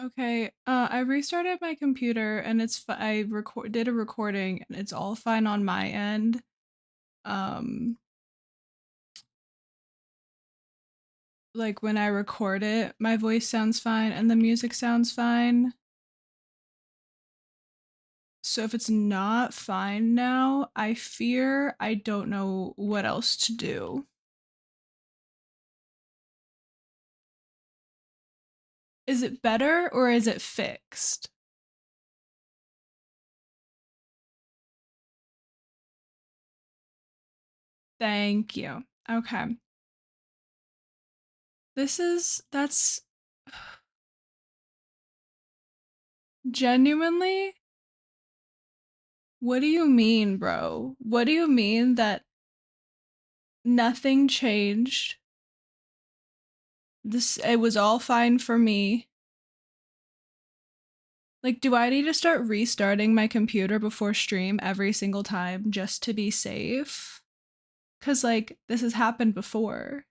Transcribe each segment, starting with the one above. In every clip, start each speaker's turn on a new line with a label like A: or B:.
A: Okay, I restarted my computer and did a recording and it's all fine on my end. Um, like when I record it, my voice sounds fine and the music sounds fine. So if it's not fine now, I fear I don't know what else to do. Is it better or is it fixed? Thank you. Okay. That's genuinely, what do you mean, bro? What do you mean that nothing changed? It was all fine for me. Like, do I need to start restarting my computer before stream every single time just to be safe? Cause like this has happened before.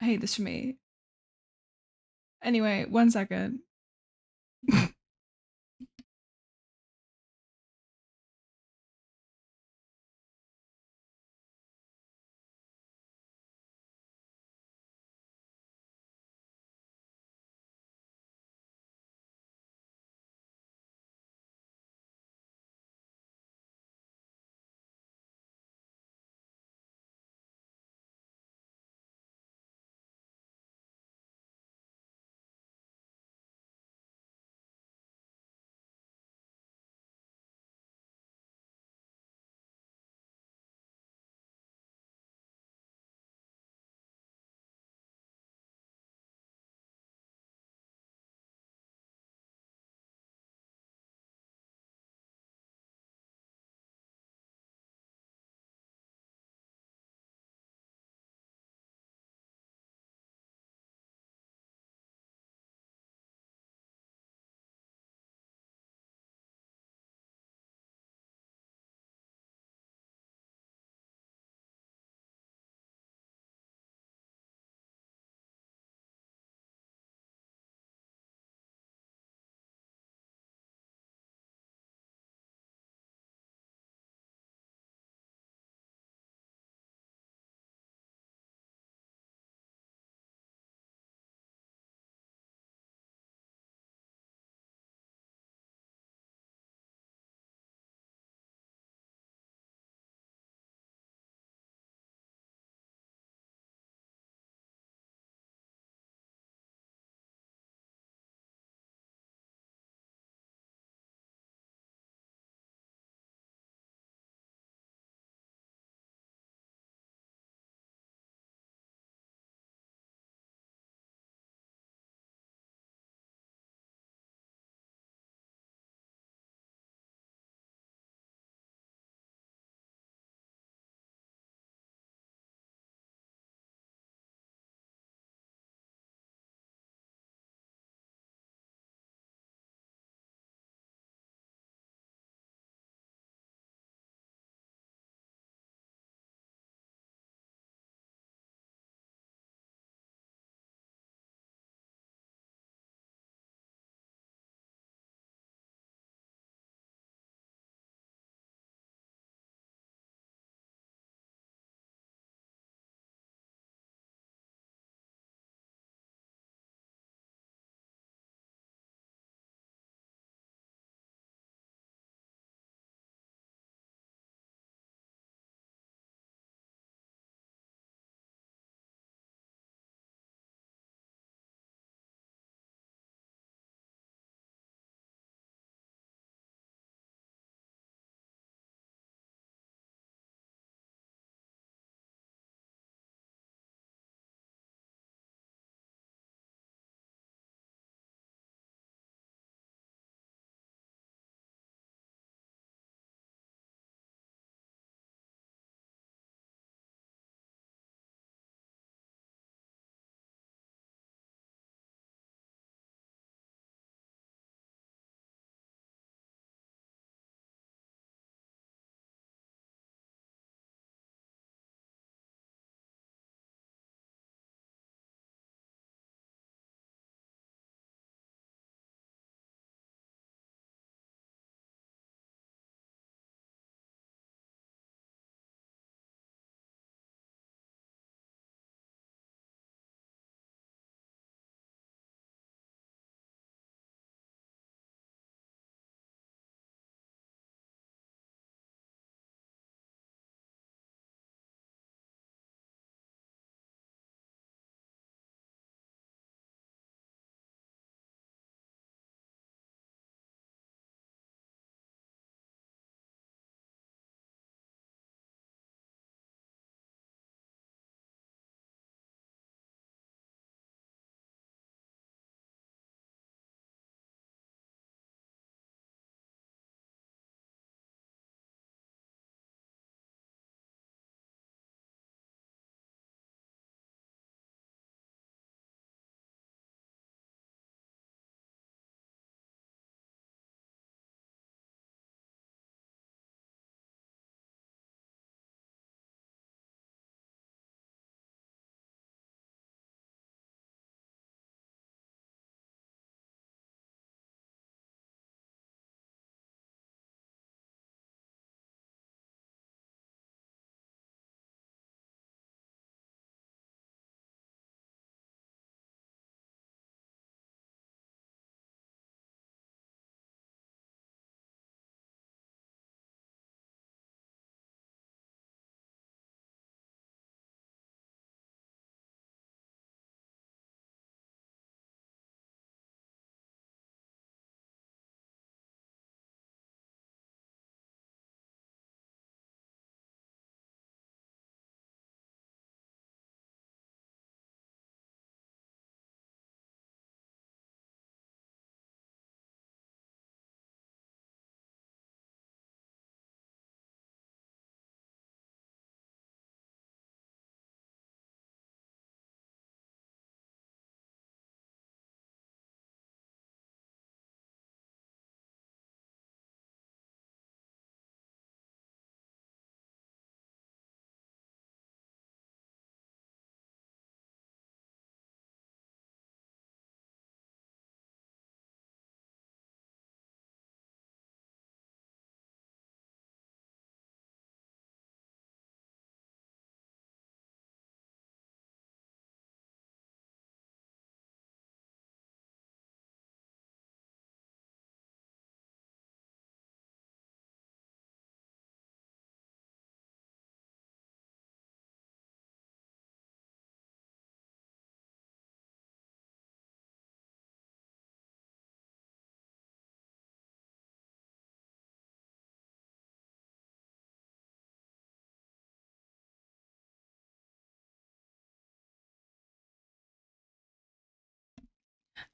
A: I hate this for me. Anyway, 1 second.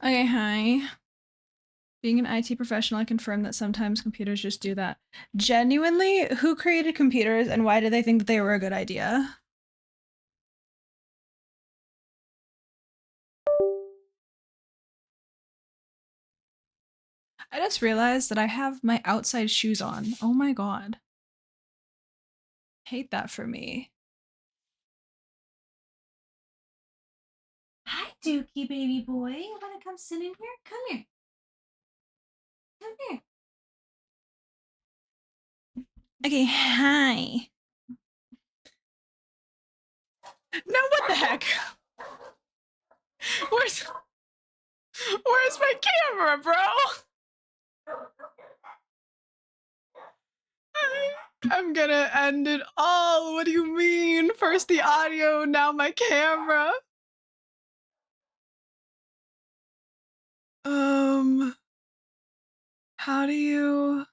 A: Okay, hi. Being an IT professional, I confirm that sometimes computers just do that. Genuinely, who created computers and why did they think that they were a good idea? I just realized that I have my outside shoes on. Oh my god. Hate that for me. Hi, Dookie, baby boy. You wanna come sit in here? Come here. Come here. Okay, hi. No, what the heck? Where's where's my camera, bro? I'm gonna end it all. What do you mean? First the audio, now my camera. How do you?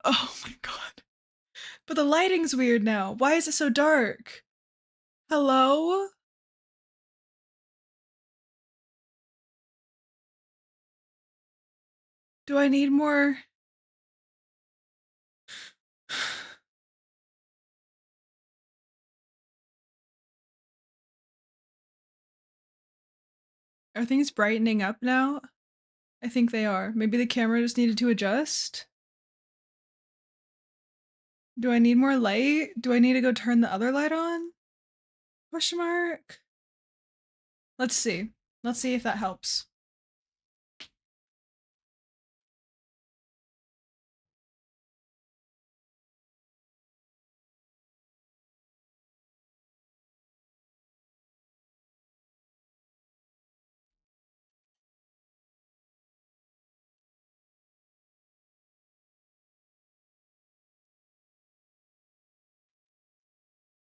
A: Oh my god. But the lighting's weird now. Why is it so dark? Hello? Do I need more? Are things brightening up now? I think they are. Maybe the camera just needed to adjust? Do I need more light? Do I need to go turn the other light on? Question mark. Let's see. Let's see if that helps.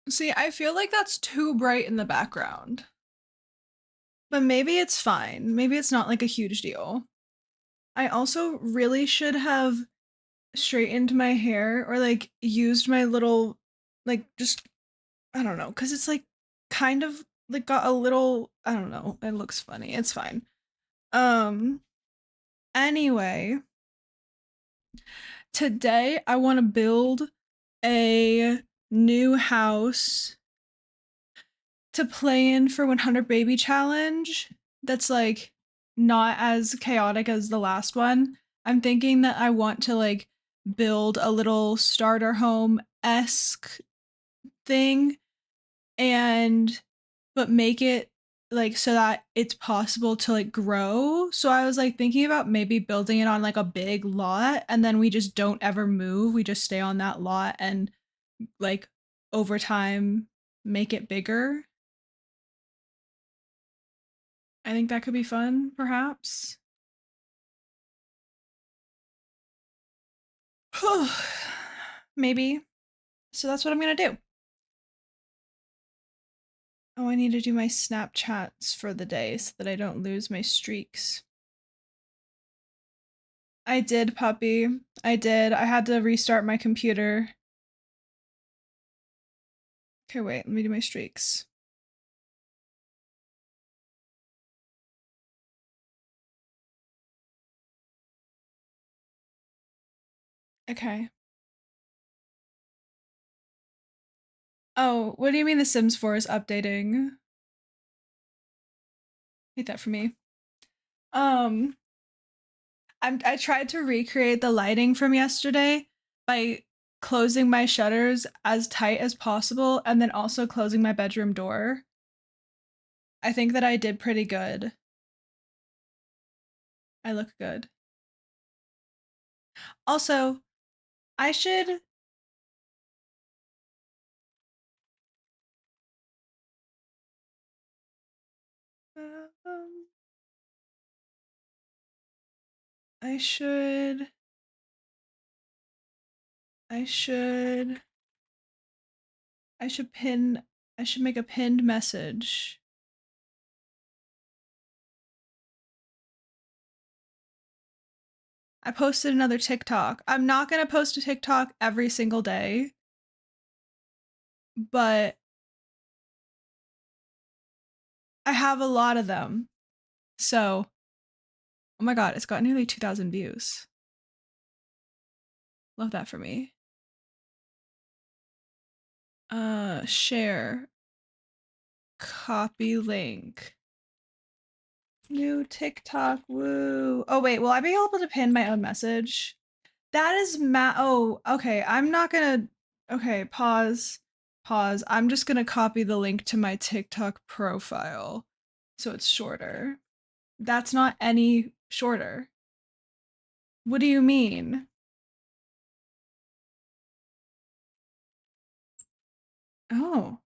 A: See, I feel like that's too bright in the background. But maybe it's fine. Maybe it's not like a huge deal. I also really should have straightened my hair or like used my little like just I don't know, cuz it's like kind of like got a little I don't know, it looks funny. It's fine. Um anyway, today I want to build a new house to play in for 100 baby challenge that's like not as chaotic as the last one. I'm thinking that I want to like build a little starter home esque thing and but make it like so that it's possible to like grow. So I was like thinking about maybe building it on like a big lot and then we just don't ever move. We just stay on that lot and like over time make it bigger. I think that could be fun, perhaps. Maybe. So that's what I'm gonna do. Oh, I need to do my Snapchats for the day so that I don't lose my streaks. I did, puppy. I did. I had to restart my computer. Okay, wait, let me do my streaks. Okay. Oh, what do you mean the Sims 4 is updating? Hate that for me. Um, I tried to recreate the lighting from yesterday by closing my shutters as tight as possible and then also closing my bedroom door. I think that I did pretty good. I look good. Also, I should um, I should I should I should pin I should make a pinned message. I posted another TikTok. I'm not going to post a TikTok every single day, but I have a lot of them. So, oh my god, it's got nearly 2,000 views. Love that for me. Share. Copy link. New TikTok, woo. Oh wait, will I be able to pin my own message? That is oh, okay, I'm not gonna, okay, pause, pause. I'm just gonna copy the link to my TikTok profile so it's shorter. That's not any shorter. What do you mean? Oh,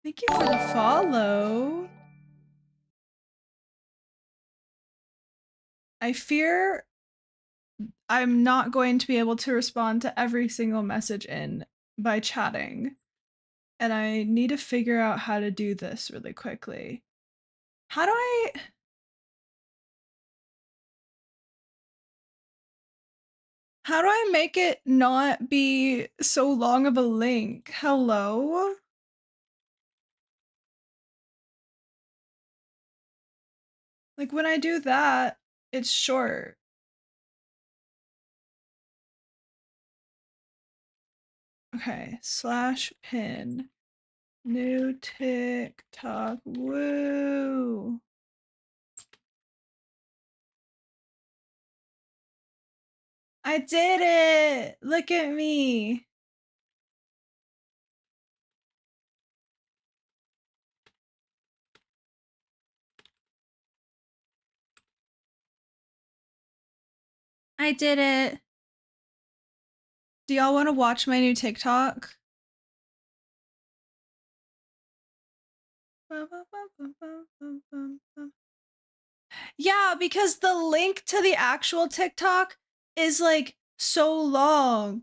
A: thank you for the follow. I fear I'm not going to be able to respond to every single message in by chatting. And I need to figure out how to do this really quickly. How do I make it not be so long of a link? Hello? Like when I do that, it's short. Okay, /pin. New TikTok. Woo. I did it! Look at me. I did it. Do y'all want to watch my new TikTok? Yeah, because the link to the actual TikTok is like so long.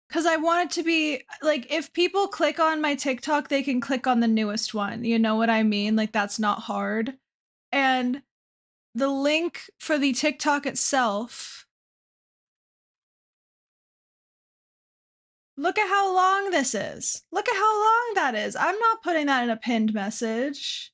A: Because I want it to be like, if people click on my TikTok, they can click on the newest one. You know what I mean? Like, that's not hard. And the link for the TikTok itself, look at how long this is. Look at how long that is. I'm not putting that in a pinned message.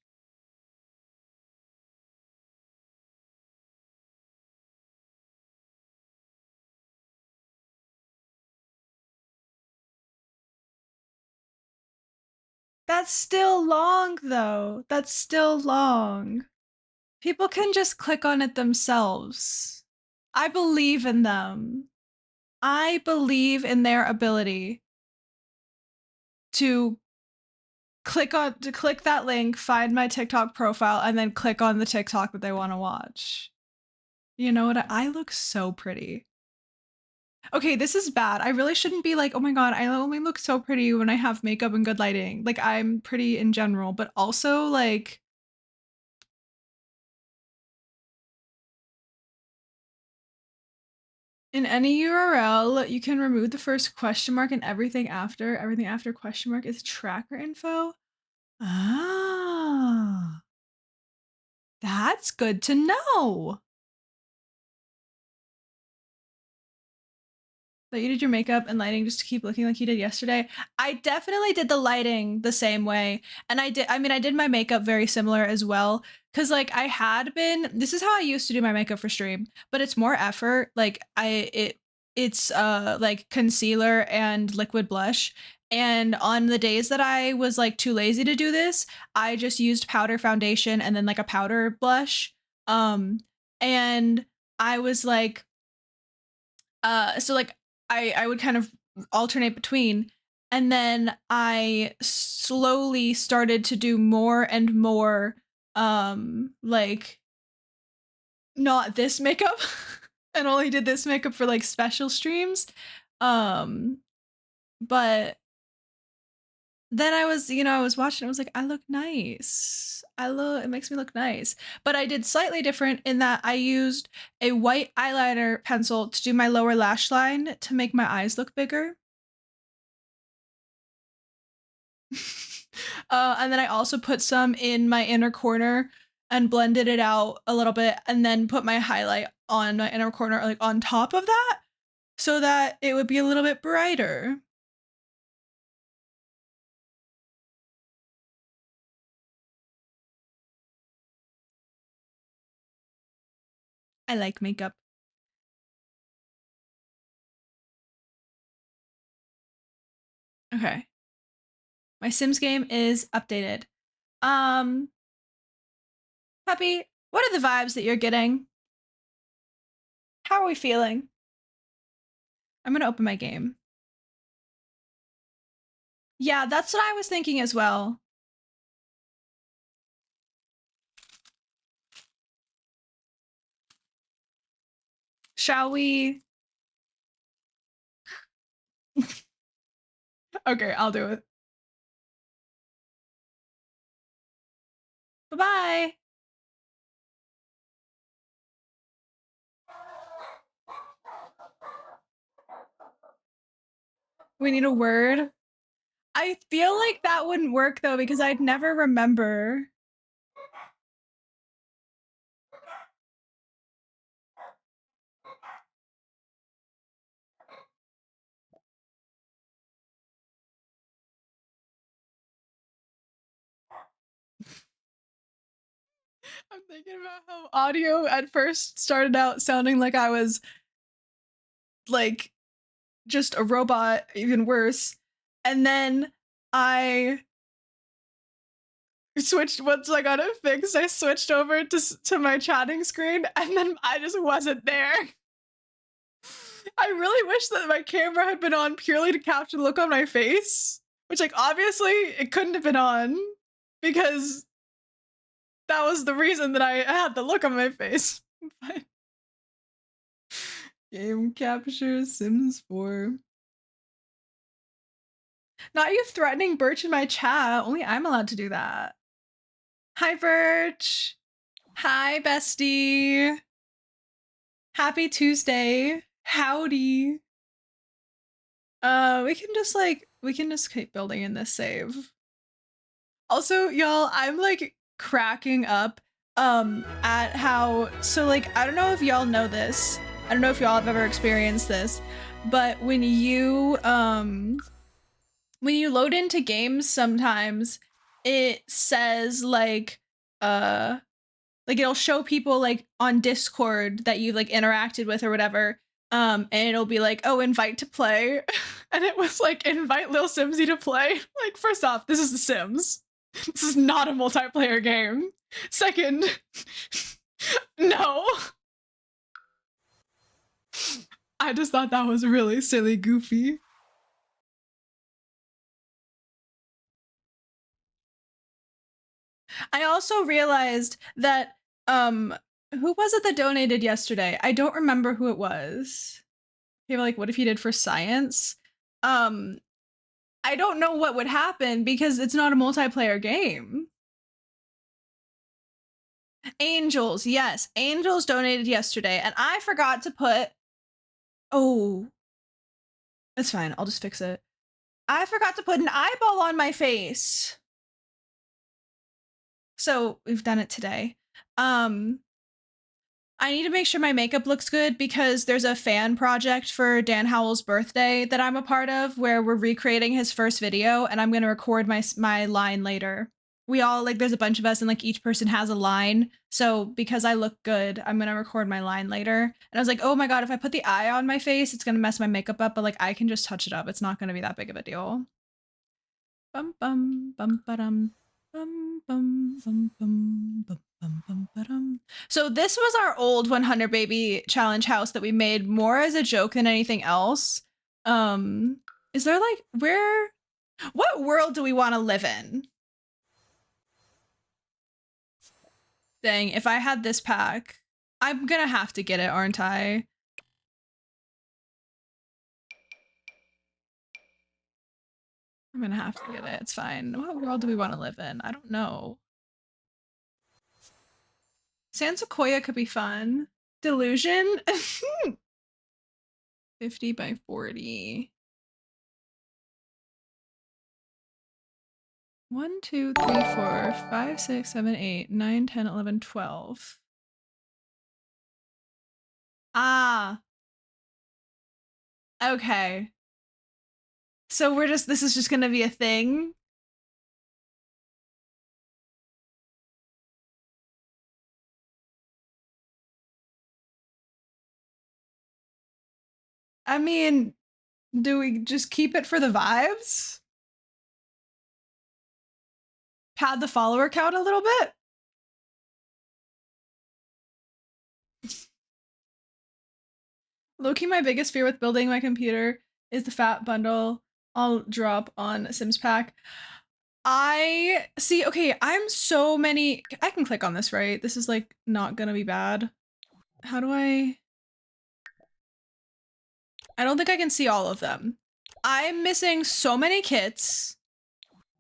A: That's still long, though. That's still long. People can just click on it themselves. I believe in them. I believe in their ability to click that link, find my TikTok profile, and then click on the TikTok that they want to watch. You know what? I look so pretty. Okay, this is bad. I really shouldn't be like, oh my god, I only look so pretty when I have makeup and good lighting. Like, I'm pretty in general, but also like, in any URL, you can remove the first question mark and everything after. Everything after question mark is tracker info. Ah, that's good to know. That you did your makeup and lighting just to keep looking like you did yesterday. I definitely did the lighting the same way. And I did my makeup very similar as well. Cause like I had been, this is how I used to do my makeup for stream, but it's more effort. Like it's like concealer and liquid blush. And on the days that I was like too lazy to do this, I just used powder foundation and then like a powder blush. And I was like, so like I would kind of alternate between, and then I slowly started to do more and more like not this makeup and only did this makeup for like special streams. um but then I was, I was watching, I was like, I look nice. It makes me look nice. But I did slightly different in that I used a white eyeliner pencil to do my lower lash line to make my eyes look bigger. And then I also put some in my inner corner and blended it out a little bit and then put my highlight on my inner corner, like on top of that, so that it would be a little bit brighter. I like makeup. Okay. My Sims game is updated. Puppy, what are the vibes that you're getting? How are we feeling? I'm gonna open my game. Yeah, that's what I was thinking as well. Shall we? Okay, I'll do it. Bye-bye. We need a word. I feel like that wouldn't work though because I'd never remember. I'm thinking about how audio at first started out sounding like I was like just a robot, even worse. And then I switched once I got it fixed, I switched over to my chatting screen and then I just wasn't there. I really wish that my camera had been on purely to capture the look on my face, which like obviously it couldn't have been on because that was the reason that I had the look on my face. But game capture Sims 4. Not you threatening Birch in my chat. Only I'm allowed to do that. Hi, Birch. Hi, bestie. Happy Tuesday. Howdy. We can just keep building in this save. Also, y'all, I'm like cracking up at how like I don't know if y'all know this. I don't know if y'all have ever experienced this, but when you load into games sometimes it says like it'll show people like on Discord that you've like interacted with or whatever. And it'll be like, oh, invite to play. And it was like, invite Lil Simsy to play. Like, first off, this is The Sims. This is not a multiplayer game. Second, no. I just thought that was really silly, goofy. I also realized that who was it that donated yesterday? I don't remember who it was. They were like, what if you did for science? I don't know what would happen because it's not a multiplayer game. Angels, yes. Angels donated yesterday, and I forgot to put. Oh, it's fine. I'll just fix it. I forgot to put an eyeball on my face. So we've done it today. I need to make sure my makeup looks good because there's a fan project for Dan Howell's birthday that I'm a part of where we're recreating his first video and I'm going to record my line later. We all like there's a bunch of us and like each person has a line. So because I look good, I'm going to record my line later. And I was like, "Oh my god, if I put the eye on my face, it's going to mess my makeup up, but like I can just touch it up. It's not going to be that big of a deal." Bum bum bum ba-dum. Bum bum bum bum bum bum bum ba-dum. So this was our old 100 baby challenge house that we made more as a joke than anything else. Is there like what world do we want to live in? Dang, if I had this pack, I'm gonna have to get it, aren't I? I'm gonna have to get it. It's fine. What world do we want to live in? I don't know. San Sequoia could be fun. Delusion? 50 by 40. 1, 2, 3, 4, 5, 6, 7, 8, 9, 10, 11, 12. Ah. Okay. So this is just gonna be a thing? I mean, do we just keep it for the vibes? Pad the follower count a little bit? Low-key, my biggest fear with building my computer is the fat bundle I'll drop on Sims Pack. I see, okay, I'm so many. I can click on this, right? This is like not gonna be bad. How do I don't think I can see all of them. I'm missing so many kits.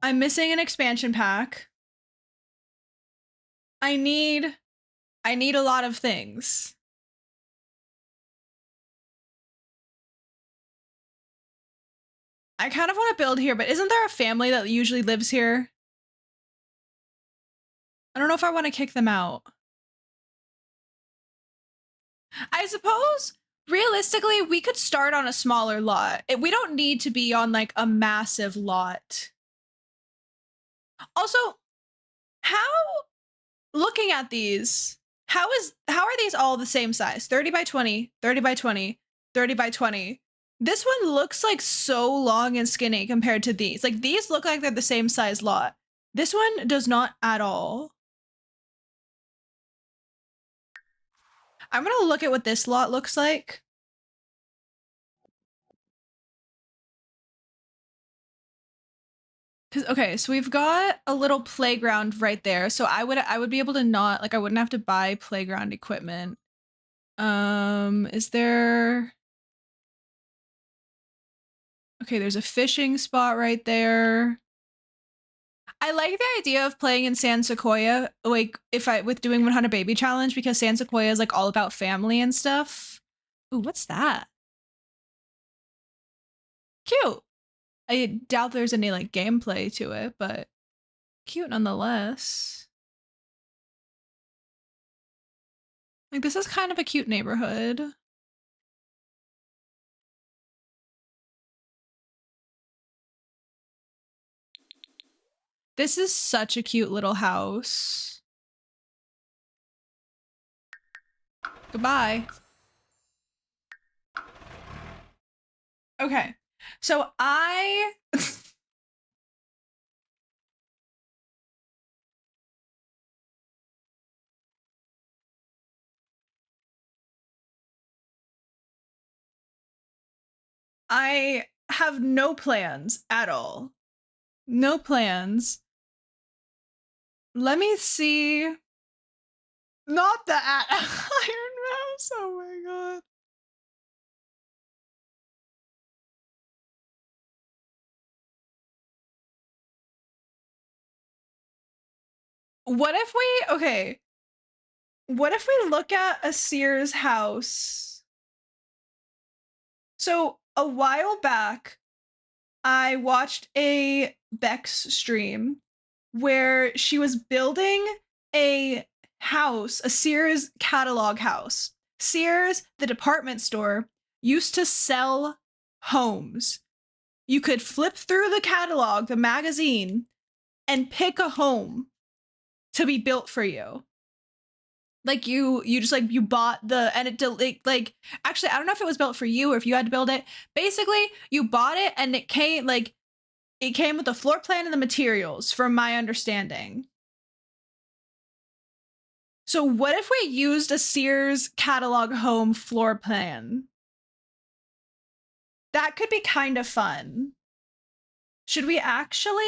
A: I'm missing an expansion pack. I need a lot of things. I kind of want to build here, but isn't there a family that usually lives here? I don't know if I want to kick them out. I suppose realistically, we could start on a smaller lot. We don't need to be on like a massive lot. Also, how, looking at these, how are these all the same size? 30 by 20, 30 by 20, 30 by 20. This one looks like so long and skinny compared to these. Like these look like they're the same size lot. This one does not at all. I'm gonna look at what this lot looks like. Cause okay, so we've got a little playground right there. So I would be able to not, like I wouldn't have to buy playground equipment. Is there, okay, there's a fishing spot right there. I like the idea of playing in San Sequoia, like with doing 100 Baby Challenge, because San Sequoia is like all about family and stuff. Ooh, what's that? Cute. I doubt there's any like gameplay to it, but cute nonetheless. Like this is kind of a cute neighborhood. This is such a cute little house. Goodbye. Okay, so I have no plans at all. No plans. Let me see. Not the Iron Mouse. Oh my god. What if we, okay. What if we look at a Sears house? So a while back, I watched a Bex stream where she was building a house, a Sears catalog house. Sears, the department store, used to sell homes. You could flip through the catalog, the magazine, and pick a home to be built for you. Like you just like you bought the, and it like actually I don't know if it was built for you or if you had to build it. Basically, you bought it and it came with the floor plan and the materials, from my understanding. So what if we used a Sears catalog home floor plan? That could be kind of fun. Should we actually?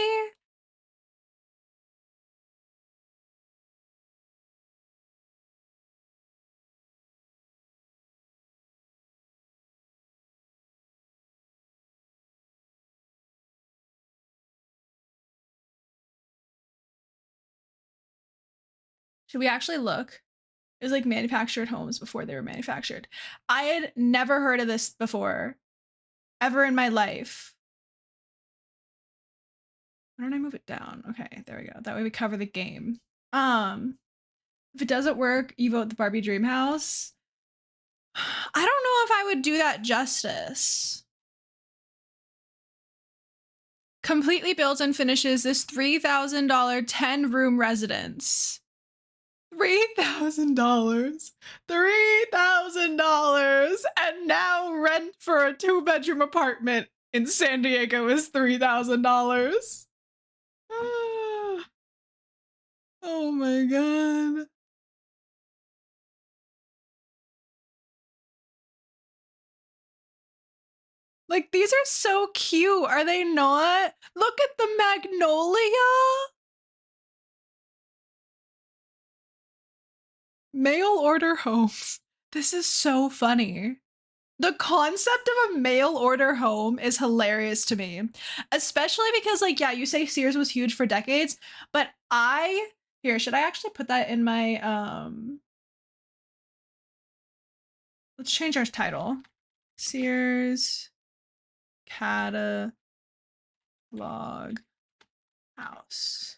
A: Should we actually look? It was like manufactured homes before they were manufactured. I had never heard of this before, ever in my life. Why don't I move it down? Okay, there we go. That way we cover the game. If it doesn't work, you vote the Barbie Dream House. I don't know if I would do that justice. Completely builds and finishes this $3,000 10-room residence. $3,000? $3,000. $3,000. And now rent for a 2-bedroom apartment in San Diego is $3,000. Oh my God. Like, these are so cute, are they not? Look at the magnolia. Mail order homes. This is so funny. The concept of a mail order home is hilarious to me, especially because, like, yeah, you say Sears was huge for decades, but here, should I actually put that in my, let's change our title. Sears catalog house.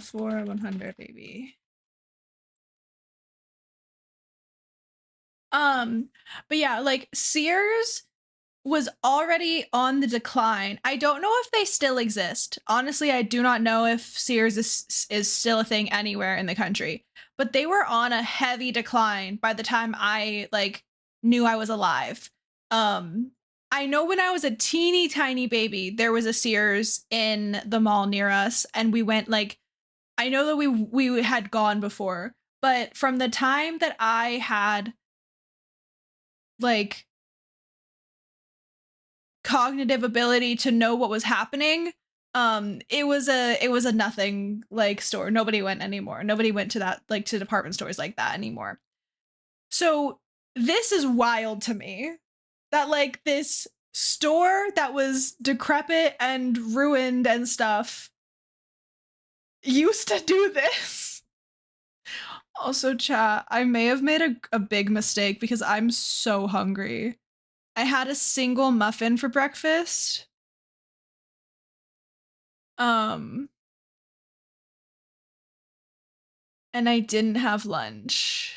A: For 100, baby. But yeah, like, Sears was already on the decline. I don't know if they still exist. Honestly, I do not know if Sears is still a thing anywhere in the country. But they were on a heavy decline by the time I, like, knew I was alive. I know when I was a teeny tiny baby, there was a Sears in the mall near us, and we went, like, I know that we had gone before, but from the time that I had, like, cognitive ability to know what was happening, it was a nothing, like, store. Nobody went anymore. Nobody went to that, like, to department stores like that anymore. So this is wild to me that, like, this store that was decrepit and ruined and stuff used to do this. Also, chat, I may have made a big mistake because I'm so hungry. I had a single muffin for breakfast. And I didn't have lunch.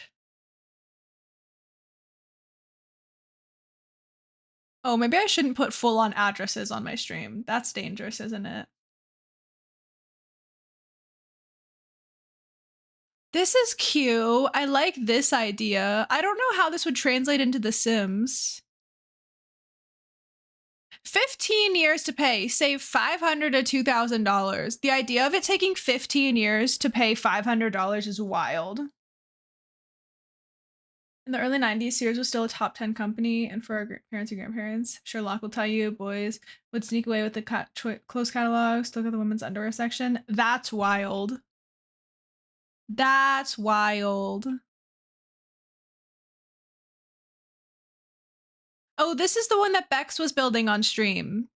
A: Oh, maybe I shouldn't put full-on addresses on my stream. That's dangerous, isn't it? This is cute. I like this idea. I don't know how this would translate into The Sims. 15 years to pay, save $500 to $2,000. The idea of it taking 15 years to pay $500 is wild. In the early 90s, Sears was still a top 10 company, and for our parents and grandparents, Sherlock will tell you, boys would sneak away with the clothes catalogs, look at the women's underwear section. That's wild. That's wild. Oh, this is the one that Bex was building on stream.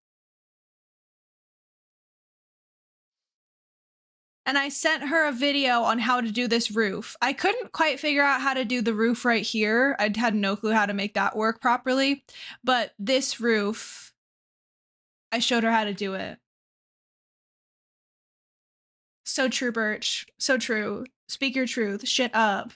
A: And I sent her a video on how to do this roof. I couldn't quite figure out how to do the roof right here. I had no clue how to make that work properly. But this roof, I showed her how to do it. So true, Birch. So true. Speak your truth. Shit up.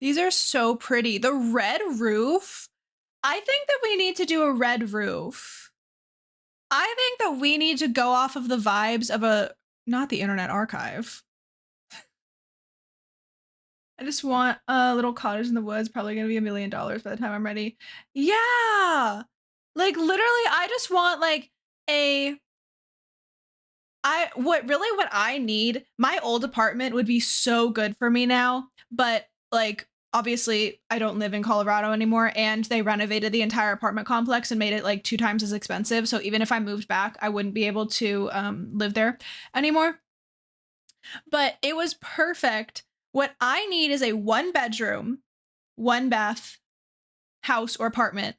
A: These are so pretty. The red roof. I think that we need to do a red roof. I think that we need to go off of the vibes of not the Internet Archive. I just want a little cottage in the woods, probably gonna be $1 million by the time I'm ready. Yeah! Like, literally, I just want, like, what I need, my old apartment would be so good for me now, but, like, obviously I don't live in Colorado anymore, and they renovated the entire apartment complex and made it, like, 2 times as expensive, so even if I moved back, I wouldn't be able to live there anymore. But it was perfect. What I need is a 1-bedroom, 1-bath house or apartment,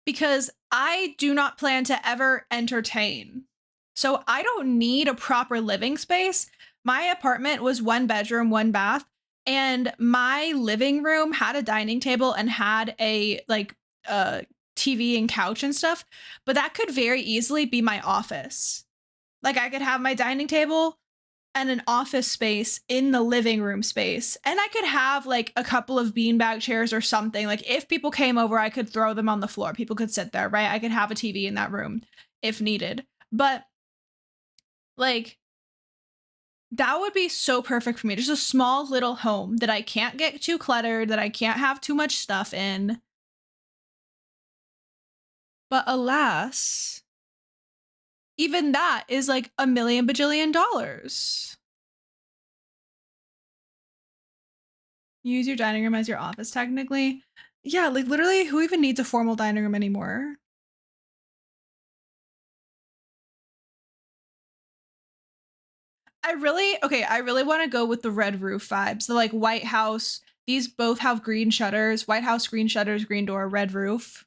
A: because I do not plan to ever entertain. So I don't need a proper living space. My apartment was 1-bedroom, 1-bath, and my living room had a dining table and had a, like, TV and couch and stuff, but that could very easily be my office. Like, I could have my dining table, and an office space in the living room space. And I could have like a couple of beanbag chairs or something. Like if people came over, I could throw them on the floor. People could sit there, right? I could have a TV in that room if needed. But like that would be so perfect for me. Just a small little home that I can't get too cluttered, that I can't have too much stuff in. But alas, even that is like a million bajillion dollars. Use your dining room as your office, technically. Yeah, like literally, who even needs a formal dining room anymore? I really want to go with the red roof vibes. The like White House. These both have green shutters. White House, green shutters, green door, red roof.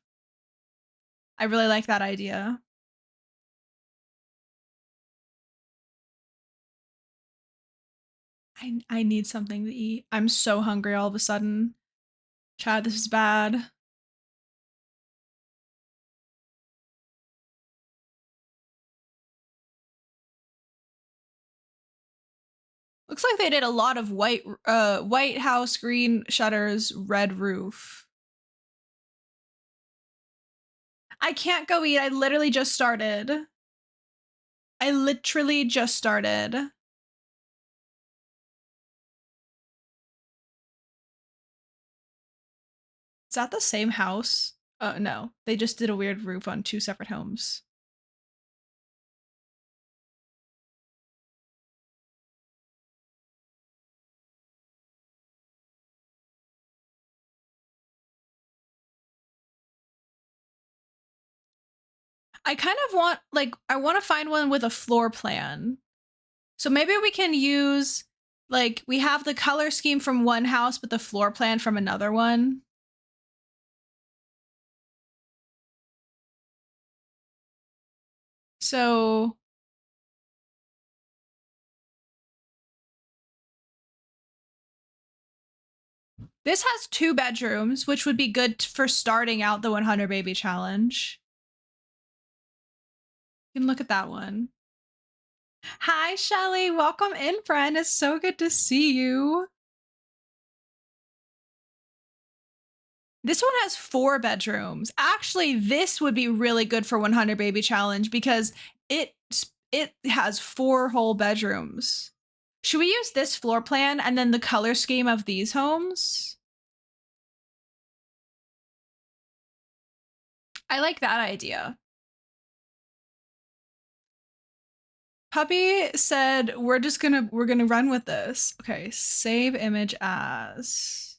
A: I really like that idea. I need something to eat. I'm so hungry all of a sudden. Chad, this is bad. Looks like they did a lot of White House, green shutters, red roof. I can't go eat. I literally just started. I literally just started. Is that the same house? No. They just did a weird roof on two separate homes. I kind of want, like, I want to find one with a floor plan. So maybe we can use, like, we have the color scheme from one house, but the floor plan from another one. So this has 2 bedrooms, which would be good for starting out the 100 baby challenge. You can look at that one. Hi, Shelly. Welcome in, friend. It's so good to see you. This one has 4 bedrooms. Actually, this would be really good for 100 baby challenge because it has 4 whole bedrooms. Should we use this floor plan and then the color scheme of these homes? I like that idea. Puppy said we're gonna run with this. Okay, save image as.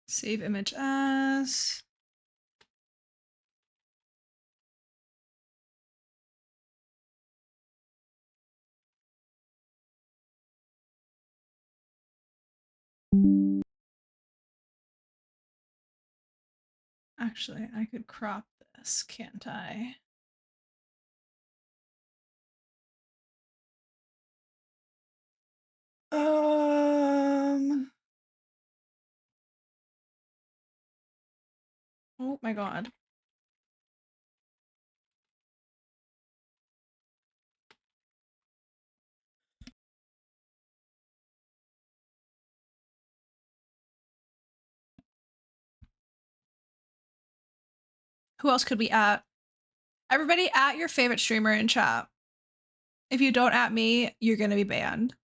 A: Save image as. Actually, I could crop this, can't I? Oh my god. Who else could we at? Everybody at your favorite streamer in chat. If you don't at me, you're gonna be banned.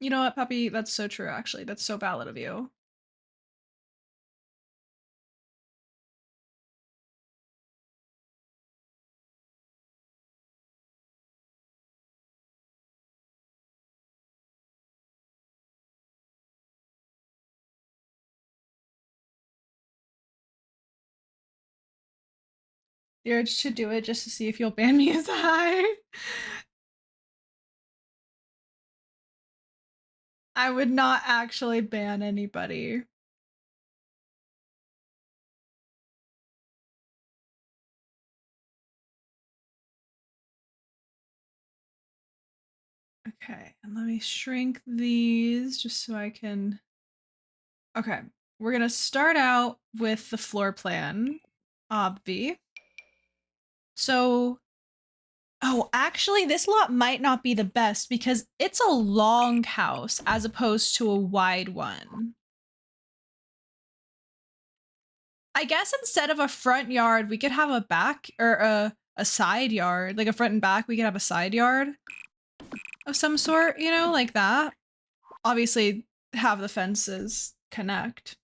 A: You know what, puppy? That's so true, actually. That's so valid of you. The urge to do it just to see if you'll ban me is high. I would not actually ban anybody. Okay, and let me shrink these just so I can... Okay, we're gonna start out with the floor plan, obvi. So, oh, actually, this lot might not be the best because it's a long house as opposed to a wide one. I guess instead of a front yard, we could have a back or a side yard, like a front and back. We could have a side yard of some sort, you know, like that. Obviously, have the fences connect.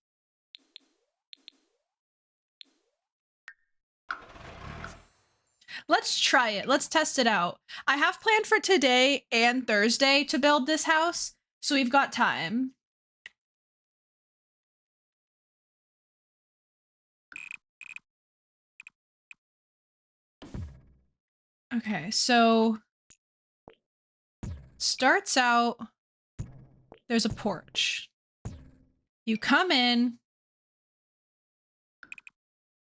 A: Let's try it. Let's test it out. I have planned for today and Thursday to build this house, so we've got time. Okay, so starts out, there's a porch. You come in,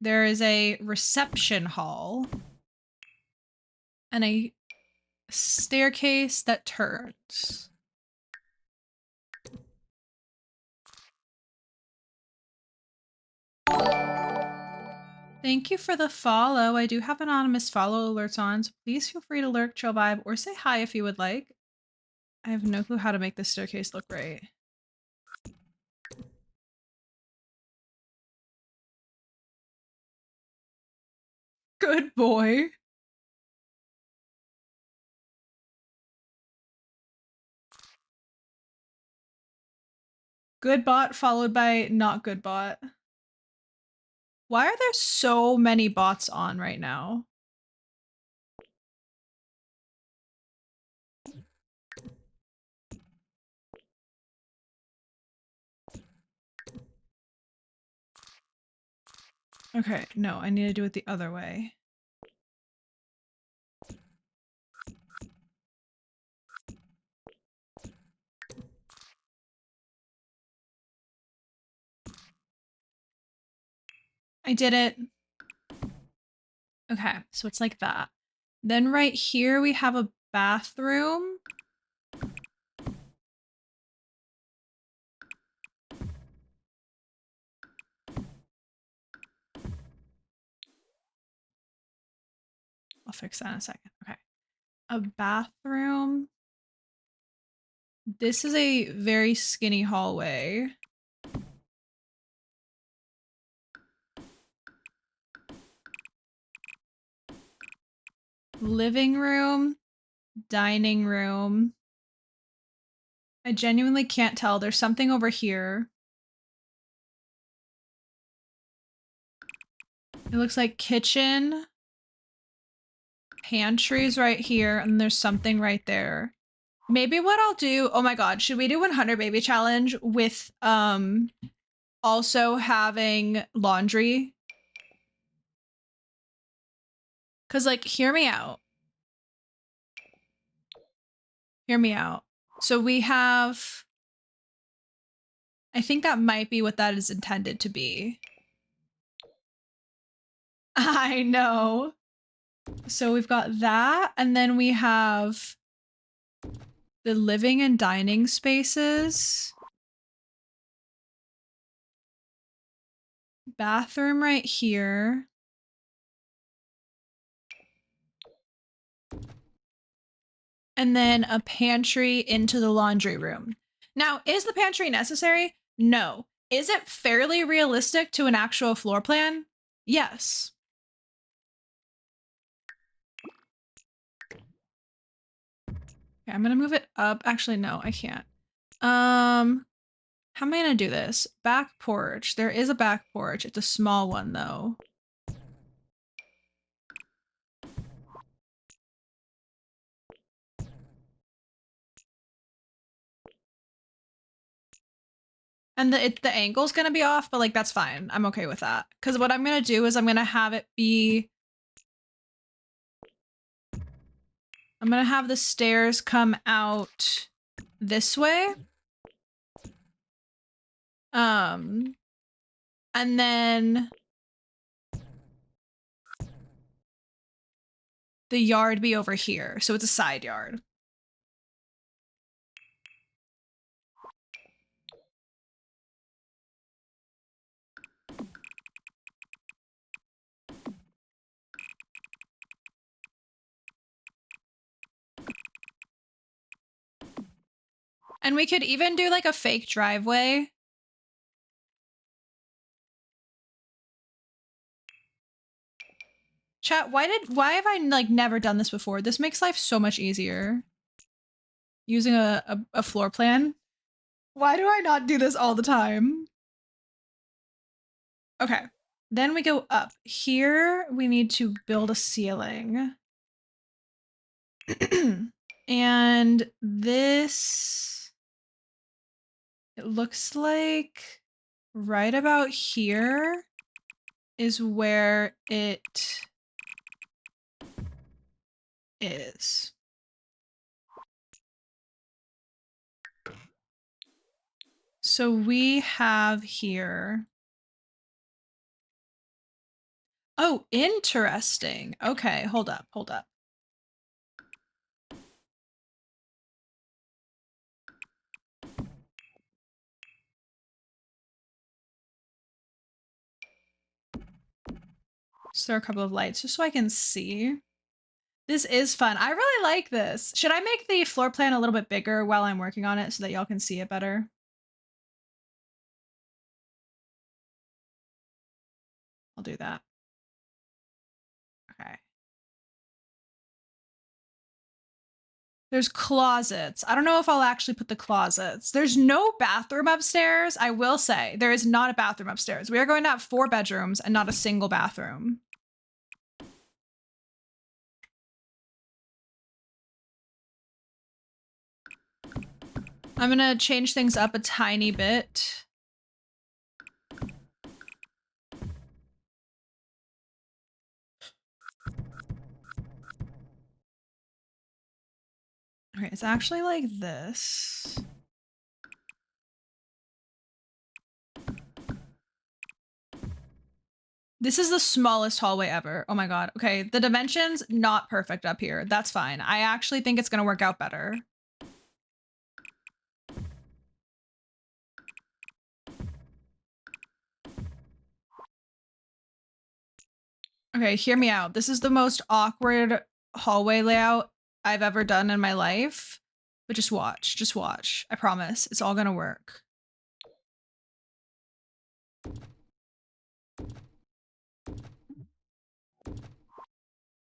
A: there is a reception hall and a staircase that turns. Thank you for the follow. I do have anonymous follow alerts on, so please feel free to lurk, chill vibe, or say hi if you would like. I have no clue how to make this staircase look right. Good boy. Good bot followed by not good bot. Why are there so many bots on right now? Okay, no, I need to do it the other way. I did it. Okay, so it's like that. Then right here we have a bathroom. I'll fix that in a second. Okay. A bathroom. This is a very skinny hallway. Living room, dining room. I genuinely can't tell. There's something over here. It looks like kitchen. Pantry's right here, and there's something right there. Maybe what I'll do, oh my god, should we do 100 baby challenge with also having laundry? Cause like, hear me out. Hear me out. So we have, I think that might be what that is intended to be. I know. So we've got that, and then we have the living and dining spaces. Bathroom right here. And then a pantry into the laundry room. Now, is the pantry necessary? No. Is it fairly realistic to an actual floor plan? Yes. Okay, I'm gonna move it up. Actually, no, I can't. How am I gonna do this? Back porch. There is a back porch. It's a small one though. And the angle's gonna be off, but like that's fine. I'm okay with that. Because what I'm gonna do is I'm gonna have it be, I'm gonna have the stairs come out this way. And then the yard be over here. So it's a side yard. And we could even do like a fake driveway. Chat, why have I like never done this before? This makes life so much easier. Using a floor plan. Why do I not do this all the time? Okay. Then we go up. Here we need to build a ceiling. And this, it looks like right about here is where it is. So we have here. Oh, interesting. Okay, hold up. So there are a couple of lights just so I can see. This is fun. I really like this. Should I make the floor plan a little bit bigger while I'm working on it so that y'all can see it better? I'll do that. Okay. There's closets. I don't know if I'll actually put the closets. There's no bathroom upstairs. I will say there is not a bathroom upstairs. We are going to have 4 bedrooms and not a single bathroom. I'm gonna change things up a tiny bit. Okay, it's actually like this. This is the smallest hallway ever. Oh my god. Okay, the dimensions not perfect up here. That's fine. I actually think it's gonna work out better. Okay, hear me out. This is the most awkward hallway layout I've ever done in my life. But just watch. Just watch. I promise. It's all gonna work.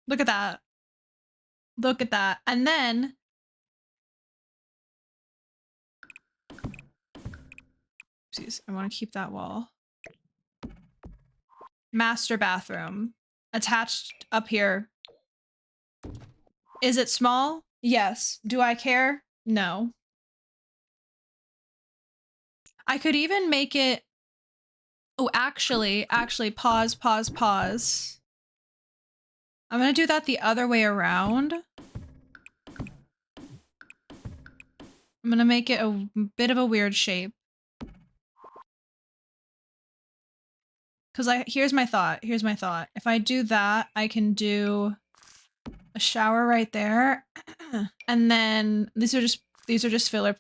A: Look at that. Look at that. And then... Oopsies. I want to keep that wall. Master bathroom. Attached up here. Is it small? Yes. Do I care? No. I could even make it... Oh, actually, pause. I'm gonna do that the other way around. I'm gonna make it a bit of a weird shape. Cause here's my thought. If I do that, I can do a shower right there. And then these are just filler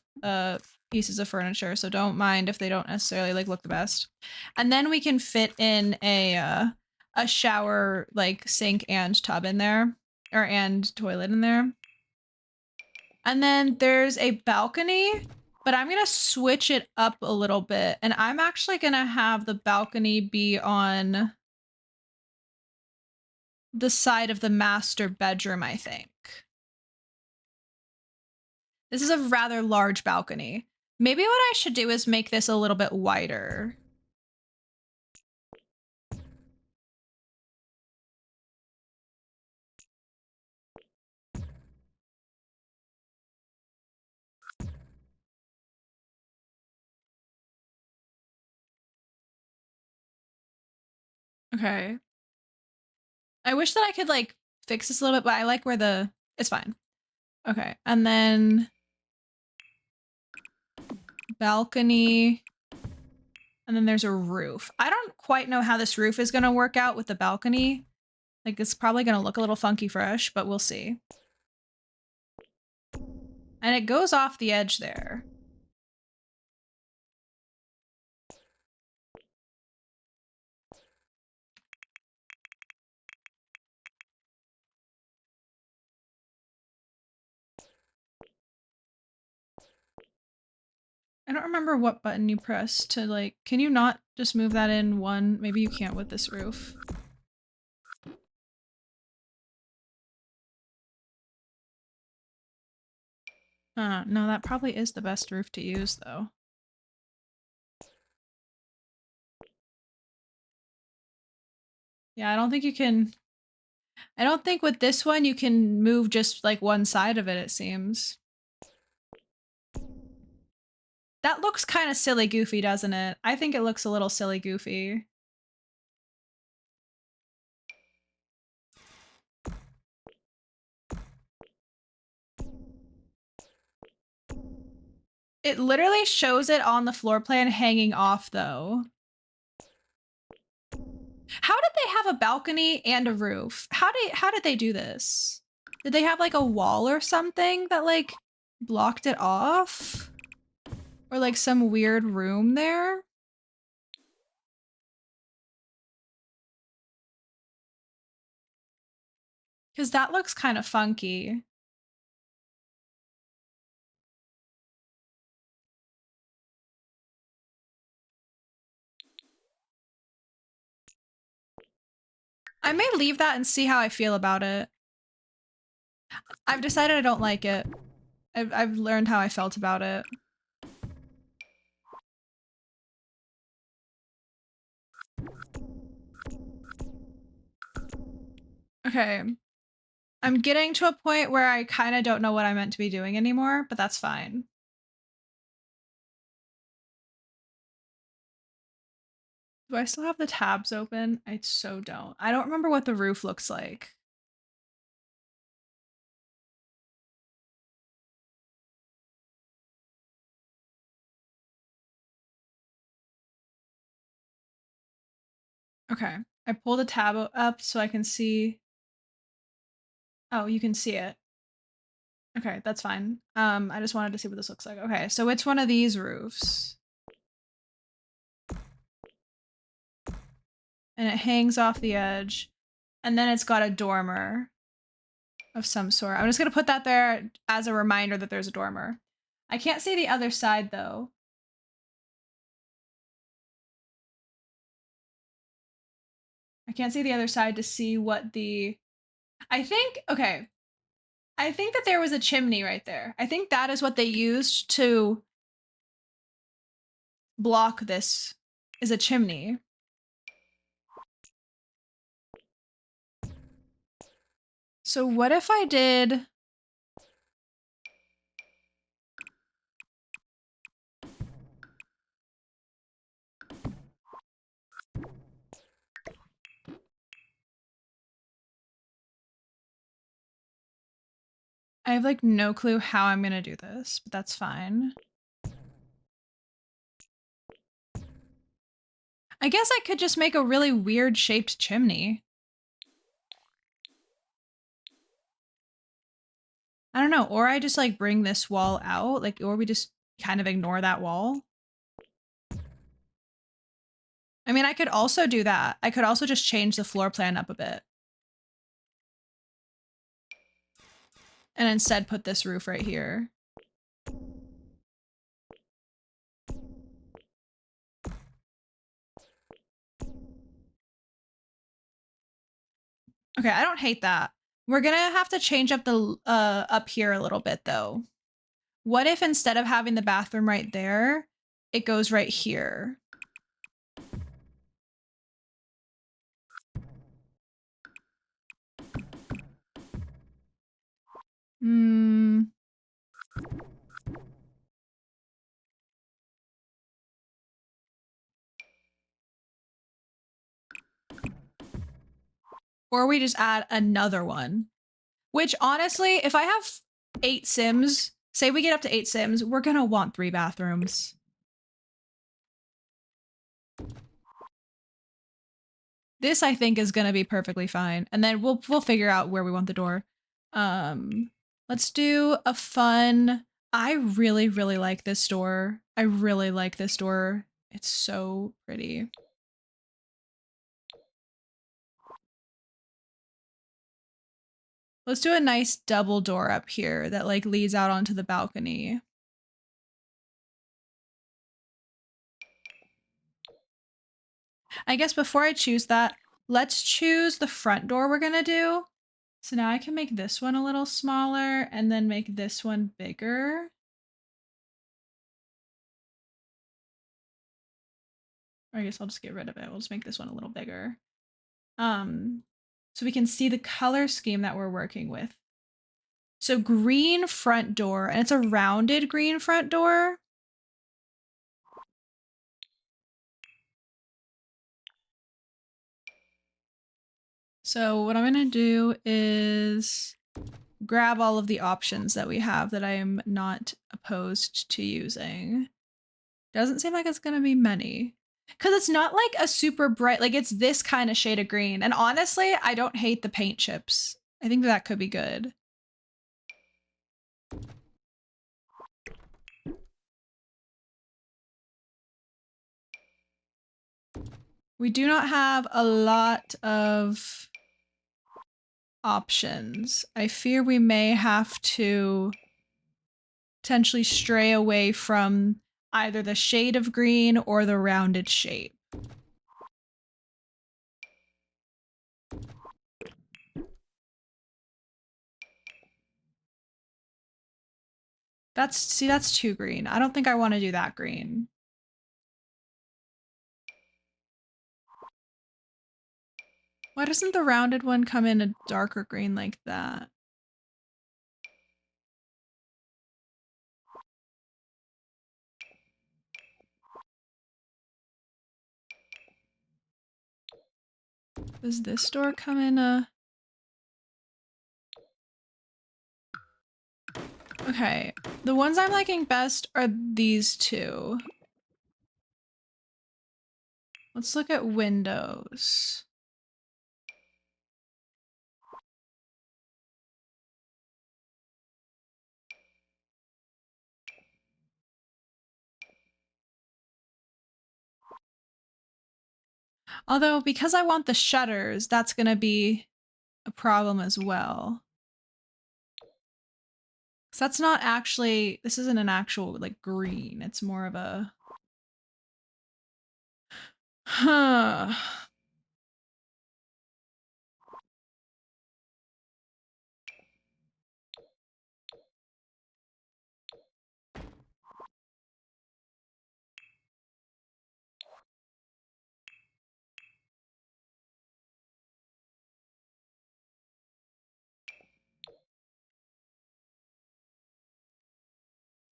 A: pieces of furniture, so don't mind if they don't necessarily like look the best. And then we can fit in a shower, like sink and tub in there, and toilet in there. And then there's a balcony, but I'm gonna switch it up a little bit, and I'm actually gonna have the balcony be on the side of the master bedroom, I think. This is a rather large balcony. Maybe what I should do is make this a little bit wider. Okay. I wish that I could like fix this a little bit, but I like where it's fine. Okay, and then balcony, and then there's a roof. I don't quite know how this roof is gonna work out with the balcony. Like it's probably gonna look a little funky fresh, but we'll see. And it goes off the edge there. don't remember what button you press to like, can you not just move that in one? Maybe you can't with this roof. No, that probably is the best roof to use though. Yeah, I don't think you can, I don't think with this one you can move just like one side of it, it seems. That looks kind of silly goofy, doesn't it? I think it looks a little silly goofy. It literally shows it on the floor plan hanging off though. How did they have a balcony and a roof? How did they do this? Did they have like a wall or something that like blocked it off? Or like some weird room there? Because that looks kind of funky. I may leave that and see how I feel about it. I've decided I don't like it. I've learned how I felt about it. Okay. I'm getting to a point where I kind of don't know what I'm meant to be doing anymore, but that's fine. Do I still have the tabs open? I so don't. I don't remember what the roof looks like. Okay. I pulled a tab up so I can see. Oh, you can see it. Okay, that's fine. I just wanted to see what this looks like. Okay, so it's one of these roofs. And it hangs off the edge. And then it's got a dormer of some sort. I'm just gonna put that there as a reminder that there's a dormer. I can't see the other side though. I can't see the other side to see what the, I think, okay. I think that there was a chimney right there. I think that is what they used to block this, is a chimney. So what if I did, I have like no clue how I'm gonna do this, but that's fine. I guess I could just make a really weird shaped chimney. I don't know, or I just like bring this wall out, like, or we just kind of ignore that wall. I mean, I could also do that. I could also just change the floor plan up a bit. And instead put this roof right here. Okay, I don't hate that. We're gonna have to change up the up here a little bit though. What if instead of having the bathroom right there, it goes right here? Hmm. Or we just add another one. Which honestly, if I have 8 Sims, say we get up to 8 Sims, we're gonna want 3 bathrooms. This I think is gonna be perfectly fine. And then we'll figure out where we want the door. Let's do a fun, I really, really like this door. I really like this door. It's so pretty. Let's do a nice double door up here that like leads out onto the balcony. I guess before I choose that, let's choose the front door we're gonna do. So now I can make this one a little smaller and then make this one bigger. Or I guess I'll just get rid of it. We'll just make this one a little bigger. So we can see the color scheme that we're working with. So green front door, and it's a rounded green front door. So what I'm gonna do is grab all of the options that we have that I am not opposed to using. Doesn't seem like it's gonna be many. Cause it's not like a super bright, like it's this kind of shade of green. And honestly, I don't hate the paint chips. I think that could be good. We do not have a lot of options. I fear we may have to potentially stray away from either the shade of green or the rounded shape. That's too green. I don't think I want to do that green. Why doesn't the rounded one come in a darker green like that? Does this door come in a... Okay, the ones I'm liking best are these two. Let's look at windows. Although, because I want the shutters, that's gonna be a problem as well. So that's not actually, this isn't an actual like green. It's more of a... Huh.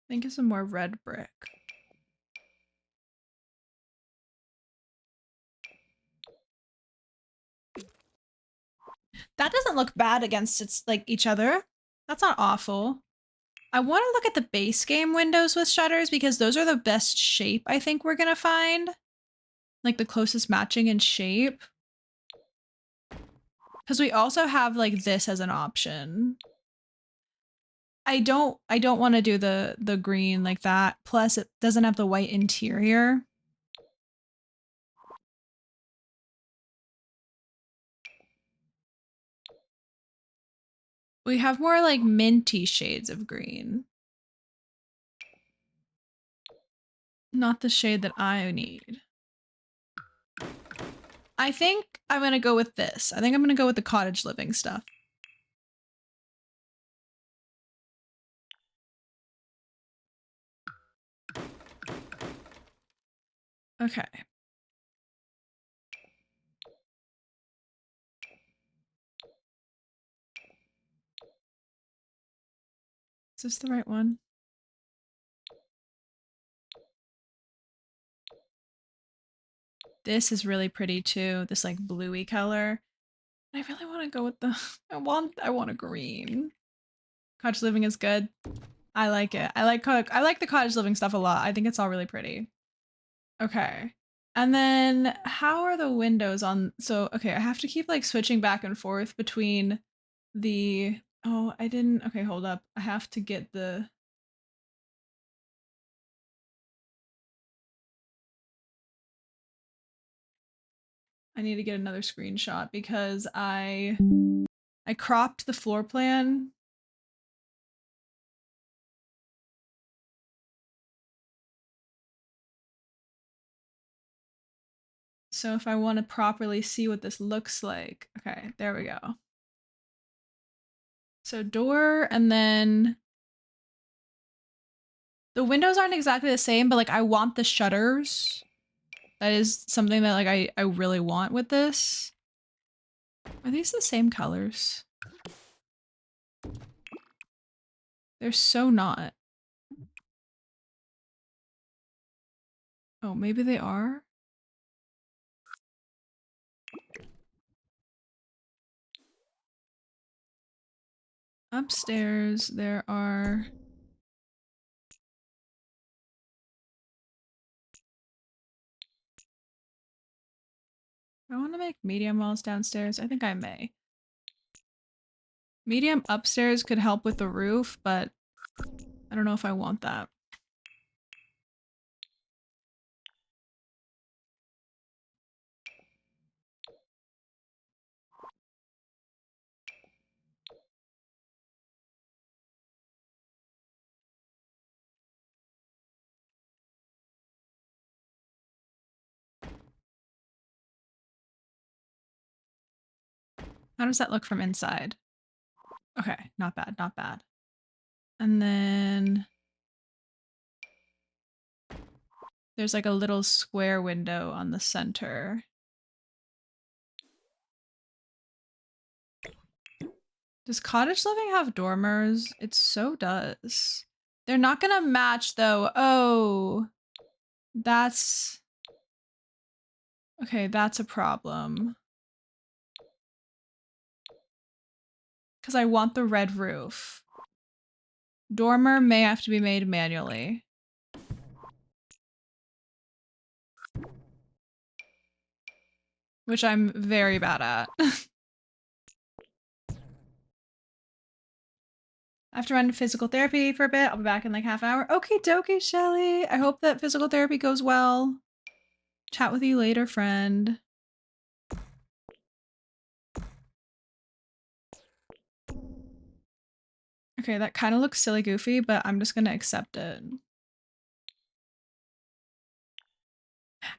A: I think it's a more red brick. That doesn't look bad against its like each other. That's not awful. I want to look at the base game windows with shutters because those are the best shape I think we're gonna find. Like the closest matching in shape. Because we also have like this as an option. I don't want to do the green like that. Plus it doesn't have the white interior. We have more like minty shades of green. Not the shade that I need. I think I'm gonna go with this. I think I'm gonna go with the cottage living stuff. Okay. Is this the right one? This is really pretty too. This like bluey color. I really want to go with the, I want a green. Cottage living is good. I like it. I like the cottage living stuff a lot. I think it's all really pretty. Okay. And then how are the windows on, so, okay, I have to keep like switching back and forth between the, oh, I didn't, okay, hold up. I have to get the, I need to get another screenshot because I cropped the floor plan. So if I want to properly see what this looks like, okay, there we go. So door, and then the windows aren't exactly the same, but like I want the shutters. That is something that like I really want with this. Are these the same colors? They're so not. Oh, maybe they are? Upstairs, there are... I want to make medium walls downstairs. I think I may. Medium upstairs could help with the roof, but I don't know if I want that. How does that look from inside? Okay, not bad, not bad. And then there's like a little square window on the center. Does cottage living have dormers? It so does. They're not gonna match though. Oh, that's... Okay, that's a problem. Because I want the red roof. Dormer may have to be made manually. Which I'm very bad at. I have to run to physical therapy for a bit. I'll be back in like half an hour. Okay, dokie, Shelly. I hope that physical therapy goes well. Chat with you later, friend. Okay, that kind of looks silly goofy, but I'm just gonna accept it.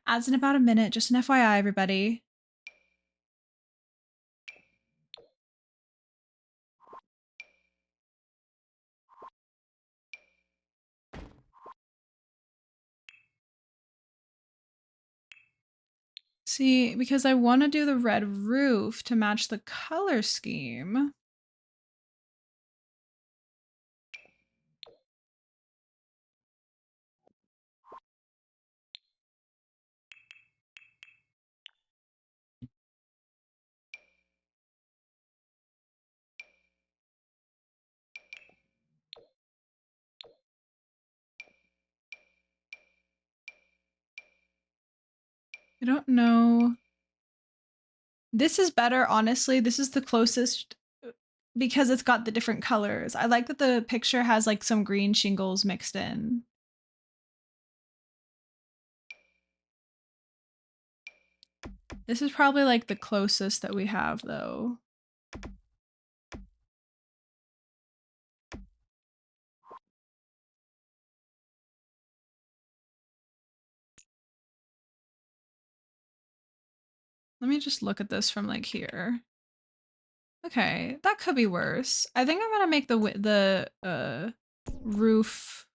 A: Ads in about a minute, just an FYI, everybody. See, because I want to do the red roof to match the color scheme. I don't know. This is better, honestly. This is the closest because it's got the different colors. I like that the picture has like some green shingles mixed in. This is probably like the closest that we have though. Let me just look at this from like here. Okay, that could be worse. I think I'm gonna make the roof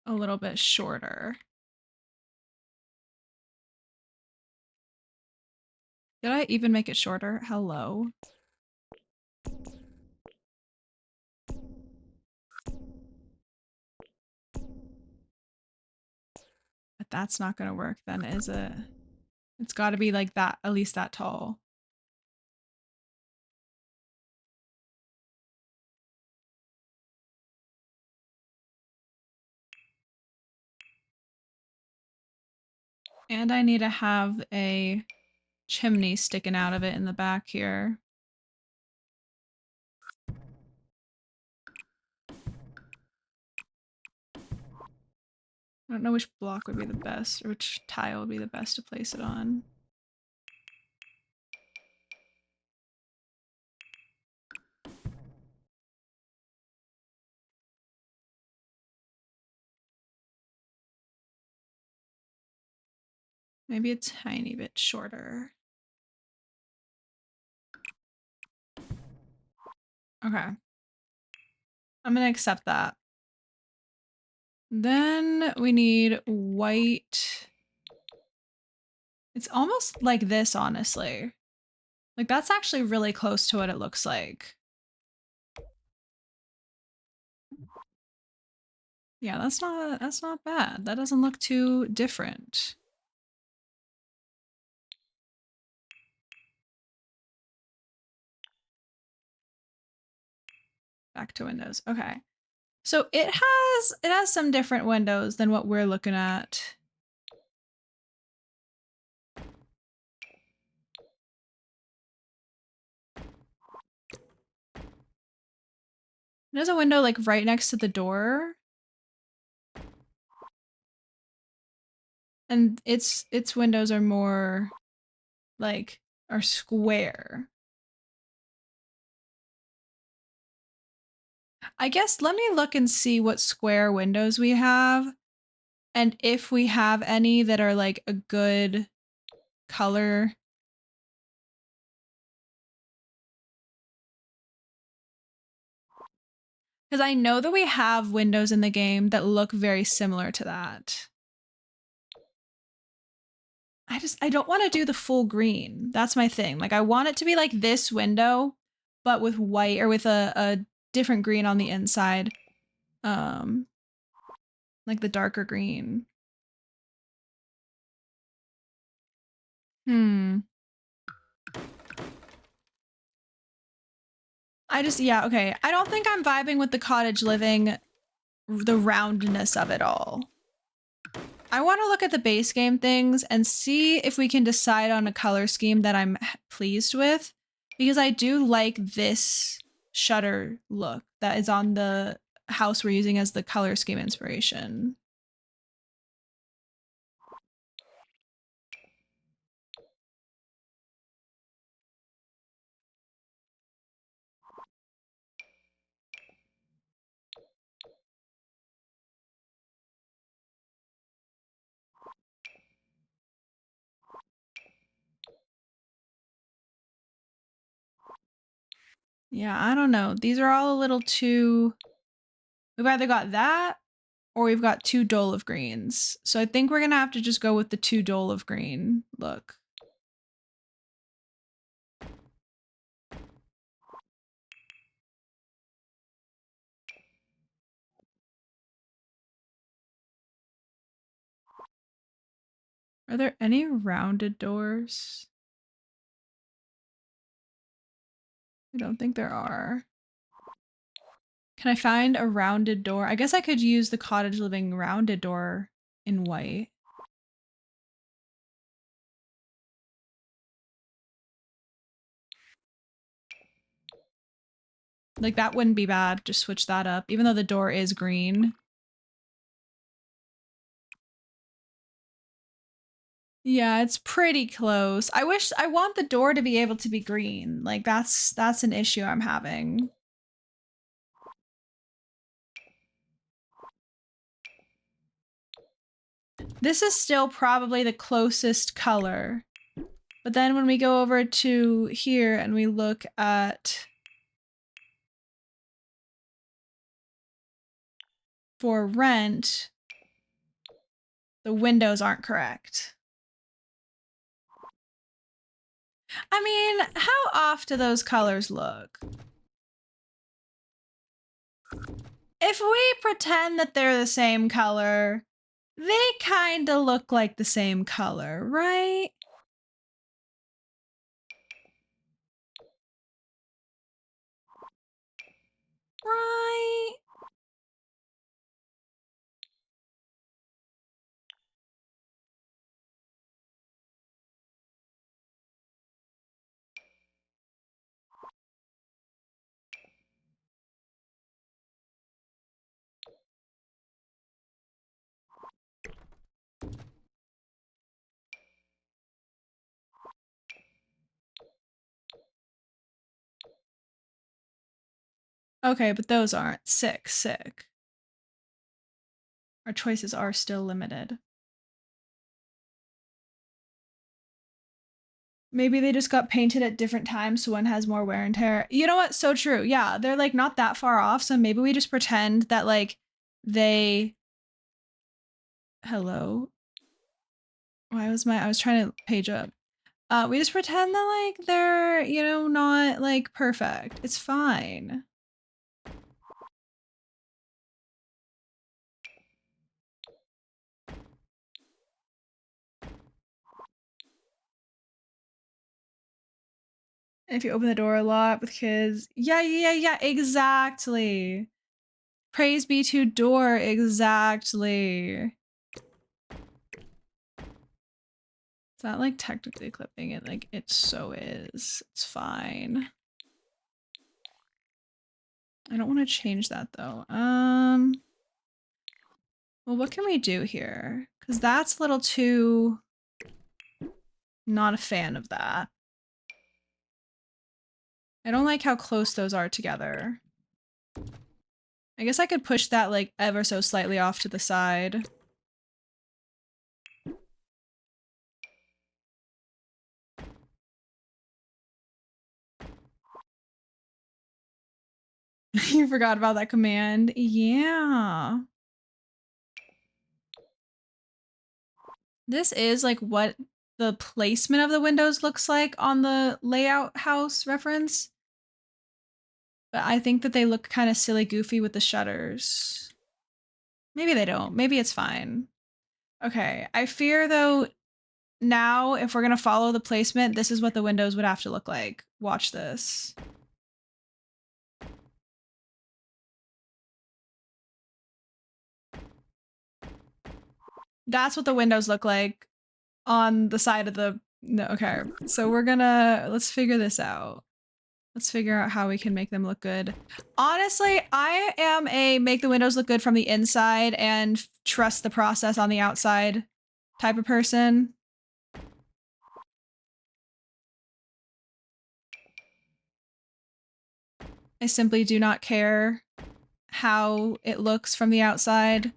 A: a little bit shorter. Did I even make it shorter? Hello. But that's not gonna work then, is it? It's gotta be like that, at least that tall. And I need to have a chimney sticking out of it in the back here. I don't know which block would be the best, or which tile would be the best to place it on. Maybe a tiny bit shorter. Okay. I'm gonna accept that. Then we need white. It's almost like this, honestly. Like that's actually really close to what it looks like. Yeah, that's not bad. That doesn't look too different. Back to windows. Okay. So it has some different windows than what we're looking at. There's a window like right next to the door. And its windows are more like are square. I guess let me look and see what square windows we have and if we have any that are like a good color. Because I know that we have windows in the game that look very similar to that. I don't want to do the full green. That's my thing. Like I want it to be like this window, but with white or with a different green on the inside. Like the darker green. Yeah, okay. I don't think I'm vibing with the cottage living, the roundness of it all. I want to look at the base game things and see if we can decide on a color scheme that I'm pleased with, because I do like this shutter look that is on the house we're using as the color scheme inspiration. Yeah, I don't know. These are all a little too... We've either got that or we've got too dull of greens. So I think we're going to have to just go with the too dull of green look. Are there any rounded doors? I don't think there are. Can I find a rounded door? I guess I could use the cottage living rounded door in white. Like that wouldn't be bad. Just switch that up, even though the door is green. Yeah, it's pretty close. I want the door to be able to be green. Like that's an issue I'm having. This is still probably the closest color. But then when we go over to here and we look at for rent, the windows aren't correct. I mean, how off do those colors look? If we pretend that they're the same color, they kind of look like the same color, right? Right? Okay, but those aren't sick. Our choices are still limited. Maybe they just got painted at different times, so one has more wear and tear. You know what? So true. Yeah, they're like not that far off, so maybe we just pretend that like they... Hello? Why was I was trying to page up. We just pretend that like they're, you know, not like perfect. It's fine. If you open the door a lot with kids. Yeah, exactly. Praise be to door, exactly. It's not like technically clipping it, like it so is. It's fine. I don't want to change that though. Well, what can we do here? Because that's a little too... Not a fan of that. I don't like how close those are together. I guess I could push that like ever so slightly off to the side. You forgot about that command. Yeah. This is like what the placement of the windows looks like on the layout house reference. But I think that they look kind of silly goofy with the shutters. Maybe they don't. Maybe it's fine. Okay. I fear though, now if we're going to follow the placement, this is what the windows would have to look like. Watch this. That's what the windows look like on the side of the... No, okay. So we're gonna... Let's figure this out. Let's figure out how we can make them look good. Honestly, I am a make the windows look good from the inside and trust the process on the outside type of person. I simply do not care how it looks from the outside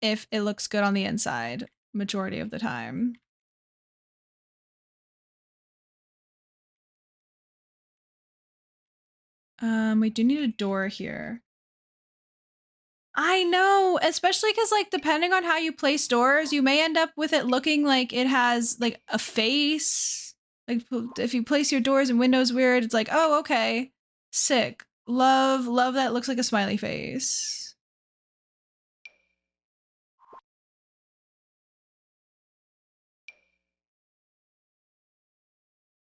A: if it looks good on the inside, majority of the time. We do need a door here. I know, especially because like depending on how you place doors, you may end up with it looking like it has like a face. Like if you place your doors and windows weird, it's like, oh, okay, sick. Love that it looks like a smiley face.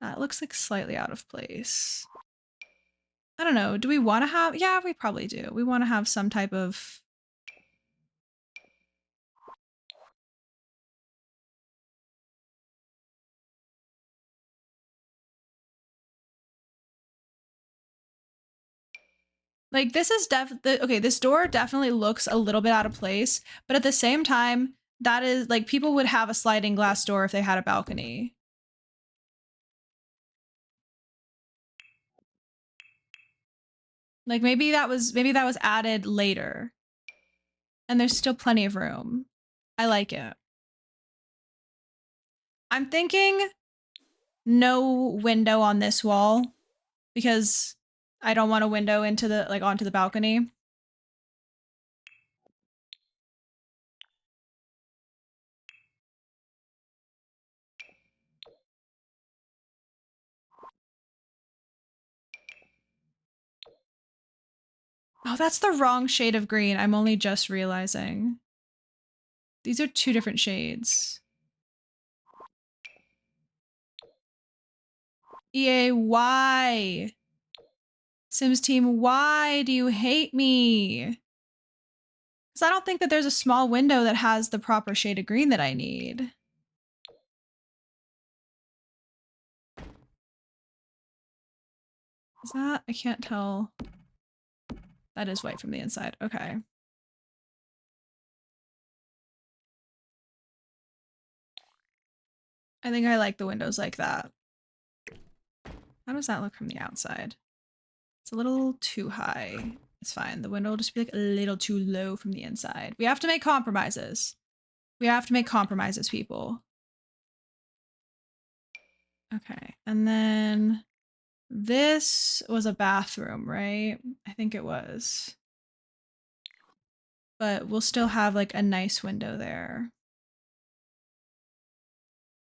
A: That looks like slightly out of place. I don't know. Do we want to have... Yeah, we probably do. We want to have some type of... Like this is okay, this door definitely looks a little bit out of place, but at the same time, that is like people would have a sliding glass door if they had a balcony. Like maybe that was added later. And there's still plenty of room. I like it. I'm thinking no window on this wall because I don't want a window into the like onto the balcony. Oh, that's the wrong shade of green. I'm only just realizing. These are two different shades. EA, why? Sims team, why do you hate me? Because I don't think that there's a small window that has the proper shade of green that I need. Is that? I can't tell. That is white from the inside. Okay. I think I like the windows like that. How does that look from the outside? It's a little too high. It's fine. The window will just be like a little too low from the inside. We have to make compromises. We have to make compromises, people. Okay, and then this was a bathroom, right? I think it was. But we'll still have like a nice window there.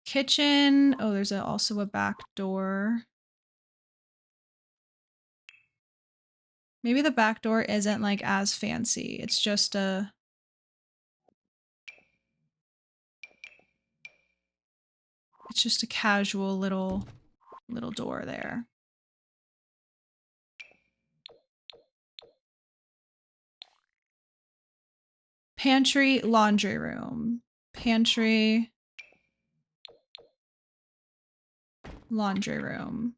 A: Kitchen. Oh, there's also a back door. Maybe the back door isn't like as fancy. It's just a casual little door there. Pantry, laundry room. Pantry, laundry room.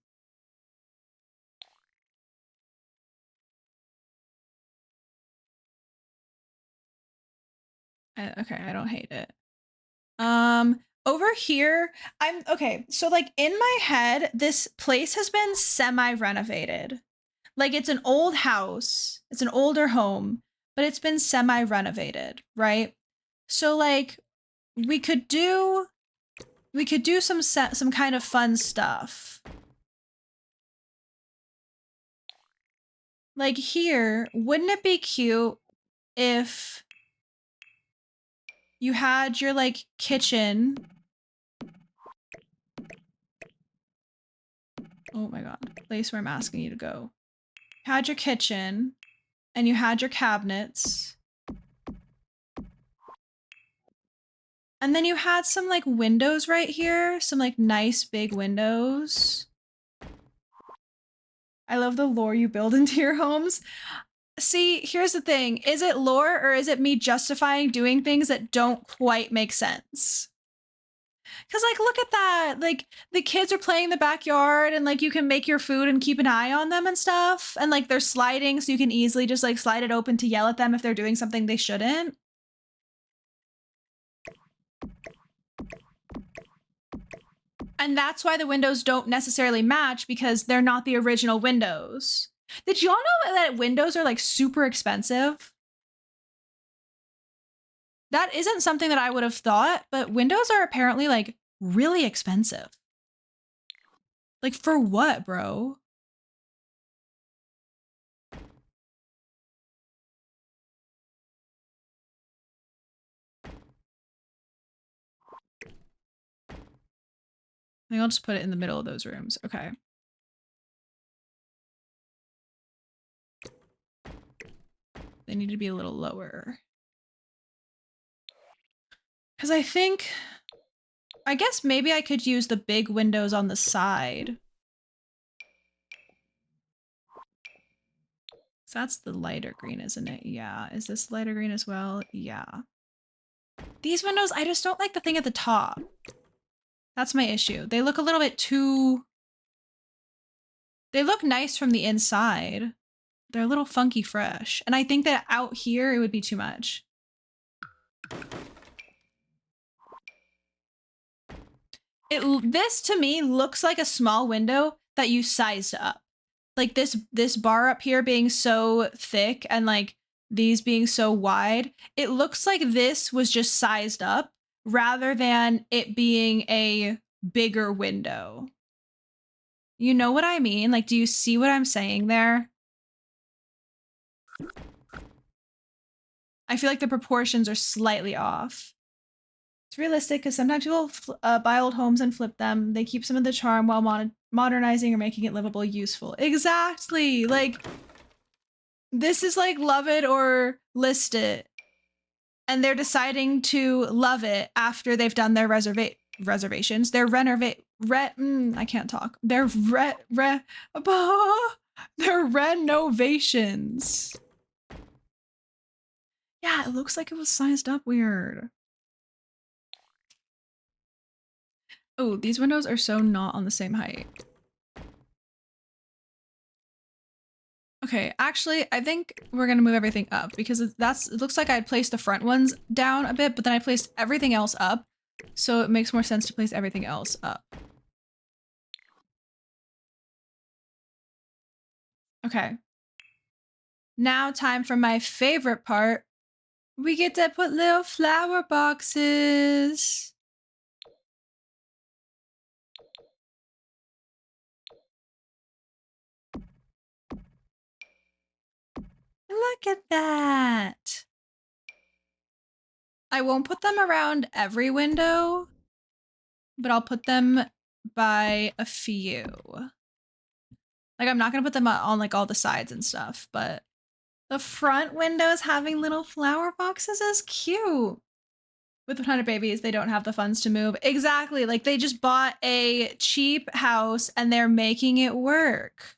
A: Okay, I don't hate it. Over here, so like in my head, this place has been semi-renovated. Like it's an old house, it's an older home, but it's been semi-renovated, right? So like we could do some kind of fun stuff. Like here, wouldn't it be cute if you had your like kitchen? Oh my god, place where I'm asking you to go. You had your kitchen and you had your cabinets. And then you had some like windows right here, some like nice big windows. I love the lore you build into your homes. See, here's the thing. Is it lore or is it me justifying doing things that don't quite make sense? Because, like, look at that. Like, the kids are playing in the backyard and, like, you can make your food and keep an eye on them and stuff. And, like, they're sliding so you can easily just, like, slide it open to yell at them if they're doing something they shouldn't. And that's why the windows don't necessarily match because they're not the original windows. Did y'all know that windows are like super expensive? That isn't something that I would have thought, but windows are apparently like really expensive. Like for what, bro? I think I'll just put it in the middle of those rooms. Okay. They need to be a little lower. Because I guess maybe I could use the big windows on the side. So that's the lighter green, isn't it? Yeah. Is this lighter green as well? Yeah. These windows, I just don't like the thing at the top. That's my issue. They look a little bit too... They look nice from the inside. They're a little funky fresh. And I think that out here, it would be too much. This to me looks like a small window that you sized up. Like this bar up here being so thick and like these being so wide, it looks like this was just sized up rather than it being a bigger window. You know what I mean? Like, do you see what I'm saying there? I feel like the proportions are slightly off. It's realistic because sometimes people buy old homes and flip them. They keep some of the charm while modernizing or making it livable, useful. Exactly. Like, this is like love it or list it. And they're deciding to love it after they've done their reservations. Their I can't talk. Their their renovations. Yeah, it looks like it was sized up weird. Oh, these windows are so not on the same height. Okay, actually, I think we're gonna move everything up because it looks like I'd placed the front ones down a bit, but then I placed everything else up. So it makes more sense to place everything else up. Okay. Now time for my favorite part. We get to put little flower boxes. Look at that. I won't put them around every window, but I'll put them by a few. Like, I'm not gonna put them on like all the sides and stuff, but the front windows having little flower boxes is cute. With 100 babies, they don't have the funds to move. Exactly. Like, they just bought a cheap house and they're making it work.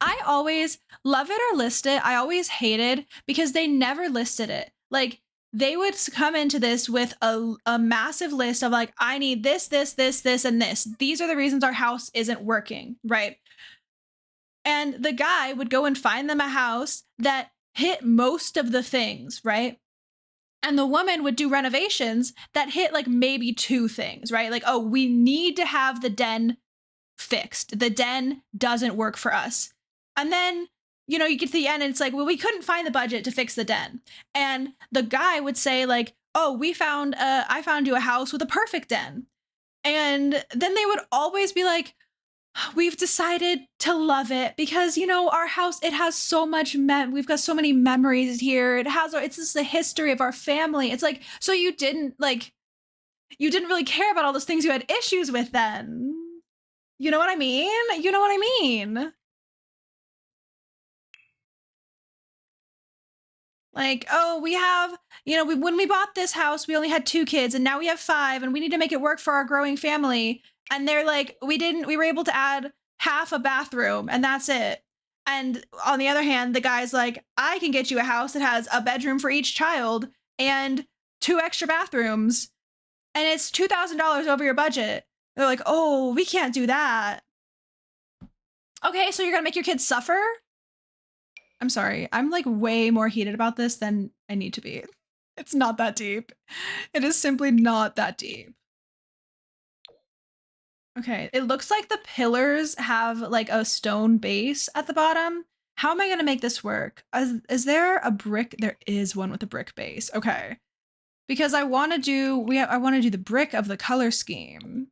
A: I always love it or list it. I always hated because they never listed it. Like, they would come into this with a massive list of like, I need this, this, this, this, and this. These are the reasons our house isn't working, right? And the guy would go and find them a house that hit most of the things, right? And the woman would do renovations that hit like maybe 2 things, right? Like, oh, we need to have the den fixed. The den doesn't work for us. And then, you know, you get to the end and it's like, well, we couldn't find the budget to fix the den. And the guy would say like, oh, I found you a house with a perfect den. And then they would always be like, we've decided to love it because, you know, our house, it has so much, we've got so many memories here. It's just the history of our family. It's like, so you didn't really care about all those things you had issues with then. You know what I mean? You know what I mean? Like, oh, we have, you know, when we bought this house, we only had 2 kids and now we have 5 and we need to make it work for our growing family. And they're like, we were able to add half a bathroom and that's it. And on the other hand, the guy's like, I can get you a house that has a bedroom for each child and 2 extra bathrooms and it's $2,000 over your budget. They're like, oh, we can't do that. Okay, so you're gonna make your kids suffer? I'm sorry. I'm like way more heated about this than I need to be. It's not that deep. It is simply not that deep. Okay, it looks like the pillars have like a stone base at the bottom. How am I gonna make this work? Is there a brick? There is one with a brick base. Okay. Because I want to do the brick of the color scheme.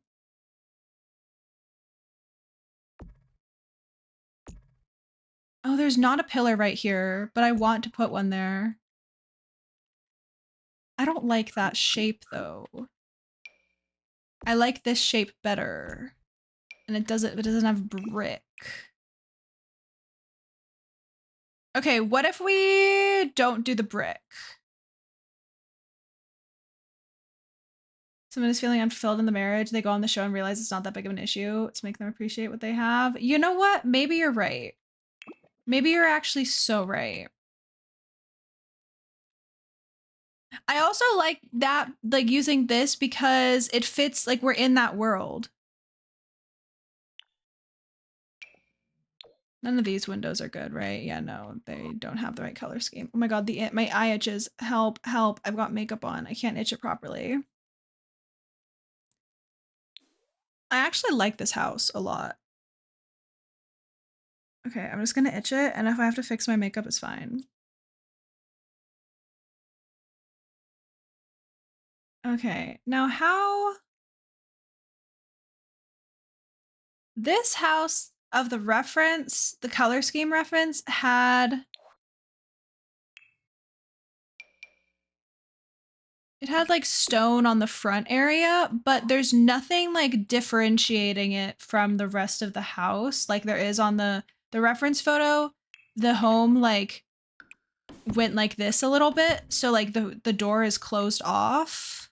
A: Oh, there's not a pillar right here, but I want to put one there. I don't like that shape though. I like this shape better. And it doesn't have brick. Okay, what if we don't do the brick? Someone is feeling unfulfilled in the marriage. They go on the show and realize it's not that big of an issue to make them appreciate what they have. You know what? Maybe you're right. Maybe you're actually so right. I also like that, like using this because it fits, like we're in that world. None of these windows are good, right? Yeah, no, they don't have the right color scheme. Oh my god, my eye itches. Help, help. I've got makeup on. I can't itch it properly. I actually like this house a lot. Okay, I'm just gonna itch it, and if I have to fix my makeup, it's fine. Okay, now how... This house of the reference, the color scheme reference, had... It had like stone on the front area, but there's nothing like differentiating it from the rest of the house like there is on the reference photo. The home like went like this a little bit, so like the door is closed off.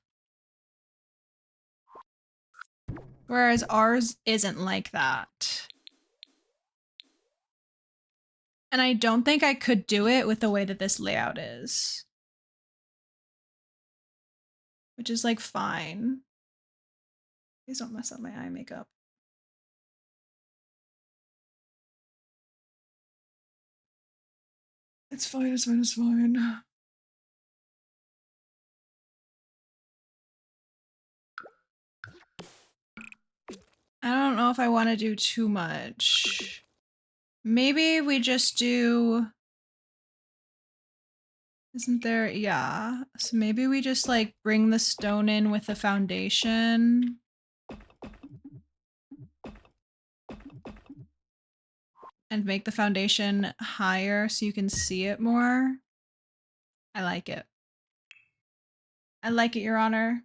A: Whereas ours isn't like that. And I don't think I could do it with the way that this layout is. Which is like fine. Please don't mess up my eye makeup. It's fine, it's fine, it's fine. I don't know if I want to do too much. Maybe we just do... Isn't there? Yeah. So maybe we just like bring the stone in with the foundation. and make the foundation higher so you can see it more. I like it. I like it, Your Honor.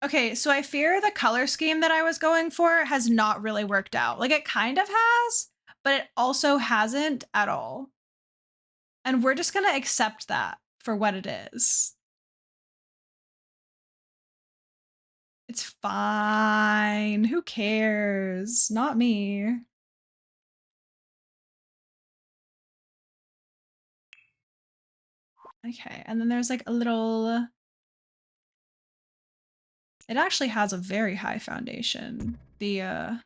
A: Okay, so I fear the color scheme that I was going for has not really worked out. Like, it kind of has, but it also hasn't at all. And we're just gonna accept that for what it is. It's fine. Who cares? Not me. Okay, and then there's like a little... It actually has a very high foundation. I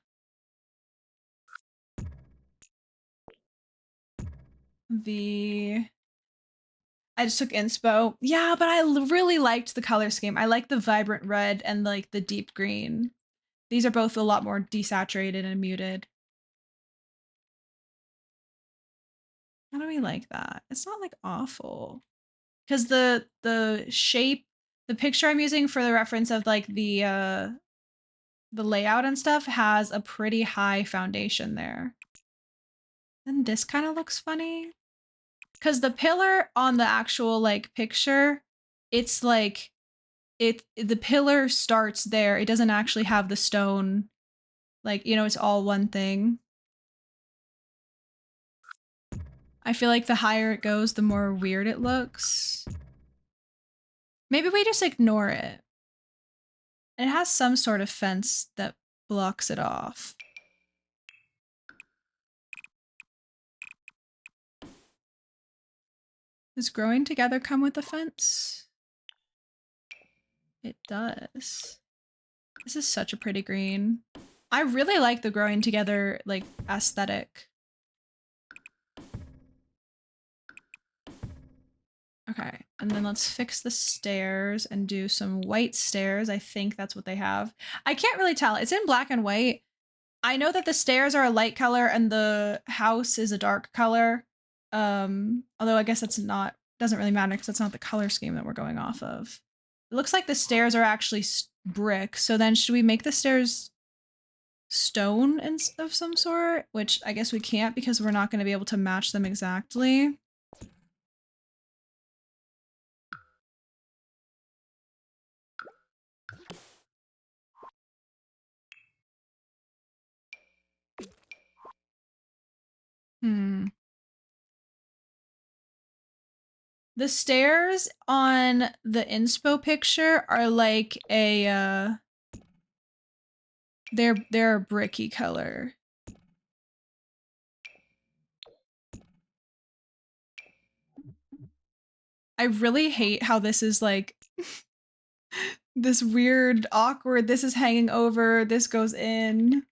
A: just took inspo. Yeah, but I really liked the color scheme. I like the vibrant red and like the deep green. These are both a lot more desaturated and muted. How do we like that? It's not like awful. Because the shape, the picture I'm using for the reference of like the layout and stuff has a pretty high foundation there. And this kind of looks funny. Because the pillar on the actual like picture, it's like the pillar starts there. It doesn't actually have the stone, like, you know, it's all one thing. I feel like the higher it goes, the more weird it looks. Maybe we just ignore it. It has some sort of fence that blocks it off. Does growing together come with a fence? It does. This is such a pretty green. I really like the growing together like aesthetic. Okay, and then let's fix the stairs and do some white stairs. I think that's what they have. I can't really tell. It's in black and white. I know that the stairs are a light color and the house is a dark color. Although I guess that's not, doesn't really matter because that's not the color scheme that we're going off of. It looks like the stairs are actually brick. So then should we make the stairs stone of some sort? Which I guess we can't because we're not going to be able to match them exactly. The stairs on the inspo picture are like a they're a bricky color. I really hate how this is like this weird awkward, this is hanging over, this goes in.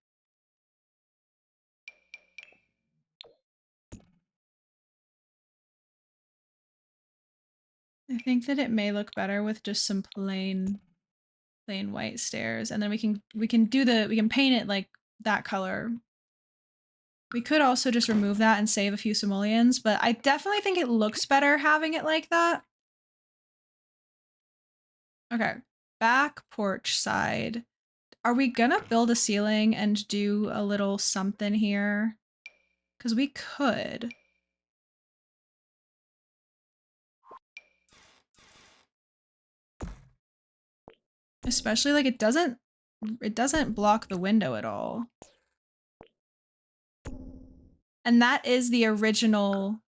A: I think that it may look better with just some plain white stairs, and then we can paint it like that color. We could also just remove that and save a few simoleons, but I definitely think it looks better having it like that. Okay, back porch side. Are we gonna build a ceiling and do a little something here? Because we could. Especially like it doesn't block the window at all. And that is the original,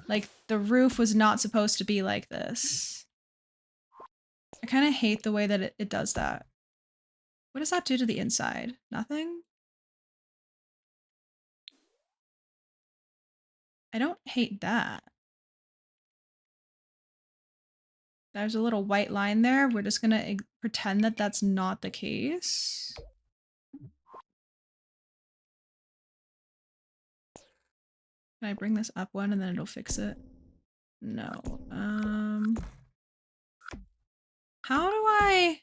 A: like the roof was not supposed to be like this. I kind of hate the way that it does that. What does that do to the inside? Nothing? I don't hate that. There's a little white line there. We're just gonna pretend that that's not the case. Can I bring this up one and then it'll fix it? No. How do I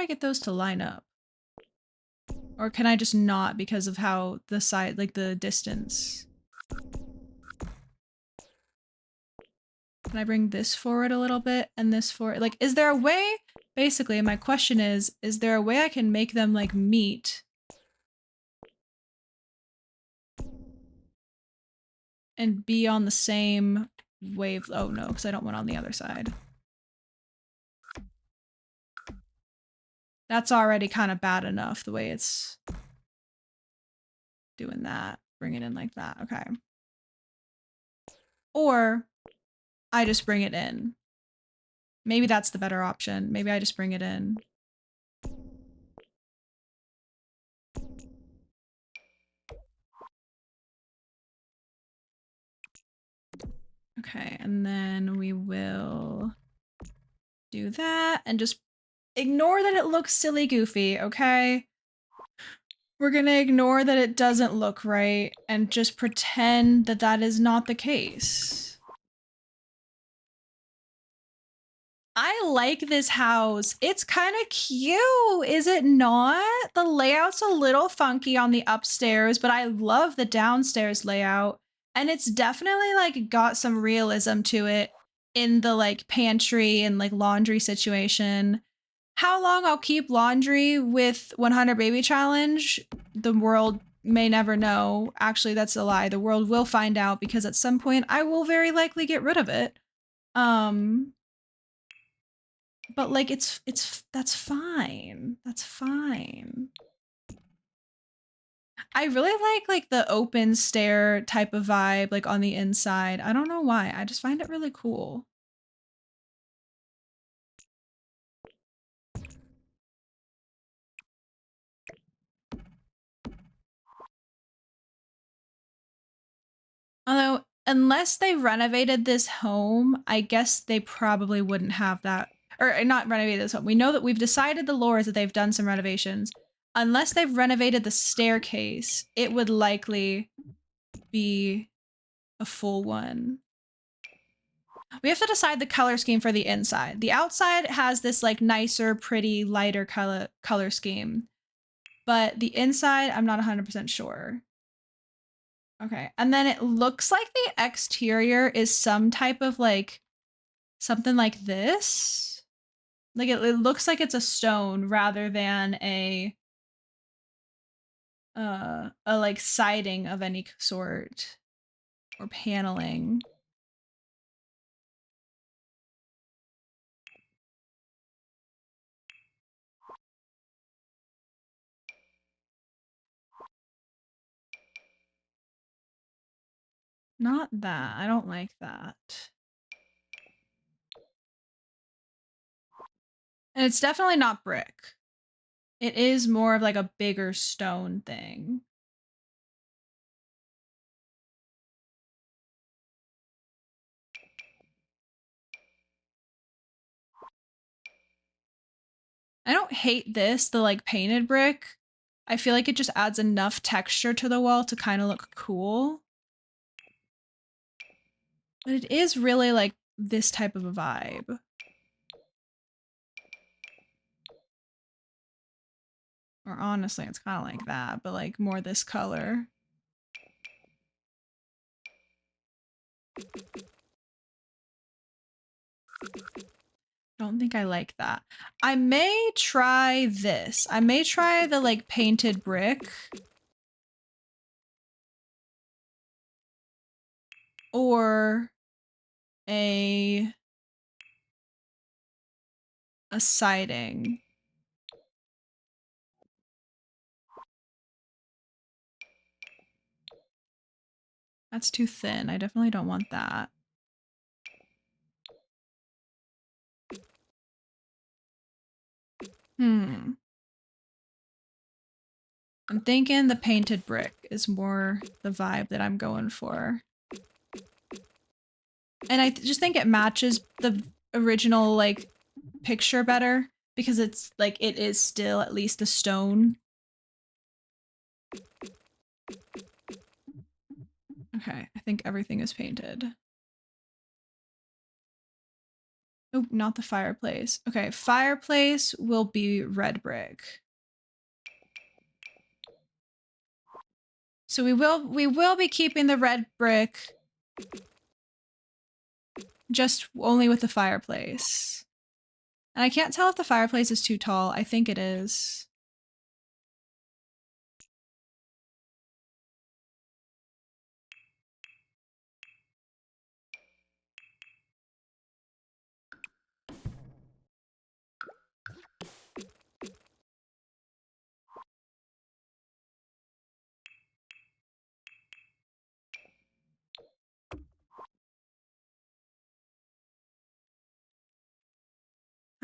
A: get those to line up? Or can I just not because of how the side, like the distance? Can I bring this forward a little bit and this forward? Like, is there a way? Basically, my question is there a way I can make them like meet and be on the same wave. Oh no, because I don't want on the other side. That's already kind of bad enough the way it's doing that. Bring it in like that. Okay. Or I just bring it in. Maybe that's the better option. Maybe I just bring it in. Okay, and then we will do that and just ignore that it looks silly goofy, okay? We're gonna ignore that it doesn't look right and just pretend that that is not the case. I like this house. It's kind of cute, is it not? The layout's a little funky on the upstairs, but I love the downstairs layout. And it's definitely like got some realism to it in the like pantry and like laundry situation. How long I'll keep laundry with 100 Baby Challenge, the world may never know. Actually, that's a lie. The world will find out because at some point I will very likely get rid of it. But like that's fine. That's fine. I really like the open stair type of vibe like on the inside. I don't know why. I just find it really cool. Although unless they renovated this home, I guess they probably wouldn't have that, or not renovated this home. We know that we've decided the lore is that they've done some renovations. Unless they've renovated the staircase, it would likely be a full one. We have to decide the color scheme for the inside. The outside has this like nicer, pretty, lighter color scheme. But the inside, I'm not 100% sure. Okay, and then it looks like the exterior is some type of like, something like this. Like it looks like it's a stone rather than a like siding of any sort or paneling. Not that. I don't like that. And it's definitely not brick. It is more of like a bigger stone thing. I don't hate this, the like painted brick. I feel like it just adds enough texture to the wall to kind of look cool. But it is really like this type of a vibe. Or honestly, it's kind of like that, but like more this color. Don't think I like that. I may try this. I may try the like painted brick. Or a siding. That's too thin. I definitely don't want that. I'm thinking the painted brick is more the vibe that I'm going for. And I just think it matches the original like picture better because it's like it is still at least a stone. Okay, I think everything is painted. Oh, not the fireplace. Okay, fireplace will be red brick. So we will be keeping the red brick, just only with the fireplace. And I can't tell if the fireplace is too tall. I think it is.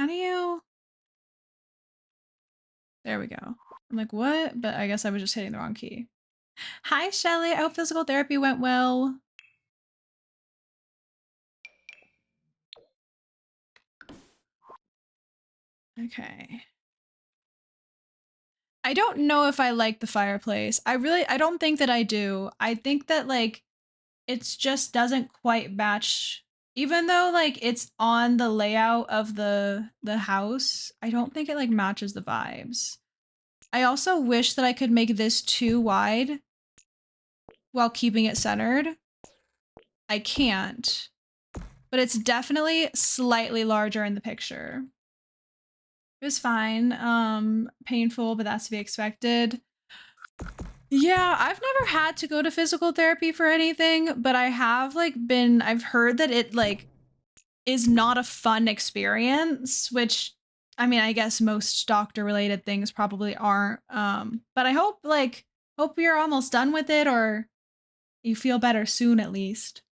A: do you... There we go. I'm like, what? But I guess I was just hitting the wrong key. Hi, Shelly. I hope physical therapy went well. Okay. I don't know if I like the fireplace. I don't think that I do. I think that like it just doesn't quite match, even though like it's on the layout of the house. I don't think it like matches the vibes. I also wish that I could make this too wide while keeping it centered. I can't, but it's definitely slightly larger in the picture. It was fine. Painful, but that's to be expected. Yeah, I've never had to go to physical therapy for anything, but I have like I've heard that it like is not a fun experience, which I mean, I guess most doctor related things probably aren't. But I hope you're almost done with it or you feel better soon at least.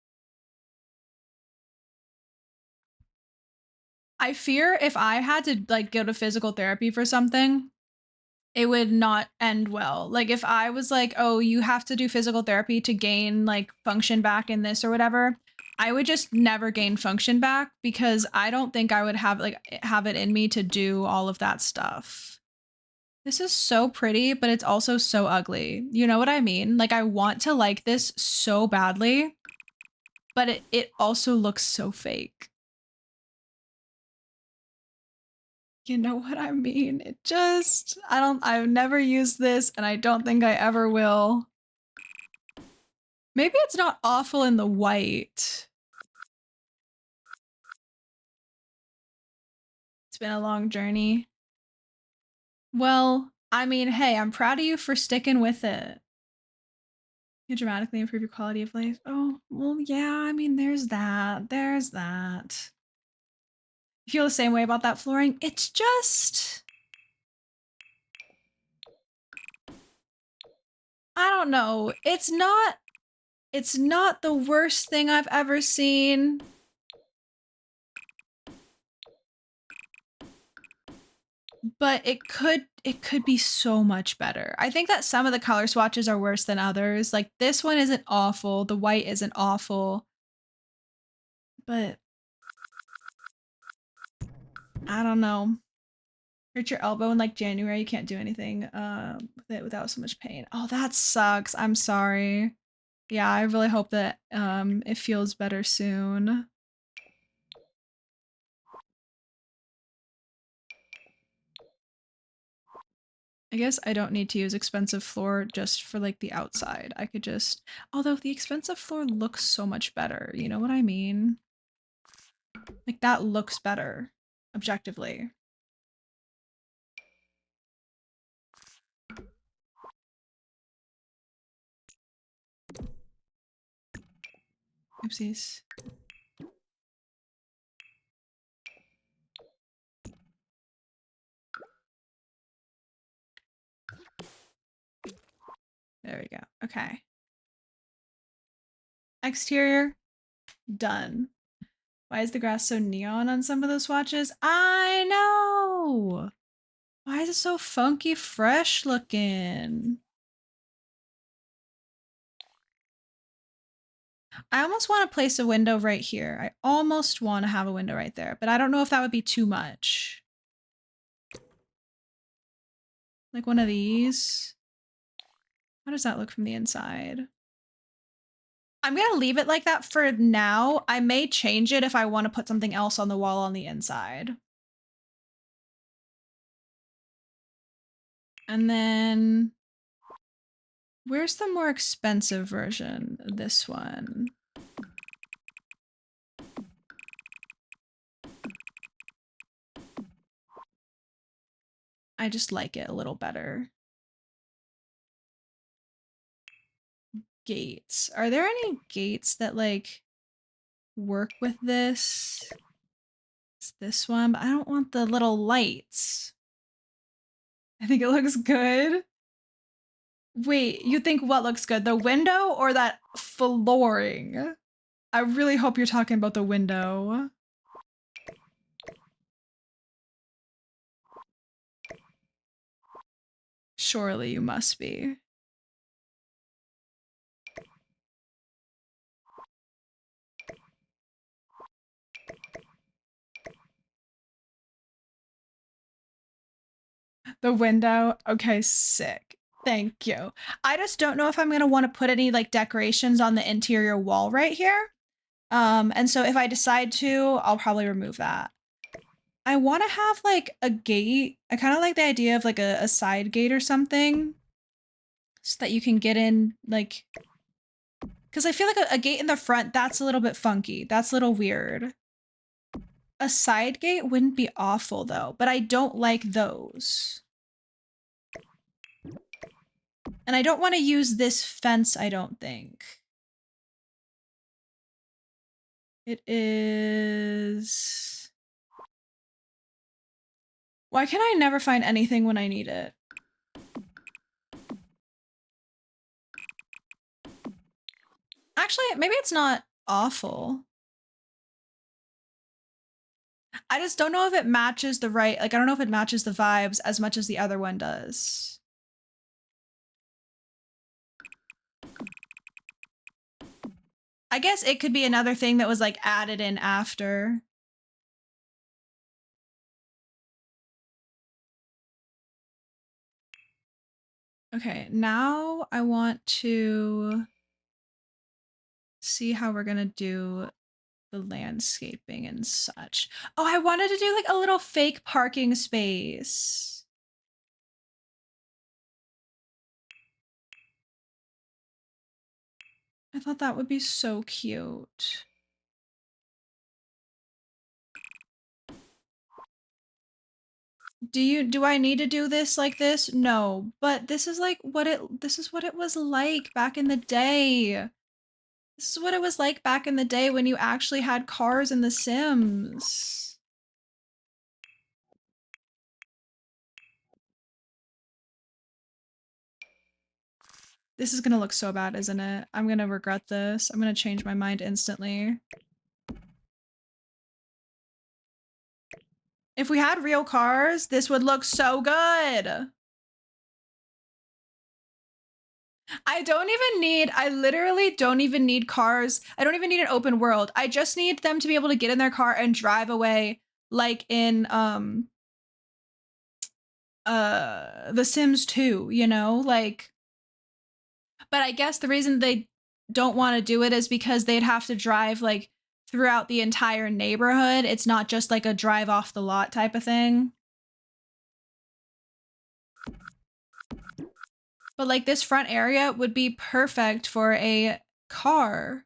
A: I fear if I had to like go to physical therapy for something, it would not end well. Like if I was like, "Oh, you have to do physical therapy to gain like function back in this or whatever," I would just never gain function back because I don't think I would have it in me to do all of that stuff. This is so pretty, but it's also so ugly. You know what I mean? Like I want to like this so badly, but it also looks so fake. You know what I mean? I've never used this and I don't think I ever will. Maybe it's not awful in the white. It's been a long journey. Well, I mean, hey, I'm proud of you for sticking with it. You dramatically improve your quality of life. Oh, well, yeah, I mean, there's that. There's that. You feel the same way about that flooring? It's just... I don't know. It's not the worst thing I've ever seen. But it could be so much better. I think that some of the color swatches are worse than others. Like this one isn't awful. The white isn't awful. But I don't know. Hurt your elbow in like January. You can't do anything with it without so much pain. Oh, that sucks. I'm sorry. Yeah, I really hope that it feels better soon. I guess I don't need to use expensive floor just for like the outside. I could just, although the expensive floor looks so much better. You know what I mean? Like that looks better, objectively. Oopsies. There we go. Okay. Exterior, done. Why is the grass so neon on some of those swatches? I know! Why is it so funky fresh looking? I almost want to place a window right here. I almost want to have a window right there, but I don't know if that would be too much. Like one of these. How does that look from the inside? I'm gonna leave it like that for now. I may change it if I want to put something else on the wall on the inside. And then where's the more expensive version? This one. I just like it a little better. Gates. Are there any gates that like work with this? It's this one, but I don't want the little lights. I think it looks good. Wait, you think what looks good? The window or that flooring? I really hope you're talking about the window. Surely you must be. The window. Okay, sick. Thank you. I just don't know if I'm gonna want to put any like decorations on the interior wall right here. And so if I decide to, I'll probably remove that. I want to have like a gate. I kind of like the idea of like a side gate or something so that you can get in like, because I feel like a gate in the front, that's a little bit funky. That's a little weird. A side gate wouldn't be awful though, but I don't like those. And I don't want to use this fence, I don't think. It is... Why can I never find anything when I need it? Actually, maybe it's not awful. I just don't know if it matches the right, like, I don't know if it matches the vibes as much as the other one does. I guess it could be another thing that was like added in after. Okay, now I want to see how we're gonna do the landscaping and such. Oh, I wanted to do like a little fake parking space. I thought that would be so cute. Do I need to do this like this? No, but this is like what it was like back in the day. This is what it was like back in the day when you actually had cars in The Sims. This is gonna look so bad, isn't it? I'm gonna regret this. I'm gonna change my mind instantly. If we had real cars, this would look so good. I literally don't even need cars. I don't even need an open world. I just need them to be able to get in their car and drive away like in The Sims 2, you know? Like, but I guess the reason they don't want to do it is because they'd have to drive like throughout the entire neighborhood. It's not just like a drive off the lot type of thing. But like this front area would be perfect for a car.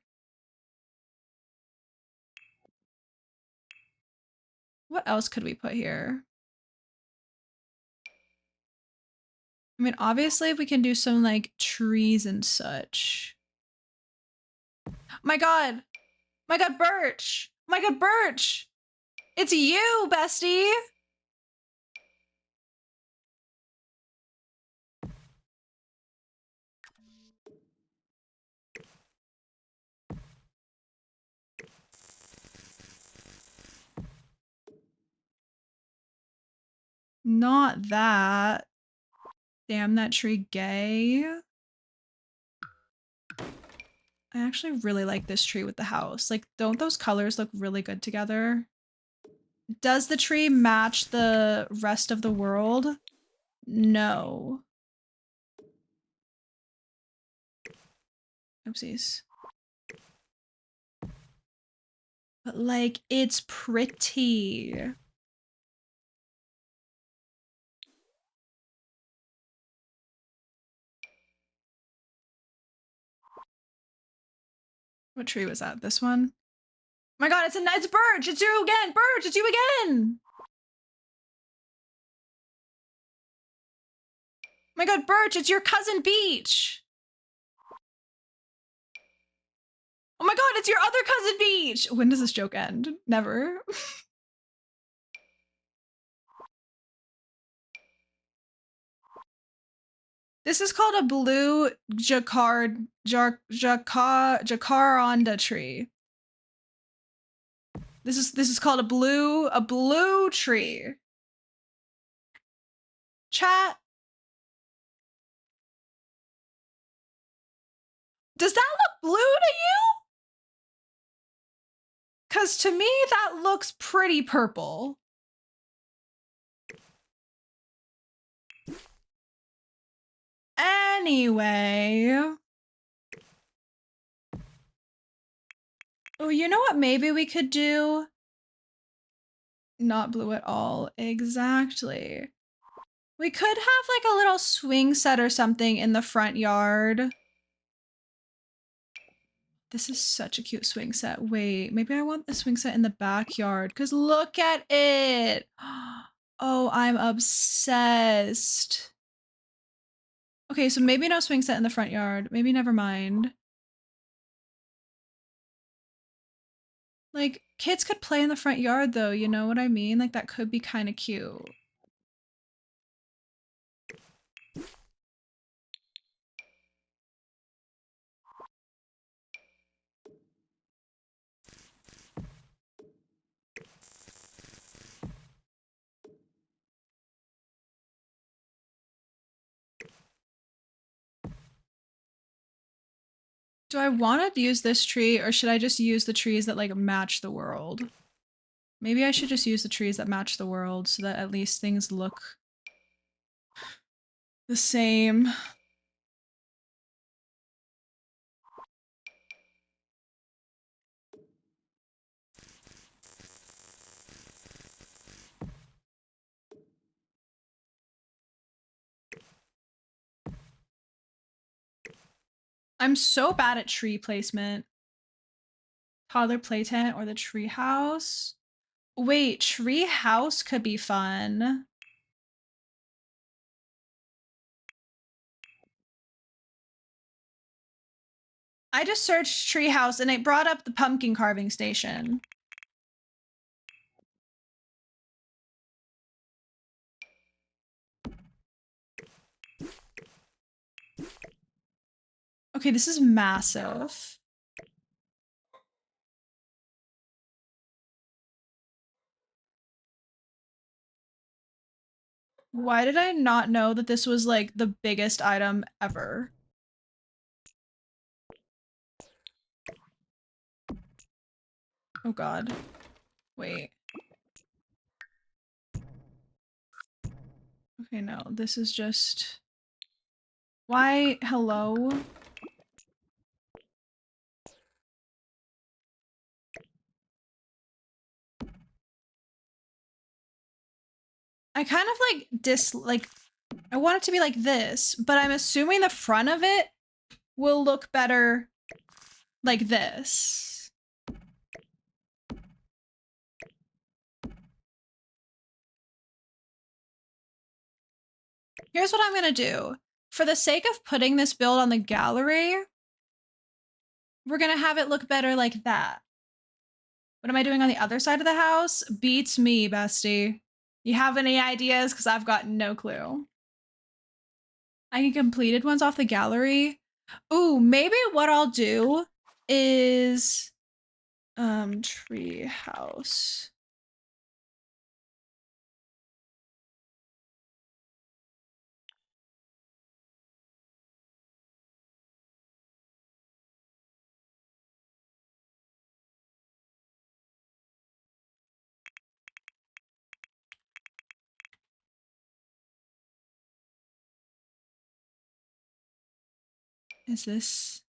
A: What else could we put here? I mean, obviously we can do some like trees and such. My God. My God, Birch. My God, Birch. It's you, bestie. Not that. Damn, that tree gay. I actually really like this tree with the house. Like, don't those colors look really good together? Does the tree match the rest of the world? No. Oopsies. But like, it's pretty. What tree was that? This one? Oh my God, it's Birch! It's you again! Birch, it's you again! Oh my God, Birch, it's your cousin Beach! Oh my God, it's your other cousin Beach! When does this joke end? Never. This is called a blue jacaranda tree. This is called a blue tree. Chat, Does that look blue to you? Because to me, that looks pretty purple. Anyway. Oh, you know what maybe we could do? Not blue at all. Exactly. We could have like a little swing set or something in the front yard. This is such a cute swing set. Wait, maybe I want the swing set in the backyard because look at it. Oh, I'm obsessed. Okay, so maybe no swing set in the front yard. Maybe never mind. Like, kids could play in the front yard though, you know what I mean? Like, that could be kind of cute. Do I want to use this tree or should I just use the trees that like match the world? Maybe I should just use the trees that match the world so that at least things look the same. I'm so bad at tree placement. Toddler play tent or the tree house. Wait, tree house could be fun. I just searched tree house and it brought up the pumpkin carving station. Okay, this is massive. Why did I not know that this was like the biggest item ever? Oh god. Wait. Okay, no, this is just... Why? Hello? I kind of like I want it to be like this, but I'm assuming the front of it will look better like this. Here's what I'm gonna do. For the sake of putting this build on the gallery, we're gonna have it look better like that. What am I doing on the other side of the house? Beats me, bestie. You have any ideas? Because I've got no clue. I can completed ones off the gallery. Ooh, maybe what I'll do is tree house. Is this?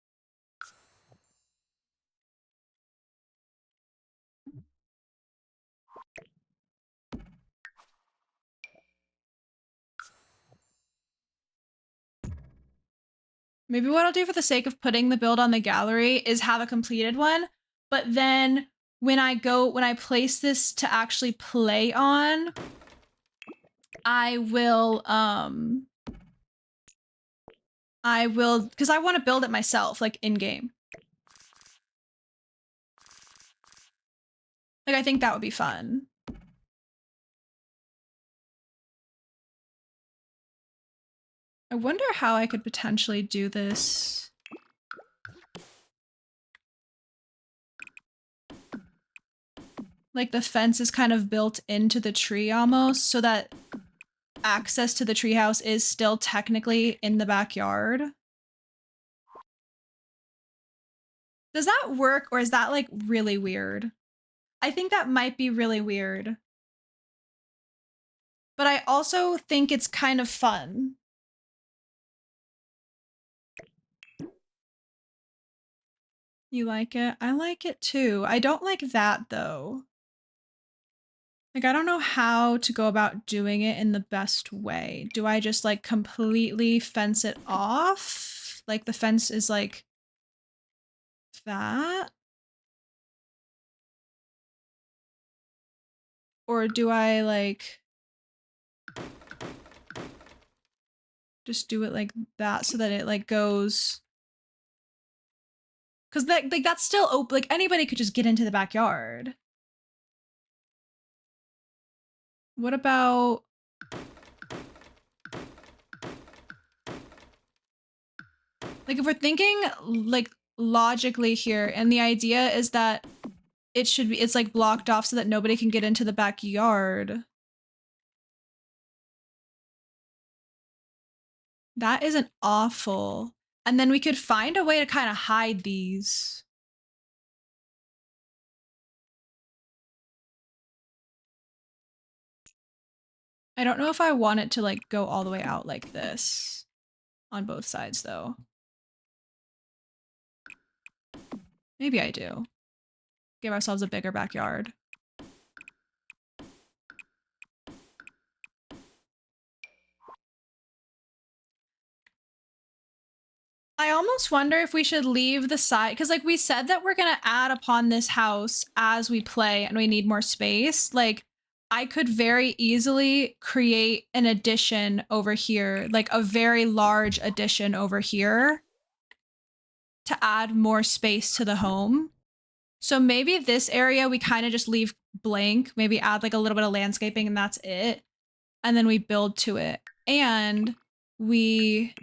A: Maybe what I'll do for the sake of putting the build on the gallery is have a completed one, but then when I place this to actually play on, I will, because I want to build it myself, like in game. Like, I think that would be fun. I wonder how I could potentially do this. Like the fence is kind of built into the tree almost, so that access to the treehouse is still technically in the backyard. Does that work, or is that like really weird? I think that might be really weird. But I also think it's kind of fun. You like it? I like it too. I don't like that though. Like, I don't know how to go about doing it in the best way. Do I just like completely fence it off? Like the fence is like that? Or do I like just do it like that so that it like goes? Cause that like that's still open. Like anybody could just get into the backyard. What about like if we're thinking like logically here, and the idea is that it should be it's like blocked off so that nobody can get into the backyard. That isn't awful. And then we could find a way to kind of hide these. I don't know if I want it to like go all the way out like this on both sides though. Maybe I do. Give ourselves a bigger backyard. I almost wonder if we should leave the side, because like we said that we're gonna add upon this house as we play and we need more space. Like I could very easily create an addition over here, like a very large addition over here to add more space to the home. So maybe this area we kind of just leave blank, maybe add like a little bit of landscaping and that's it. And then we build to it. And we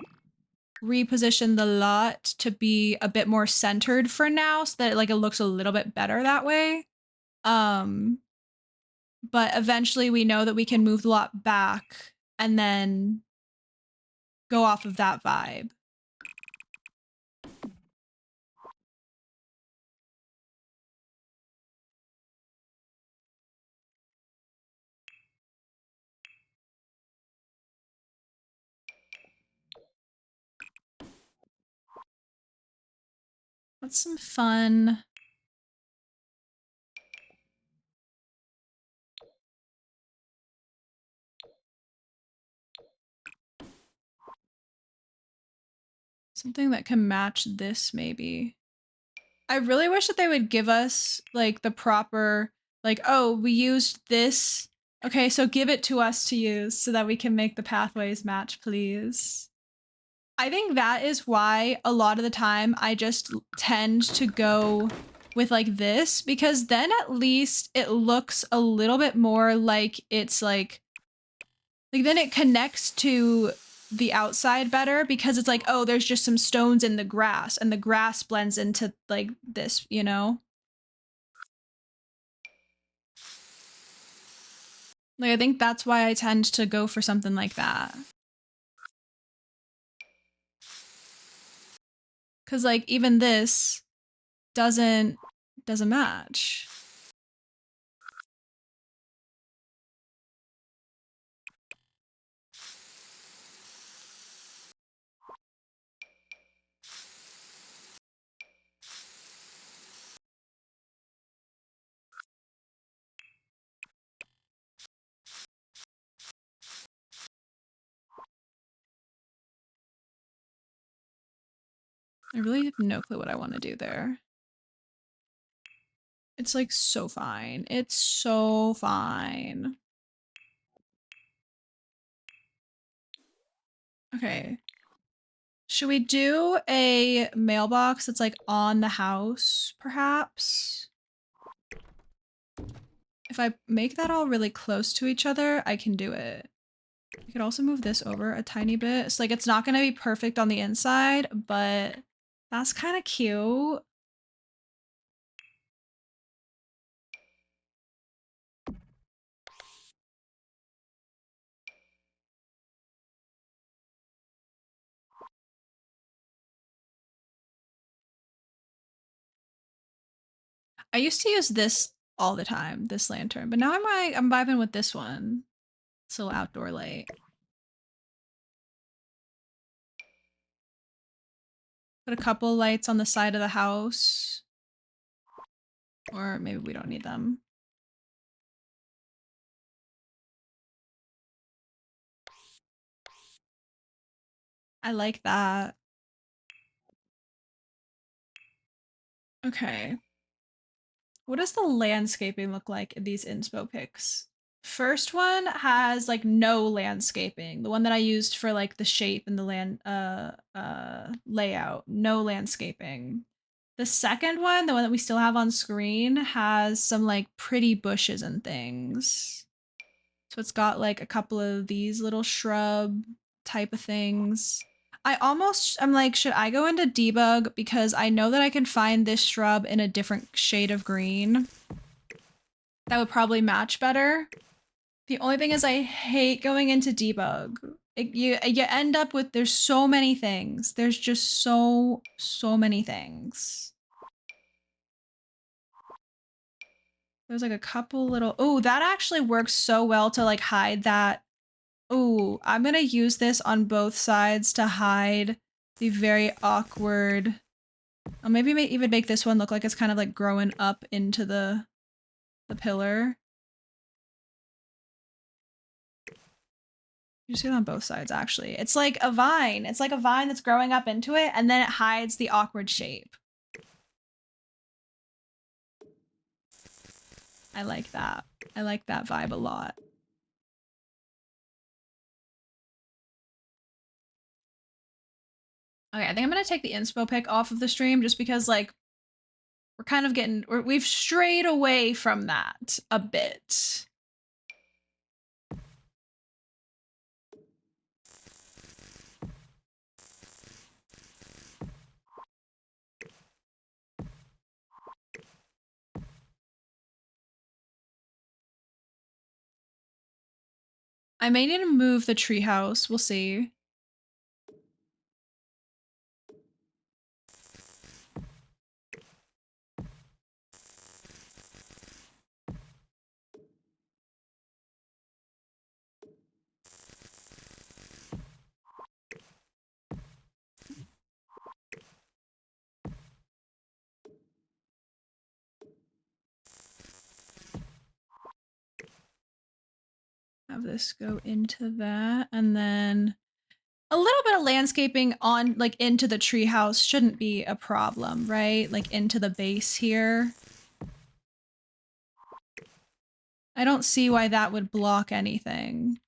A: reposition the lot to be a bit more centered for now so that like it looks a little bit better that way. Um but eventually we know that we can move the lot back and then go off of that vibe. What's some fun? Something that can match this maybe. I really wish that they would give us like the proper, like, oh, we used this. Okay, so give it to us to use so that we can make the pathways match, please. I think that is why a lot of the time I just tend to go with like this, because then at least it looks a little bit more like it's like then it connects to the outside better, because it's like, oh, there's just some stones in the grass and the grass blends into like this, you know? Like I think that's why I tend to go for something like that. Cause like even this doesn't match. I really have no clue what I want to do there. It's like so fine. It's so fine. Okay. Should we do a mailbox that's like on the house, perhaps? If I make that all really close to each other, I can do it. We could also move this over a tiny bit. So like it's not gonna be perfect on the inside, but that's kind of cute. I used to use this all the time, this lantern, but now I'm vibing with this one. It's a little outdoor light. Put a couple lights on the side of the house. Or maybe we don't need them. I like that. Okay. What does the landscaping look like in these inspo pics? First one has like no landscaping. The one that I used for like the shape and the land layout, no landscaping. The second one, the one that we still have on screen, has some like pretty bushes and things. So it's got like a couple of these little shrub type of things. I'm like, should I go into debug? Because I know that I can find this shrub in a different shade of green. That would probably match better. The only thing is I hate going into debug. You end up with, there's so many things. There's just so many things. There's like a couple little, oh, that actually works so well to like hide that. Oh, I'm gonna use this on both sides to hide the very awkward, I'll maybe even make this one look like it's kind of like growing up into the pillar. You see it on both sides, actually. It's like a vine. It's like a vine that's growing up into it, and then it hides the awkward shape. I like that. I like that vibe a lot. Okay, I think I'm gonna take the inspo pic off of the stream just because, like, we're kind of getting, we've strayed away from that a bit. I may need to move the treehouse. We'll see. Have this go into that, and then a little bit of landscaping on, like, into the treehouse shouldn't be a problem, right? Like, into the base here. I don't see why that would block anything.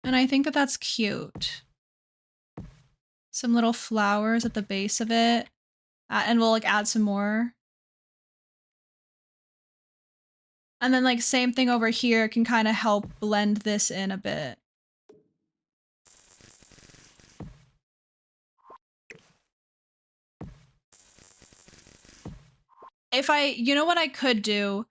A: And I think that that's cute. Some little flowers at the base of it. And we'll, like, add some more. And then, like, same thing over here can kind of help blend this in a bit. You know what I could do?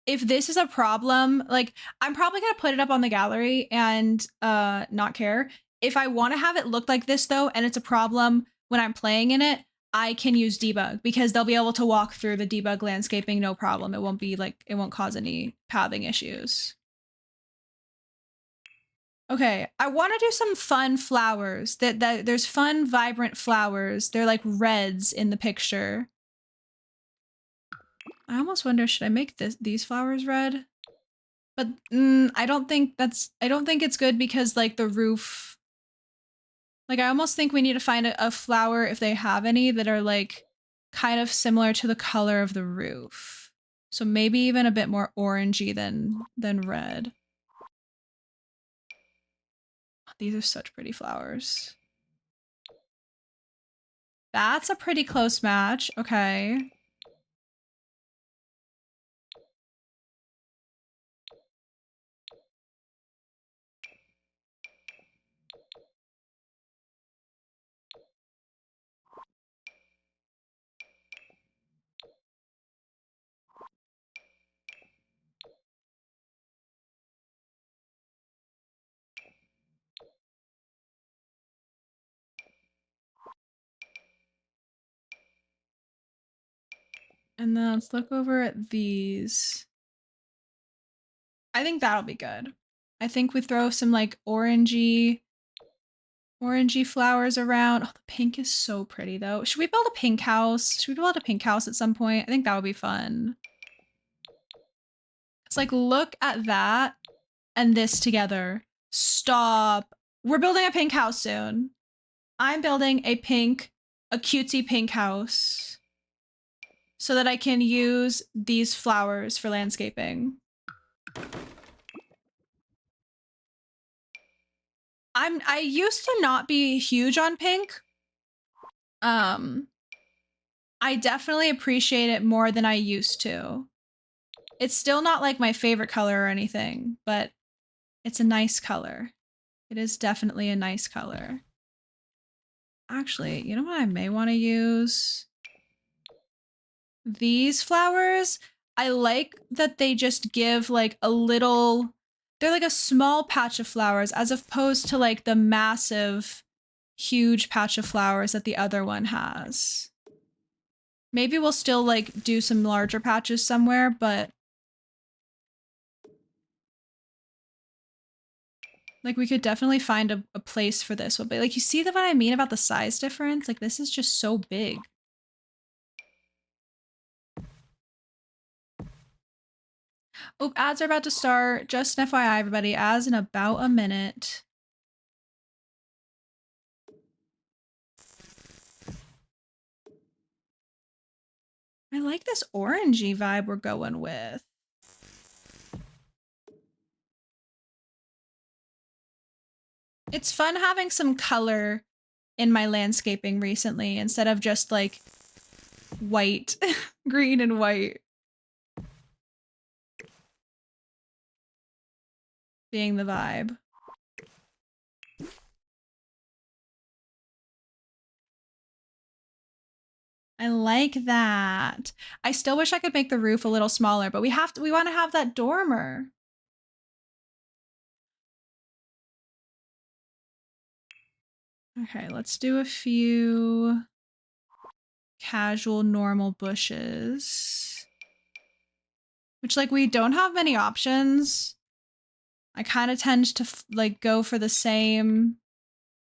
A: If this is a problem, like, I'm probably gonna put it up on the gallery and not care. If I want to have it look like this though, and it's a problem when I'm playing in it, I can use debug because they'll be able to walk through the debug landscaping no problem. It won't be like, it won't cause any pathing issues. Okay, I want to do some fun flowers. That there's fun, vibrant flowers. They're like reds in the picture. I almost wonder, should I make these flowers red? But I don't think it's good because, like, the roof, like, I almost think we need to find a flower, if they have any, that are like kind of similar to the color of the roof. So maybe even a bit more orangey than red. These are such pretty flowers. That's a pretty close match. Okay. And then let's look over at these. I think that'll be good. I think we throw some like orangey flowers around. Oh, the pink is so pretty though. Should we build a pink house? Should we build a pink house at some point? I think that would be fun. It's like, look at that and this together. Stop. We're building a pink house soon. I'm building a cutesy pink house so that I can use these flowers for landscaping. I used to not be huge on pink. I definitely appreciate it more than I used to. It's still not like my favorite color or anything, but it's a nice color. It is definitely a nice color. Actually, you know what I may want to use? These flowers. I like that they just give like a little, they're like a small patch of flowers as opposed to like the massive, huge patch of flowers that the other one has. Maybe we'll still like do some larger patches somewhere, but like we could definitely find a place for this. But like, you see what I mean about the size difference? Like this is just so big. Oh, ads are about to start. Just an FYI, everybody, ads in about a minute. I like this orangey vibe we're going with. It's fun having some color in my landscaping recently instead of just like white, green and white being the vibe. I like that. I still wish I could make the roof a little smaller, but we want to have that dormer. Okay, let's do a few casual normal bushes. Which like we don't have many options. I kind of tend to like go for the same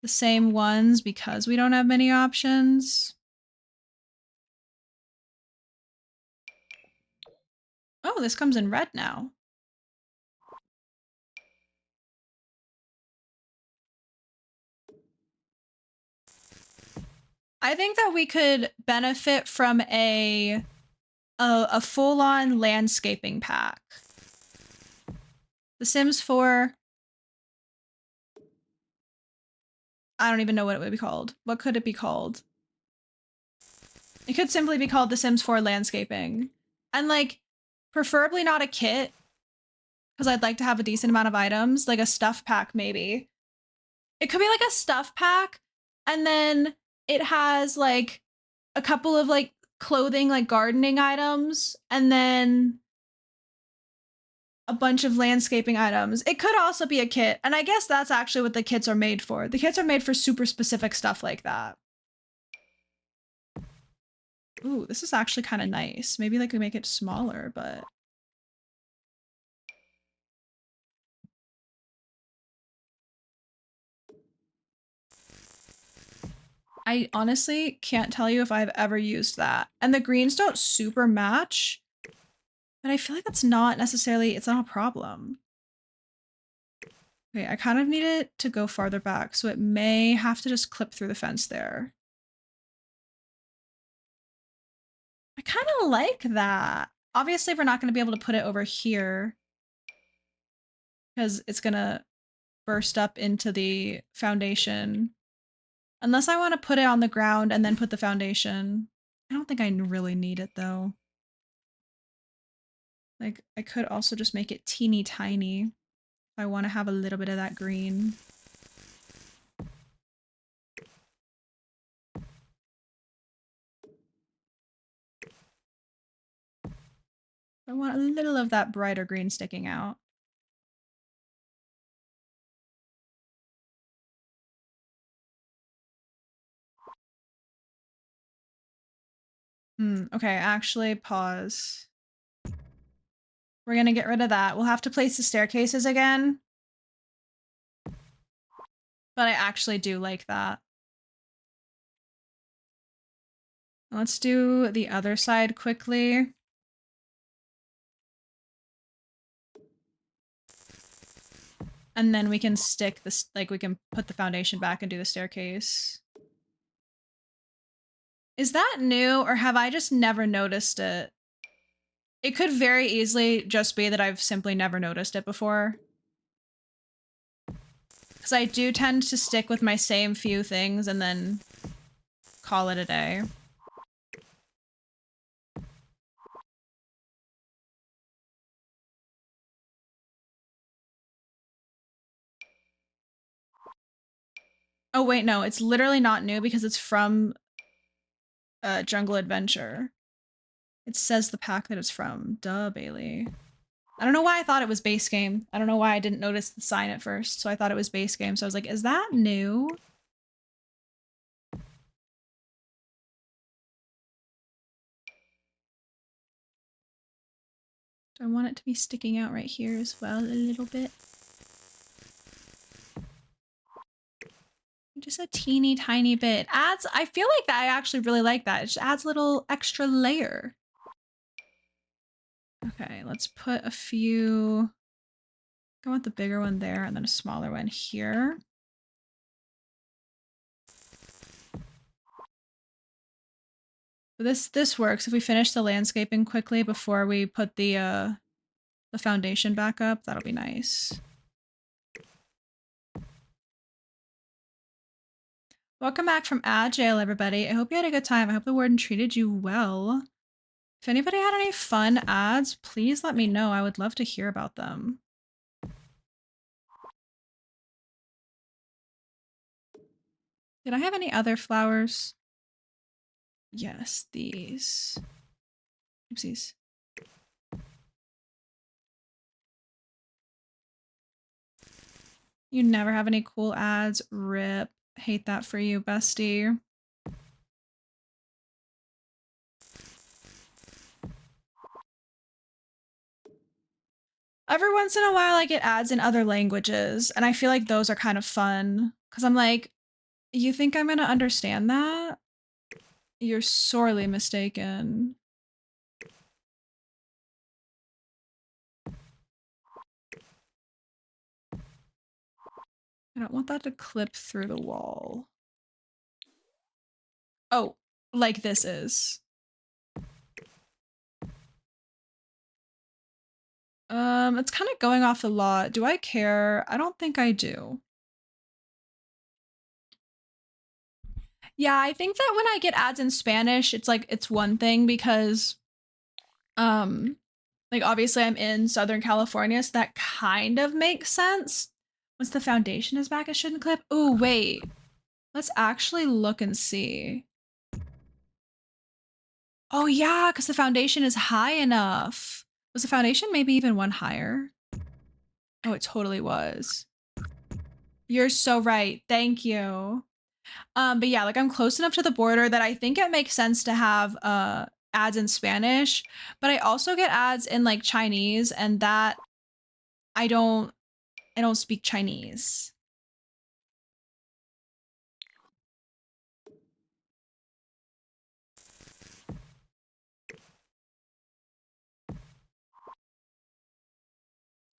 A: ones because we don't have many options. Oh, this comes in red now. I think that we could benefit from a full-on landscaping pack. The Sims 4. I don't even know what it would be called. What could it be called? It could simply be called The Sims 4 Landscaping. And like, preferably not a kit, because I'd like to have a decent amount of items, like a stuff pack maybe. It could be like a stuff pack, and then it has like a couple of like clothing, like gardening items, and then a bunch of landscaping items. It could also be a kit, and I guess that's actually what the kits are made for. The kits are made for super specific stuff like that. Ooh, this is actually kind of nice. Maybe like we make it smaller, but I honestly can't tell you if I've ever used that. And the greens don't super match, but I feel like that's not necessarily, it's not a problem. Okay, I kind of need it to go farther back, so it may have to just clip through the fence there. I kind of like that. Obviously, we're not going to be able to put it over here because it's going to burst up into the foundation. Unless I want to put it on the ground and then put the foundation. I don't think I really need it though. Like, I could also just make it teeny tiny if I want to have a little bit of that green. I want a little of that brighter green sticking out. Okay, actually, pause. We're gonna get rid of that. We'll have to place the staircases again. But I actually do like that. Let's do the other side quickly. And then we can stick this, like we can put the foundation back and do the staircase. Is that new or have I just never noticed it? It could very easily just be that I've simply never noticed it before. Because I do tend to stick with my same few things and then call it a day. Oh wait, no, it's literally not new because it's from Jungle Adventure. It says the pack that it's from. Duh, Bailey. I don't know why I thought it was base game. I don't know why I didn't notice the sign at first, so I thought it was base game. So I was like, is that new? Do I want it to be sticking out right here as well a little bit? Just a teeny tiny bit. Adds, I feel like that I actually really like that. It just adds a little extra layer. Okay, let's put a few, I want the bigger one there and then a smaller one here. This works. If we finish the landscaping quickly before we put the foundation back up, that'll be nice. Welcome back from ad jail, everybody. I hope you had a good time. I hope the warden treated you well. If anybody had any fun ads, please let me know. I would love to hear about them. Did I have any other flowers? Yes, these. Oopsies. You never have any cool ads. Rip. Hate that for you, bestie. Every once in a while I get ads in other languages, and I feel like those are kind of fun. Because I'm like, you think I'm gonna understand that? You're sorely mistaken. I don't want that to clip through the wall. Oh, like this is. It's kind of going off a lot. Do I care? I don't think I do. Yeah, I think that when I get ads in Spanish, it's like, it's one thing because, like obviously I'm in Southern California, so that kind of makes sense. Once the foundation is back, it shouldn't clip. Oh, wait. Let's actually look and see. Oh yeah, because the foundation is high enough. Was the foundation maybe even one higher? Oh, it totally was. You're so right. Thank you. But yeah, like I'm close enough to the border that I think it makes sense to have ads in Spanish, but I also get ads in like Chinese, and that I don't speak Chinese.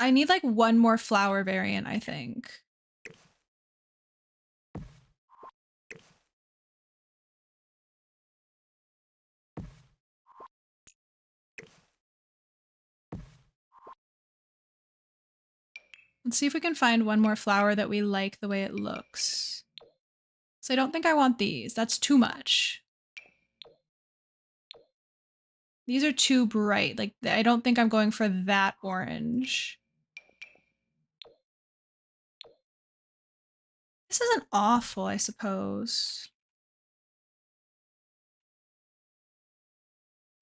A: I need like one more flower variant, I think. Let's see if we can find one more flower that we like the way it looks. So I don't think I want these. That's too much. These are too bright. Like, I don't think I'm going for that orange. This isn't awful, I suppose.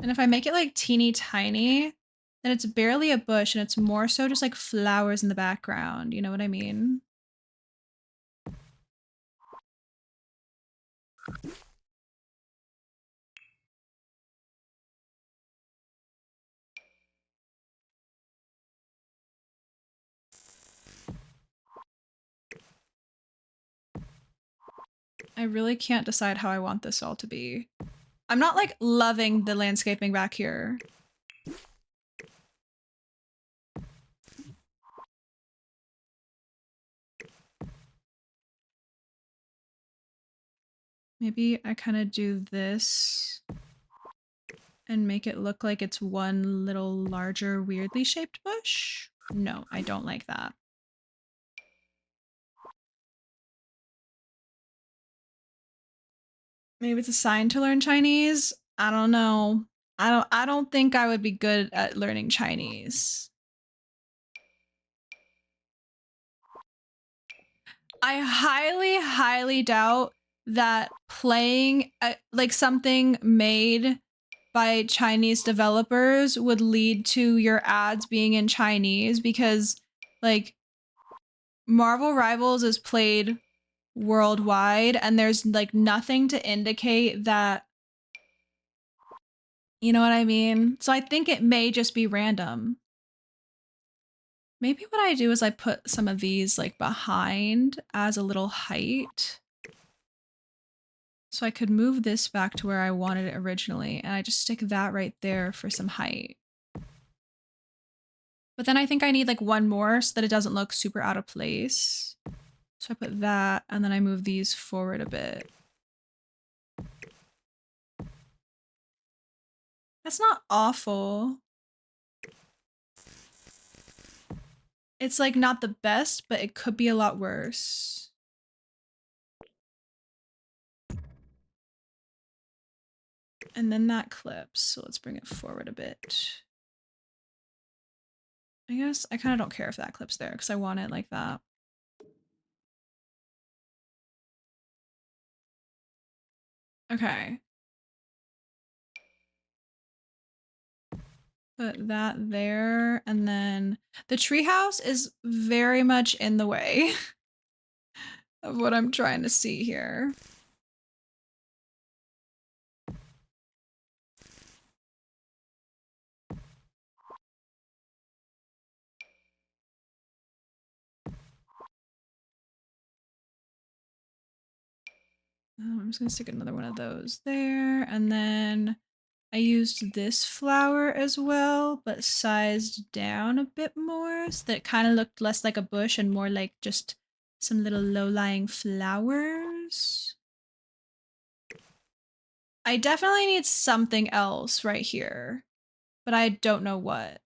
A: And if I make it like teeny tiny, then it's barely a bush and it's more so just like flowers in the background. You know what I mean? I really can't decide how I want this all to be. I'm not like loving the landscaping back here. Maybe I kind of do this and make it look like it's one little larger, weirdly shaped bush. No, I don't like that. Maybe it's a sign to learn Chinese. I don't know. I don't think I would be good at learning Chinese. I highly doubt that playing like something made by Chinese developers would lead to your ads being in Chinese, because like Marvel Rivals is played worldwide and there's like nothing to indicate that, you know what I mean? So I think it may just be random. Maybe what I do is I put some of these like behind as a little height. So I could move this back to where I wanted it originally, and I just stick that right there for some height. But then I think I need like one more so that it doesn't look super out of place. So I put that, and then I move these forward a bit. That's not awful. It's like not the best, but it could be a lot worse. And then that clips, so let's bring it forward a bit. I guess I kind of don't care if that clips there because I want it like that. Okay. Put that there, and then the treehouse is very much in the way of what I'm trying to see here. I'm just gonna stick another one of those there, and then I used this flower as well, but sized down a bit more so that it kind of looked less like a bush and more like just some little low-lying flowers. I definitely need something else right here, but I don't know what.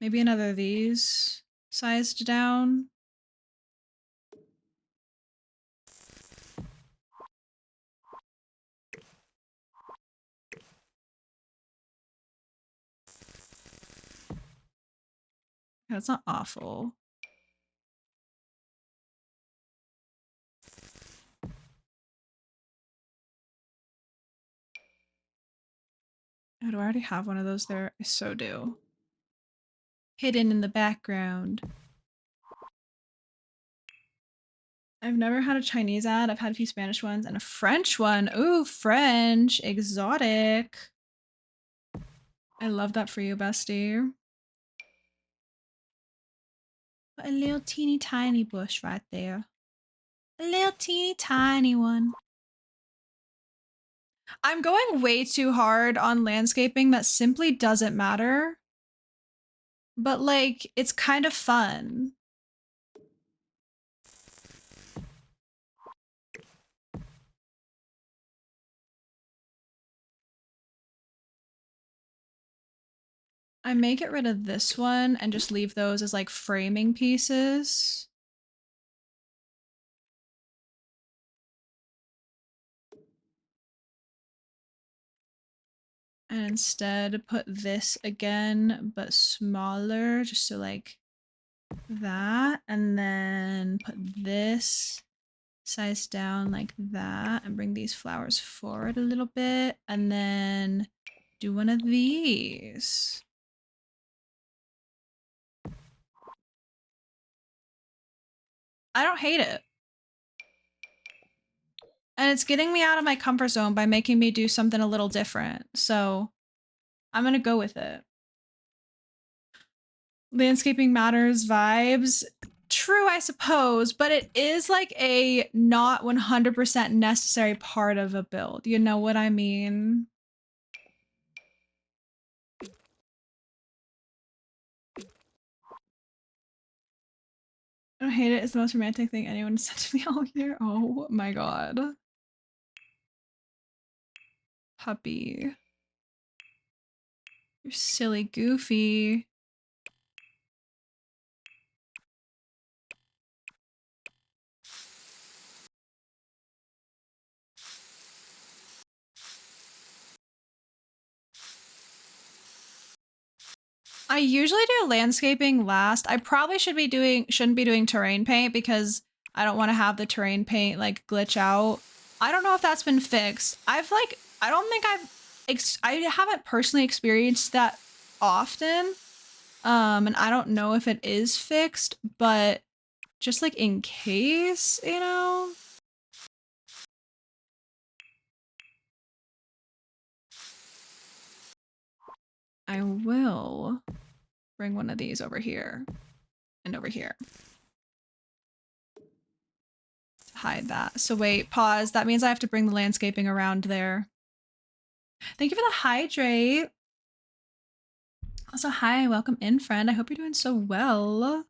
A: Maybe another of these sized down. That's not awful. Oh, do I already have one of those there? I so do. Hidden in the background. I've never had a Chinese ad. I've had a few Spanish ones and a French one. Ooh, French. Exotic. I love that for you, bestie. A little teeny tiny bush right there. A little teeny tiny one. I'm going way too hard on landscaping that simply doesn't matter. But like, it's kind of fun. I may get rid of this one and just leave those as like framing pieces. And instead put this again, but smaller, just so like that. And then put this size down like that and bring these flowers forward a little bit. And then do one of these. I don't hate it. And it's getting me out of my comfort zone by making me do something a little different. So I'm gonna go with it. Landscaping matters vibes. True, I suppose, but it is like a not 100% necessary part of a build. You know what I mean? I don't hate it. It's the most romantic thing anyone said to me all year. Oh my god. Puppy. You're silly goofy. I usually do landscaping last. I probably shouldn't be doing terrain paint because I don't want to have the terrain paint like glitch out. I don't know if that's been fixed. I don't think I haven't personally experienced that often. And I don't know if it is fixed, but just like in case, you know. I will bring one of these over here and over here. Hide that. So wait, pause. That means I have to bring the landscaping around there. Thank you for the hydrate. Also, hi, welcome in, friend. I hope you're doing so well.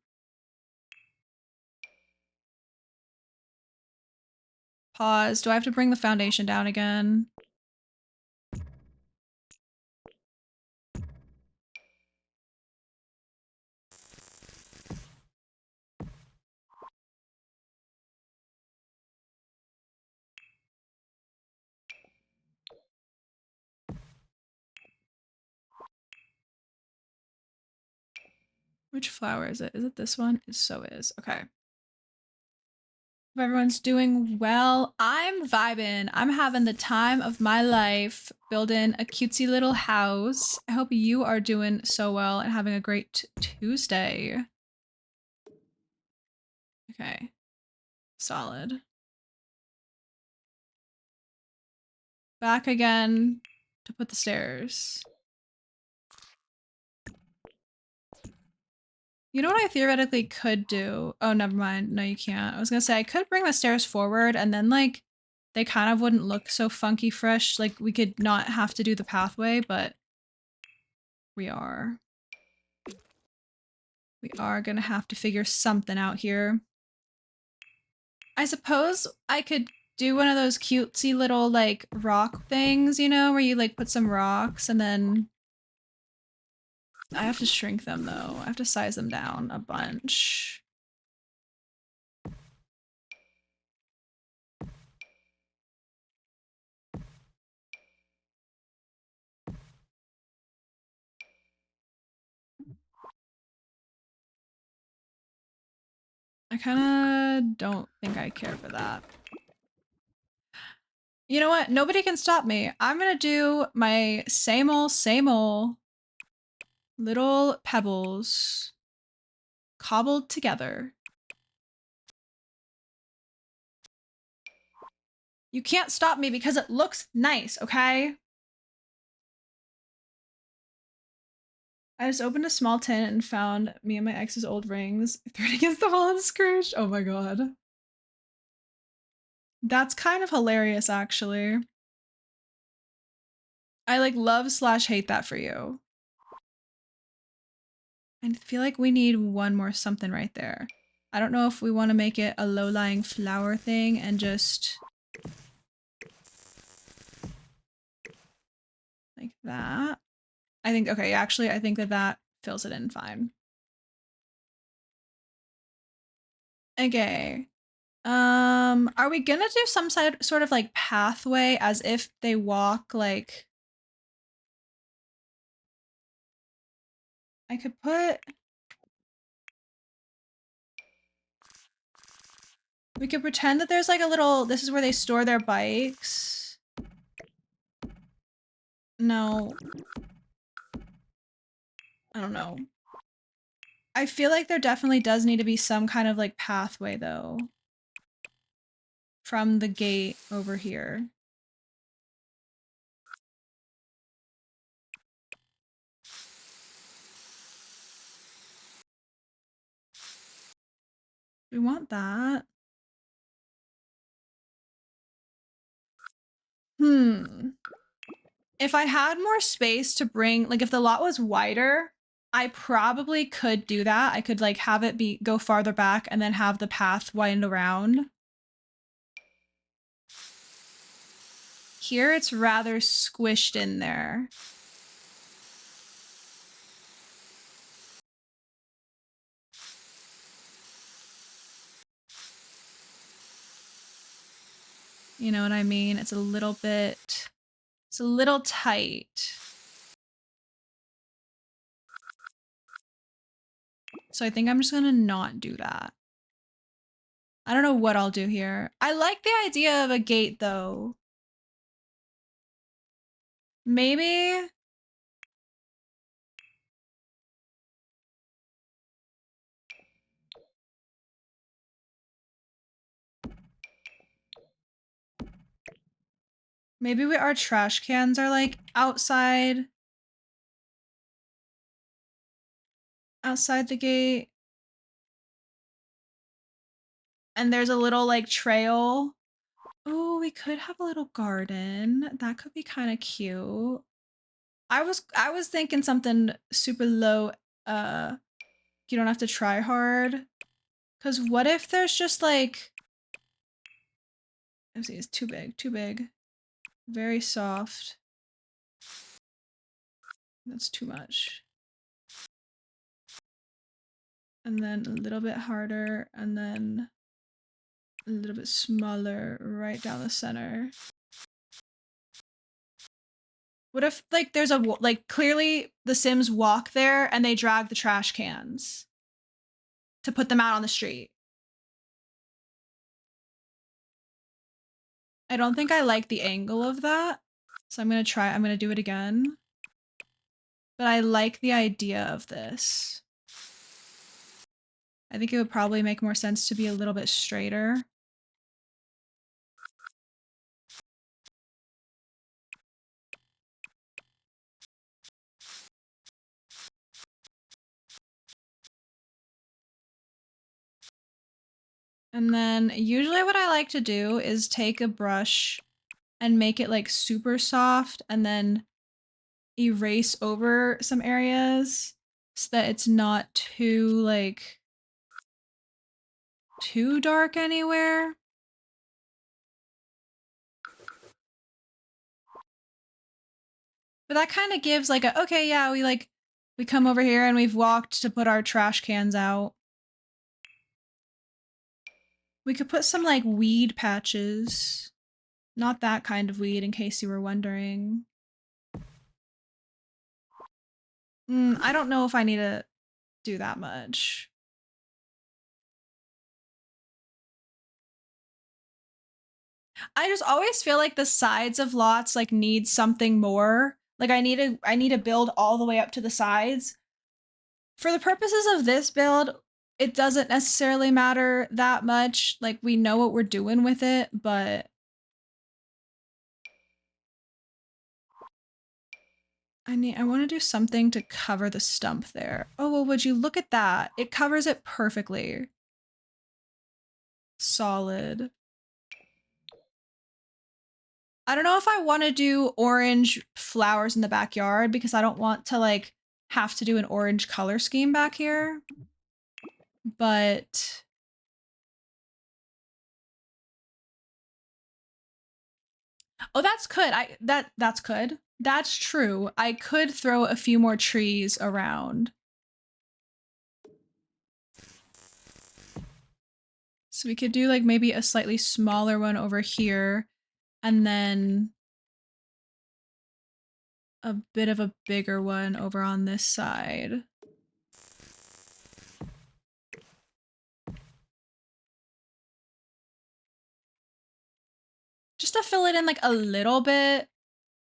A: Pause. Do I have to bring the foundation down again? Which flower is it? Is it this one? It so is. Okay. Hope everyone's doing well. I'm vibing. I'm having the time of my life building a cutesy little house. I hope you are doing so well and having a great Tuesday. Okay. Solid. Back again to put the stairs. You know what I theoretically could do? Oh, never mind. No, you can't. I was gonna say I could bring the stairs forward and then like they kind of wouldn't look so funky fresh. Like we could not have to do the pathway, but we are. We are gonna have to figure something out here. I suppose I could do one of those cutesy little like rock things, you know, where you like put some rocks and then I have to shrink them though. I have to size them down a bunch. I kind of don't think I care for that. You know what? Nobody can stop me. I'm gonna do my same old little pebbles cobbled together. You can't stop me because it looks nice, okay? I just opened a small tin and found me and my ex's old rings. Threw it against the wall and scrooged. Oh my god. That's kind of hilarious, actually. I like love slash hate that for you. I feel like we need one more something right there. I don't know if we want to make it a low-lying flower thing and just like that. I think, okay, actually, I think that fills it in fine. Okay. Are we gonna do some sort of like pathway as if they walk like I could put we could pretend that there's like a little this is where they store their bikes. No. I don't know. I feel like there definitely does need to be some kind of like pathway though. From the gate over here. We want that. If I had more space to bring, like if the lot was wider, I probably could do that. I could like have it go farther back and then have the path wind around. Here it's rather squished in there. You know what I mean? It's a little tight. So I think I'm just gonna not do that. I don't know what I'll do here. I like the idea of a gate though. Maybe. Maybe our trash cans are like outside the gate. And there's a little like trail. Oh, we could have a little garden. That could be kind of cute. I was thinking something super low. You don't have to try hard. Cause what if there's just like, let's see, it's too big. Very soft. That's too much. And then a little bit harder, and then a little bit smaller right down the center. What if like there's a, like clearly the Sims walk there and they drag the trash cans to put them out on the street? I don't think I like the angle of that. So I'm gonna do it again. But I like the idea of this. I think it would probably make more sense to be a little bit straighter. And then usually what I like to do is take a brush and make it like super soft and then erase over some areas so that it's not too like too dark anywhere. But that kind of gives like a, okay, yeah, we come over here and we've walked to put our trash cans out. We could put some like weed patches. Not that kind of weed, in case you were wondering. I don't know if I need to do that much. I just always feel like the sides of lots like need something more. Like I need to build all the way up to the sides. For the purposes of this build, it doesn't necessarily matter that much. Like we know what we're doing with it, but I want to do something to cover the stump there. Oh, well, would you look at that? It covers it perfectly. Solid. I don't know if I want to do orange flowers in the backyard because I don't want to like have to do an orange color scheme back here. But oh, that's good. That's good. That's true. I could throw a few more trees around. So we could do like maybe a slightly smaller one over here and then a bit of a bigger one over on this side. Just to fill it in like a little bit.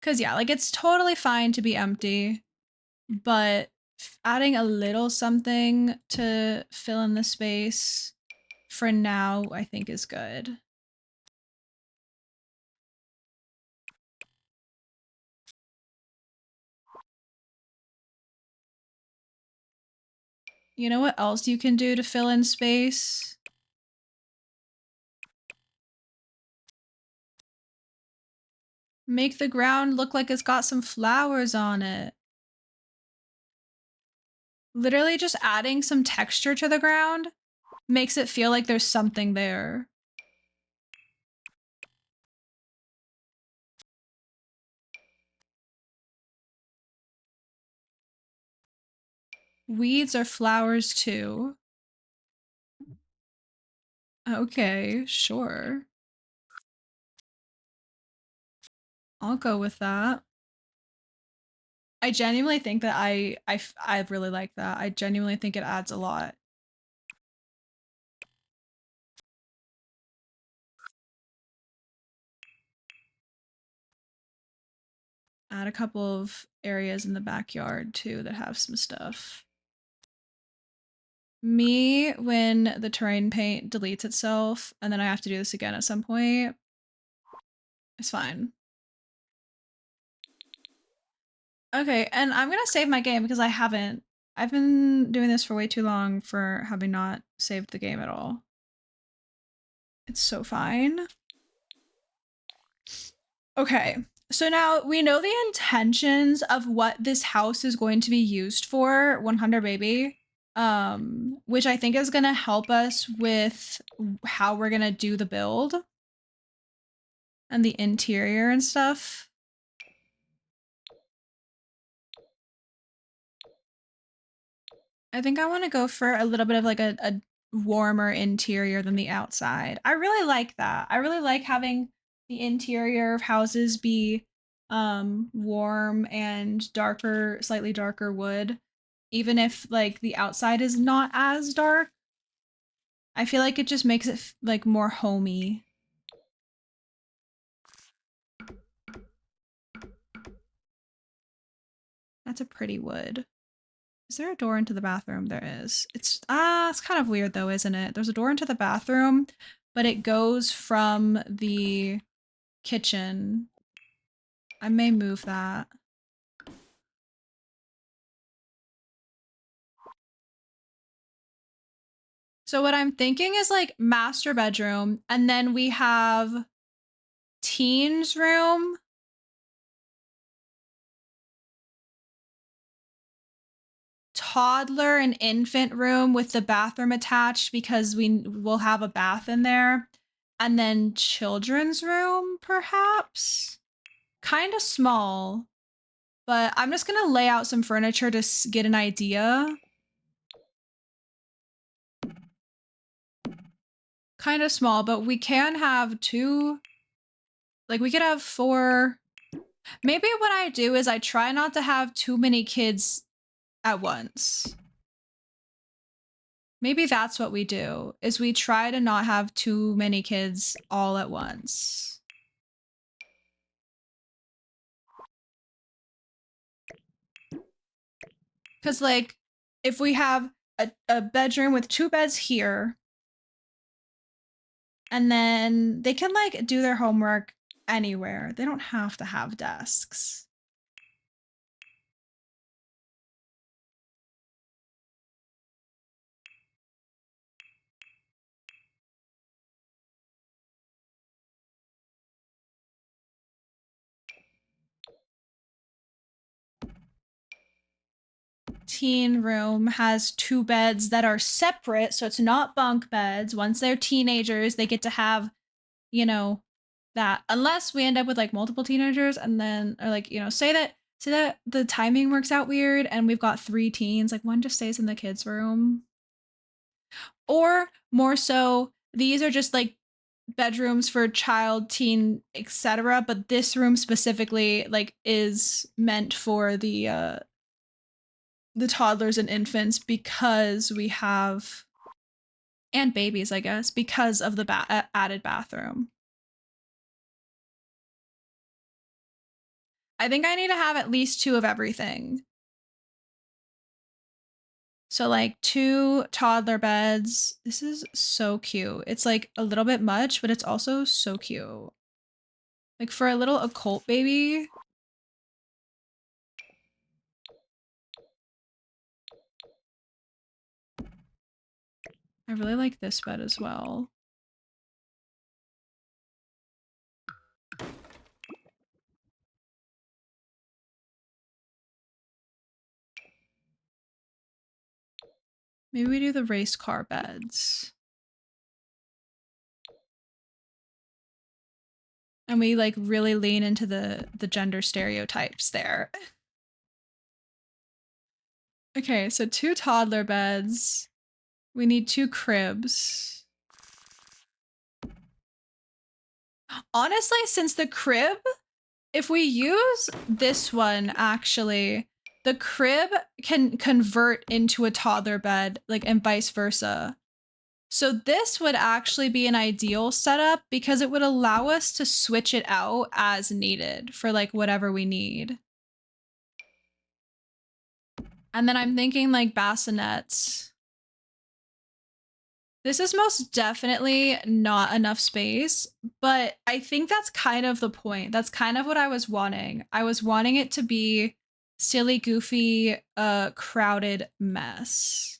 A: Cause yeah, like it's totally fine to be empty, but adding a little something to fill in the space for now, I think is good. You know what else you can do to fill in space? Make the ground look like it's got some flowers on it. Literally just adding some texture to the ground makes it feel like there's something there. Weeds are flowers too. Okay, sure. I'll go with that. I genuinely think that I really like that. I genuinely think it adds a lot. Add a couple of areas in the backyard too that have some stuff. Me, when the terrain paint deletes itself and then I have to do this again at some point, it's fine. Okay, and I'm gonna save my game because I haven't. I've been doing this for way too long for having not saved the game at all. It's so fine. Okay, so now we know the intentions of what this house is going to be used for, 100 baby, which I think is gonna help us with how we're gonna do the build and the interior and stuff. I think I want to go for a little bit of like a warmer interior than the outside. I really like that. I really like having the interior of houses be warm and darker, slightly darker wood, even if like the outside is not as dark. I feel like it just makes it like more homey. That's a pretty wood. Is there a door into the bathroom? There is. It's kind of weird though, isn't it? There's a door into the bathroom, but it goes from the kitchen. I may move that. So what I'm thinking is like master bedroom, and then we have teens room, toddler and infant room with the bathroom attached because we will have a bath in there, and then children's room perhaps. Kind of small, but I'm just gonna lay out some furniture to get an idea. Kind of small, but we can have two, like we could have four. Maybe what I do is I try not to have too many kids at once. Maybe that's what we do, is we try to not have too many kids all at once. Because like, if we have a bedroom with two beds here, and then they can like do their homework anywhere. They don't have to have desks. Teen room has two beds that are separate, so it's not bunk beds. Once they're teenagers, they get to have, you know, that, unless we end up with like multiple teenagers and then, or like, you know, say that the timing works out weird and we've got three teens, like one just stays in the kids room. Or more so, these are just like bedrooms for child, teen, etc. But this room specifically like is meant for the toddlers and infants because we have, and babies, I guess, because of the added bathroom. I think I need to have at least two of everything. So like two toddler beds. This is so cute. It's like a little bit much, but it's also so cute. Like for a little occult baby. I really like this bed as well. Maybe we do the race car beds. And we like really lean into the gender stereotypes there. Okay, so 2 toddler beds. We need 2 cribs. Honestly, since the crib, if we use this one, actually, the crib can convert into a toddler bed, like, and vice versa. So this would actually be an ideal setup because it would allow us to switch it out as needed for like whatever we need. And then I'm thinking like bassinets. This is most definitely not enough space, but I think that's kind of the point. That's kind of what I was wanting. I was wanting it to be silly, goofy, crowded mess.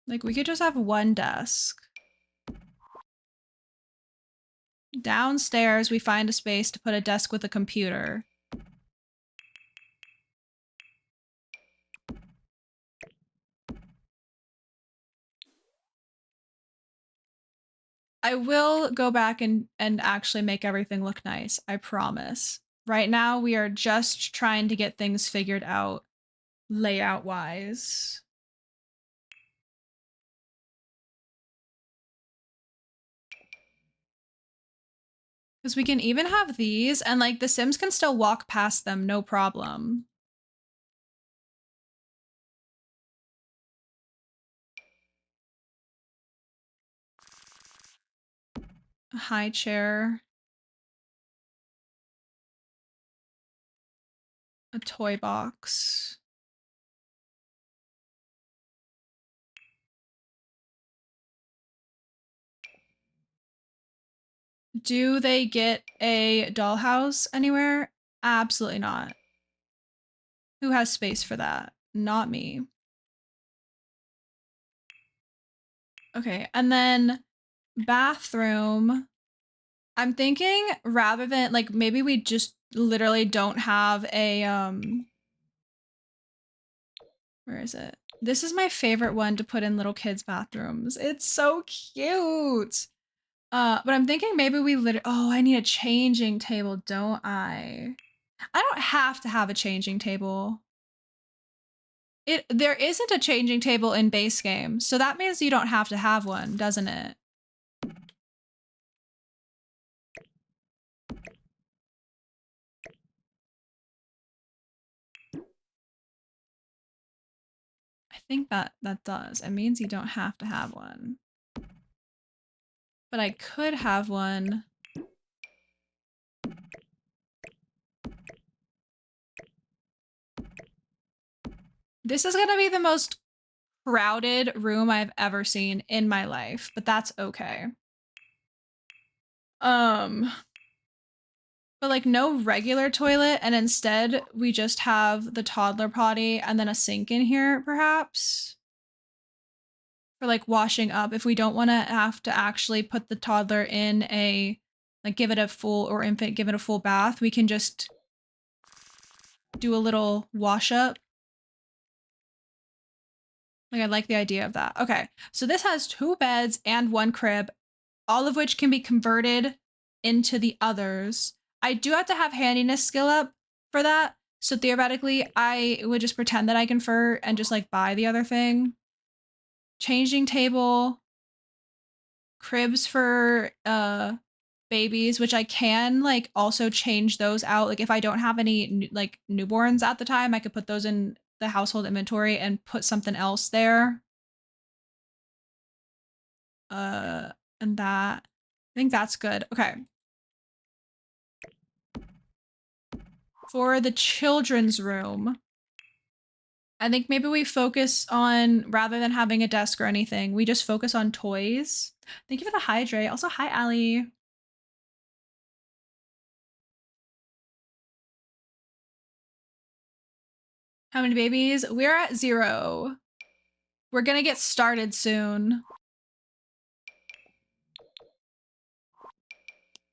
A: Like we could just have one desk. Downstairs, we find a space to put a desk with a computer. I will go back and actually make everything look nice. I promise. Right now, we are just trying to get things figured out layout wise. Because we can even have these and like the Sims can still walk past them, no problem. A high chair. A toy box. Do they get a dollhouse anywhere? Absolutely not. Who has space for that? Not me. Okay, and then bathroom. I'm thinking rather than like maybe we just literally don't have a where is it? This is my favorite one to put in little kids' bathrooms. It's so cute. But I'm thinking maybe we oh, I need a changing table, don't I? I don't have to have a changing table. There isn't a changing table in base game, so that means you don't have to have one, doesn't it? I think that does. It means you don't have to have one. But I could have one. This is gonna be the most crowded room I've ever seen in my life, but that's okay. But like no regular toilet, and instead we just have the toddler potty and then a sink in here, perhaps. For like washing up if we don't want to have to actually put the toddler in a like give it a full or infant give it a full bath, we can just do a little wash up. Like I like the idea of that. Okay, so this has 2 beds and 1 crib, all of which can be converted into the others. I do have to have handiness skill up for that. So theoretically, I would just pretend that I convert and just like buy the other thing. Changing table, cribs for babies, which I can like also change those out. Like if I don't have any like newborns at the time, I could put those in the household inventory and put something else there. And that, I think that's good. Okay. For the children's room, I think maybe we focus on, rather than having a desk or anything, we just focus on toys. Thank you for the hydrate. Also, hi, Allie. How many babies? We're at 0. We're gonna get started soon.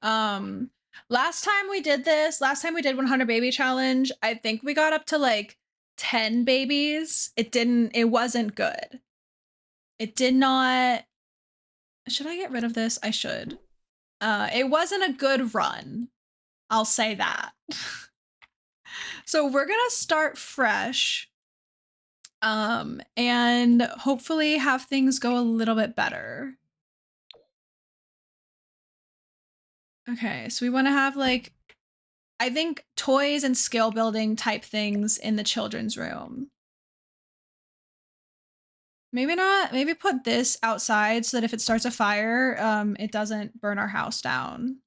A: Last time we did 100 baby challenge, I think we got up to like 10 babies. It wasn't good. It did not. Should I get rid of this? I should. It wasn't a good run. I'll say that. So we're gonna start fresh. And hopefully have things go a little bit better. Okay, so we want to have like, I think toys and skill building type things in the children's room. Maybe not, maybe put this outside so that if it starts a fire, it doesn't burn our house down.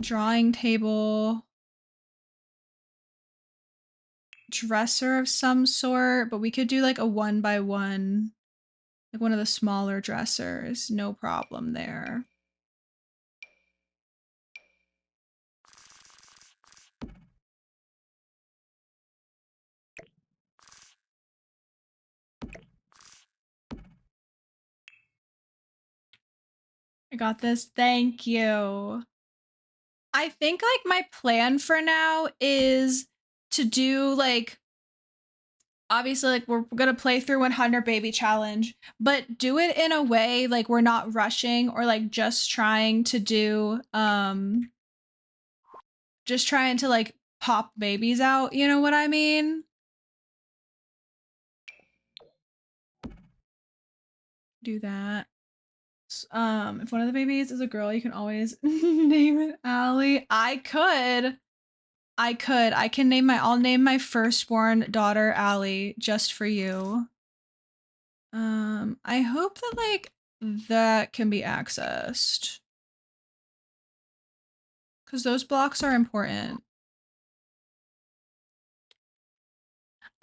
A: Drawing table. Dresser of some sort, but we could do like a 1x1, like one of the smaller dressers, no problem there. I got this. Thank you. I think like my plan for now is to do like, obviously like we're gonna play through 100 baby challenge, but do it in a way like we're not rushing or like just trying to do just trying to like pop babies out, you know what I mean? Do that. If one of the babies is a girl, you can always name it Allie. I can name I'll name my firstborn daughter Allie just for you. I hope that like that can be accessed. Cause those blocks are important.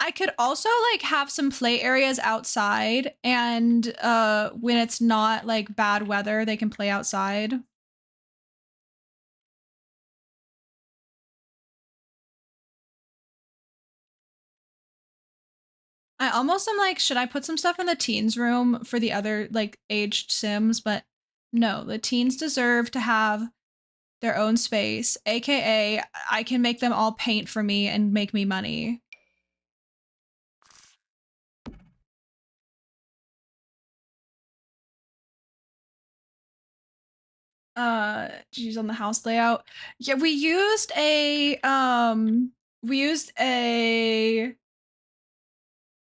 A: I could also like have some play areas outside and when it's not like bad weather, they can play outside. I almost am like, should I put some stuff in the teens room for the other like aged Sims? But no, the teens deserve to have their own space, aka I can make them all paint for me and make me money. She's on the house layout. Yeah, we used a an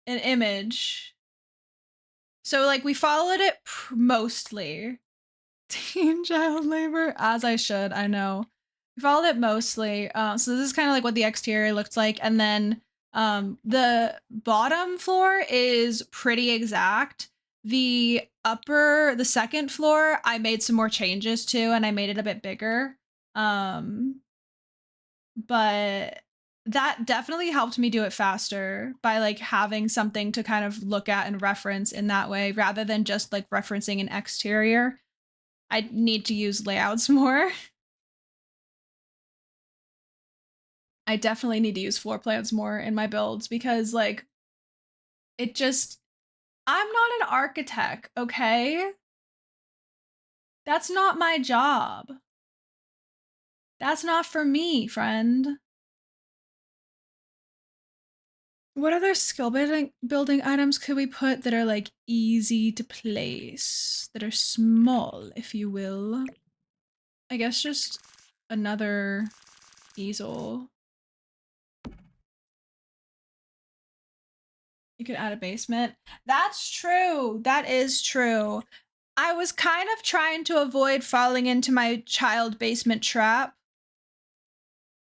A: image. So like we followed it mostly. Teen child labor, as I should, I know. We followed it mostly. So this is kind of like what the exterior looked like. And then the bottom floor is pretty exact. The second floor, I made some more changes to, and I made it a bit bigger. But that definitely helped me do it faster by like having something to kind of look at and reference in that way rather than just like referencing an exterior. I need to use layouts more. I definitely need to use floor plans more in my builds because like it just I'm not an architect, okay? That's not my job. That's not for me, friend. What other skill building items could we put that are like easy to place, that are small, if you will? I guess just another easel. You could add a basement. That's true. That is true. I was kind of trying to avoid falling into my child basement trap.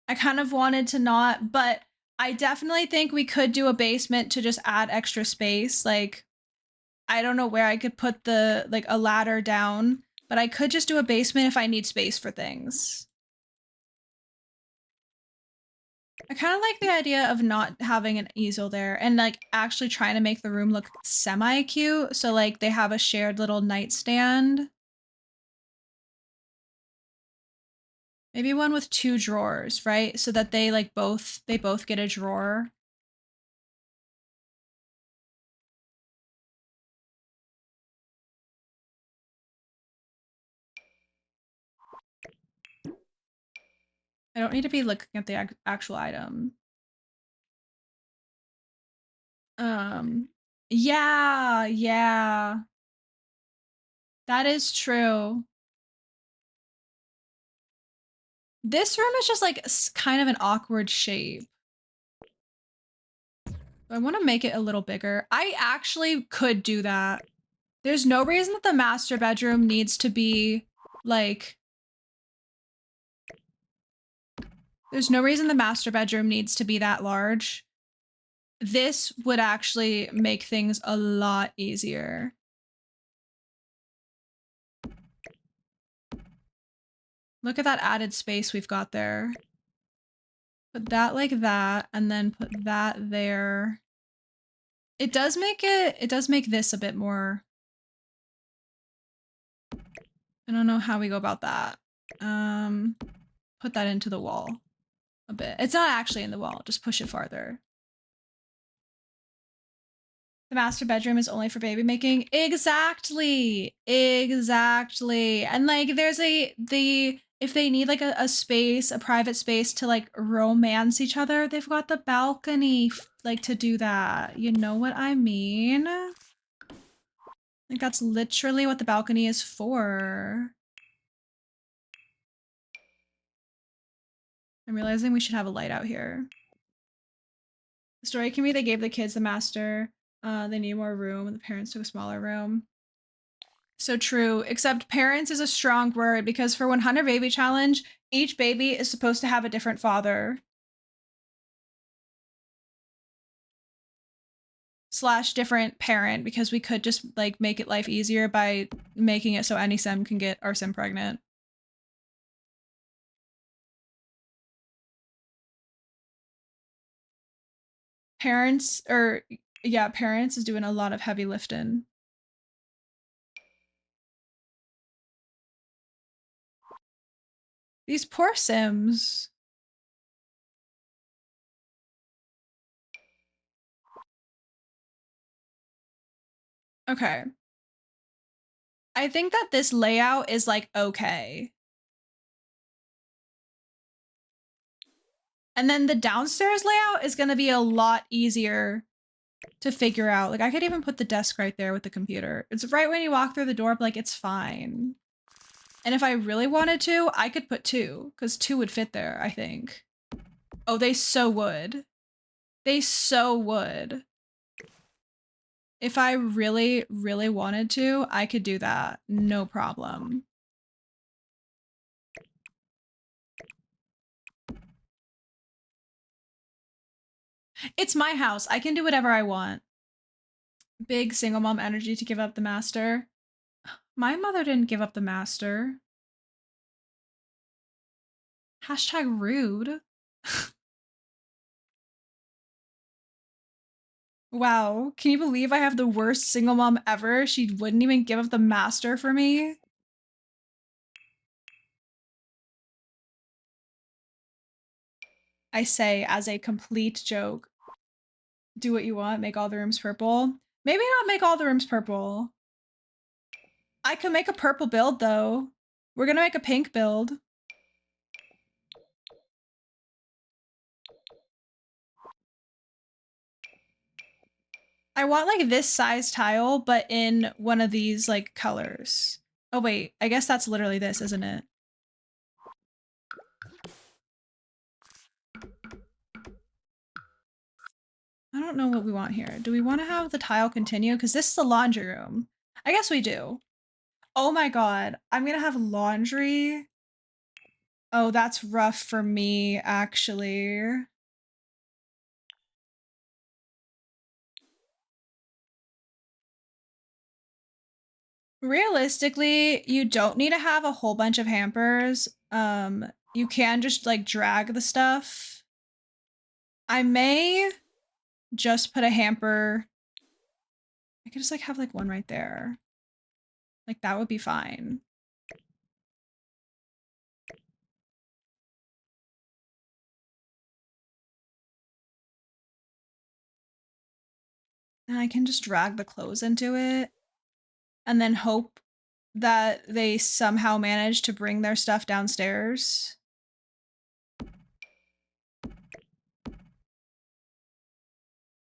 A: I kind of wanted to not, but I definitely think we could do a basement to just add extra space. Like, I don't know where I could put like a ladder down, but I could just do a basement if I need space for things. I kind of like the idea of not having an easel there and like actually trying to make the room look semi cute. So like they have a shared little nightstand. Maybe one with 2 drawers, right? So that they like both get a drawer. I don't need to be looking at the actual item. Yeah. That is true. This room is just like kind of an awkward shape. I want to make it a little bigger. I actually could do that. There's no reason that the master bedroom needs to be like, there's no reason the master bedroom needs to be that large. This would actually make things a lot easier. Look at that added space we've got there. Put that like that, and then put that there. It does make this a bit more. I don't know how we go about that. Put that into the wall a bit. It's not actually in the wall, just push it farther. The master bedroom is only for baby making. Exactly. And like there's if they need like a space, a private space to like romance each other, they've got the balcony like to do that. You know what I mean? Like that's literally what the balcony is for. I'm realizing we should have a light out here. The story can be they gave the kids the master. They need more room, and the parents took a smaller room. So true, except parents is a strong word because for 100 baby challenge, each baby is supposed to have a different father. / different parent, because we could just like make it life easier by making it so any sim can get our sim pregnant. Parents is doing a lot of heavy lifting. These poor sims. Okay. I think that this layout is like okay. And then the downstairs layout is going to be a lot easier to figure out. Like I could even put the desk right there with the computer. It's right when you walk through the door, but like it's fine. And if I really wanted to, I could put 2, because 2 would fit there, I think. Oh, they so would. They so would. If I really, really wanted to, I could do that. No problem. It's my house. I can do whatever I want. Big single mom energy to give up the master. My mother didn't give up the master. #rude. Wow, can you believe I have the worst single mom ever? She wouldn't even give up the master for me. I say as a complete joke. Do what you want, make all the rooms purple. Maybe not make all the rooms purple. I could make a purple build though. We're gonna make a pink build. I want like this size tile, but in one of these like colors. Oh wait, I guess that's literally this, isn't it? I don't know what we want here. Do we want to have the tile continue? Because this is the laundry room. I guess we do. Oh my god, I'm gonna have laundry. Oh, that's rough for me, actually. Realistically, you don't need to have a whole bunch of hampers. You can just like drag the stuff. I may just put a hamper. I could just like have like one right there. Like that would be fine. And I can just drag the clothes into it and then hope that they somehow manage to bring their stuff downstairs.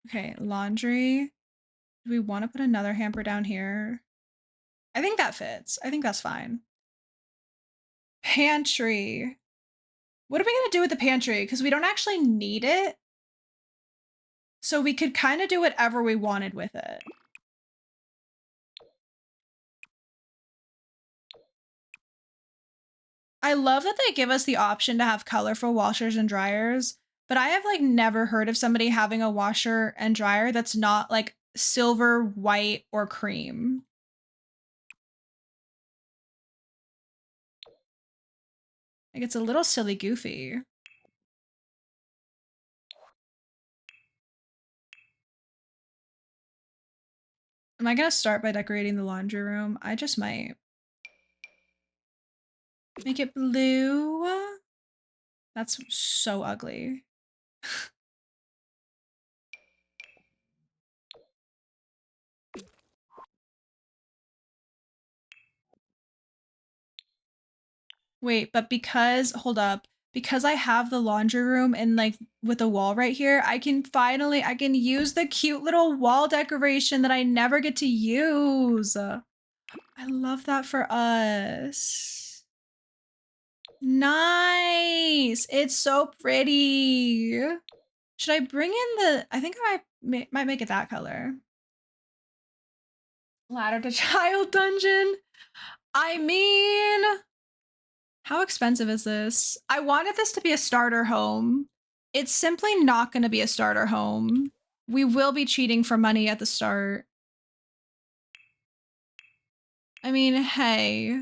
A: Okay, laundry. Do we want to put another hamper down here? I think that fits. I think that's fine. Pantry. What are we going to do with the pantry? Because we don't actually need it. So we could kind of do whatever we wanted with it. I love that they give us the option to have colorful washers and dryers, but I have like never heard of somebody having a washer and dryer that's not like silver, white, or cream. Like it's a little silly goofy. Am I gonna start by decorating the laundry room? I just might. Make it blue. That's so ugly. Wait, but hold up, because I have the laundry room and like with the wall right here, I can use the cute little wall decoration that I never get to use. I love that for us. Nice. It's so pretty. Should I bring in I think I might make it that color. Ladder to Child Dungeon. I mean, how expensive is this? I wanted this to be a starter home. It's simply not going to be a starter home. We will be cheating for money at the start. I mean, hey,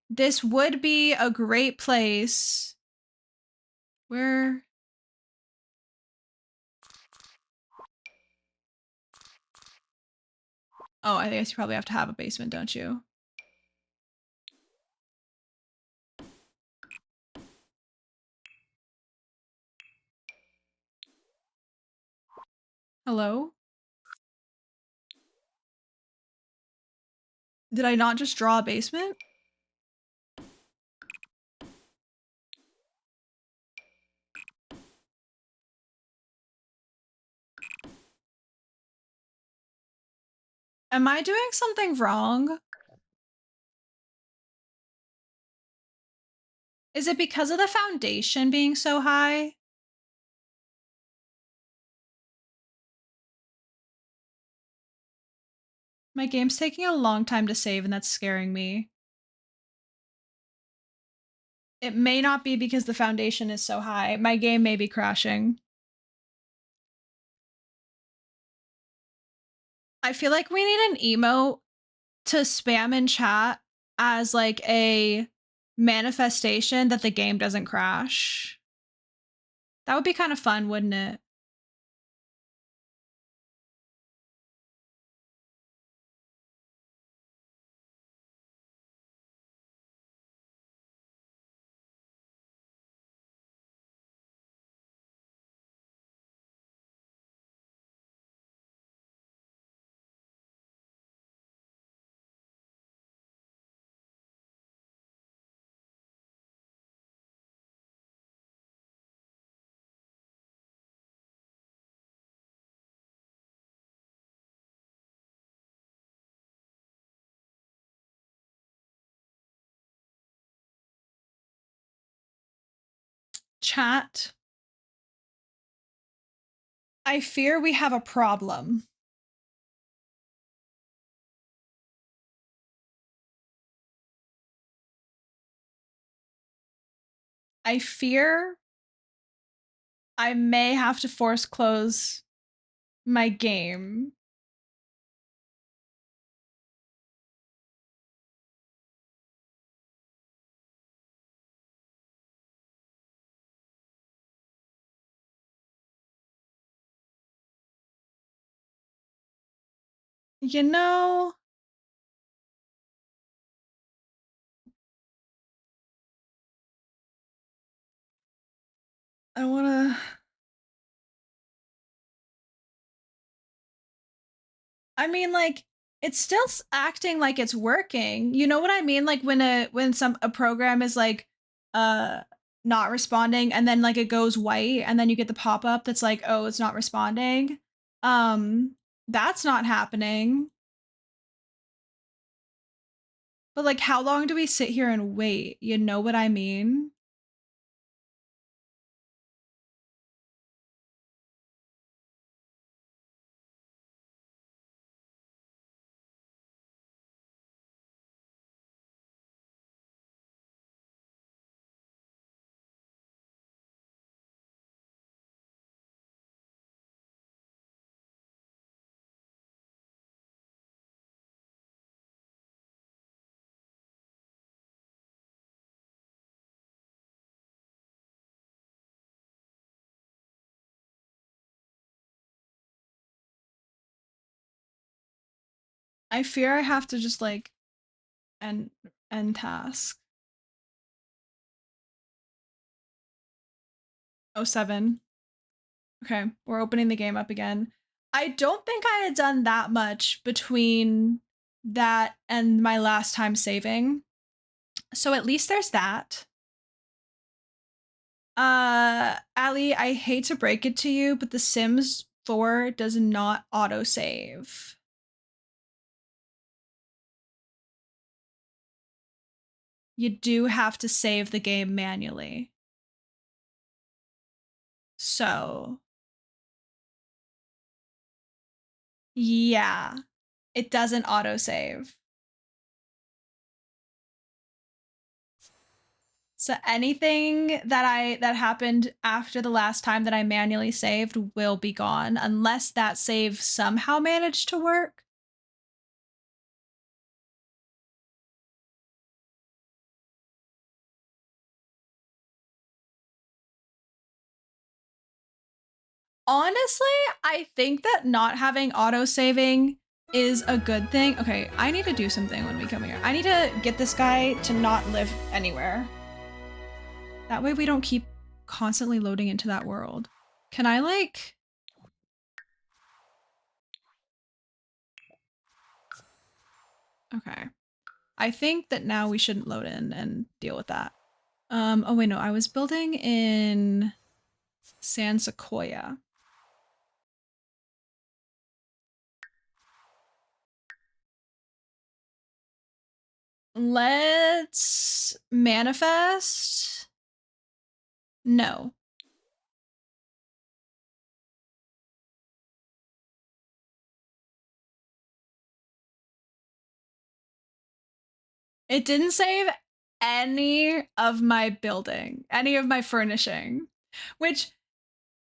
A: this would be a great place. Where? Oh, I guess you probably have to have a basement, don't you? Hello? Did I not just draw a basement? Am I doing something wrong? Is it because of the foundation being so high? My game's taking a long time to save and that's scaring me. It may not be because the foundation is so high. My game may be crashing. I feel like we need an emote to spam in chat as like a manifestation that the game doesn't crash. That would be kind of fun, wouldn't it? Chat. I fear we have a problem. I fear I may have to force close my game. You know, I wanna. I mean, like, it's still acting like it's working. You know what I mean? Like when a program is like, uh, not responding, and then like it goes white, and then you get the pop up that's like, oh, it's not responding. That's not happening. But like, how long do we sit here and wait? You know what I mean? I fear I have to just like end task. 07. Okay, we're opening the game up again. I don't think I had done that much between that and my last time saving. So at least there's that. Ali, I hate to break it to you, but The Sims 4 does not autosave. You do have to save the game manually. So, yeah, it doesn't autosave. So anything that happened after the last time that I manually saved will be gone unless that save somehow managed to work. Honestly, I think that not having auto saving is a good thing. Okay, I need to do something when we come here. I need to get this guy to not live anywhere. That way we don't keep constantly loading into that world. Can I like... Okay. I think that now we shouldn't load in and deal with that. Oh wait, no, I was building in San Sequoia. Let's manifest. No. It didn't save any of my building, any of my furnishing, which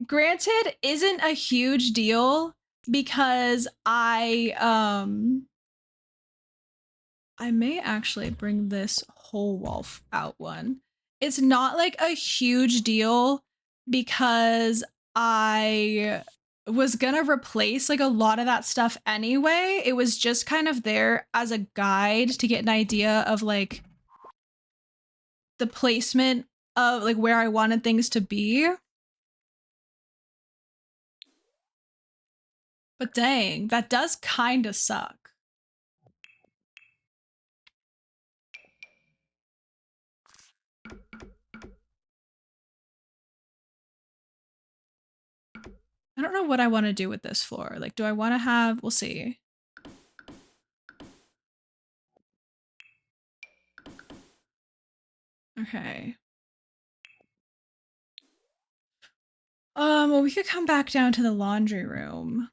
A: granted isn't a huge deal because I may actually bring this whole wall out one. It's not like a huge deal because I was gonna replace like a lot of that stuff anyway. It was just kind of there as a guide to get an idea of like the placement of like where I wanted things to be. But dang, that does kind of suck. I don't know what I want to do with this floor. Like, do I want to have, we'll see. Okay. Well, we could come back down to the laundry room.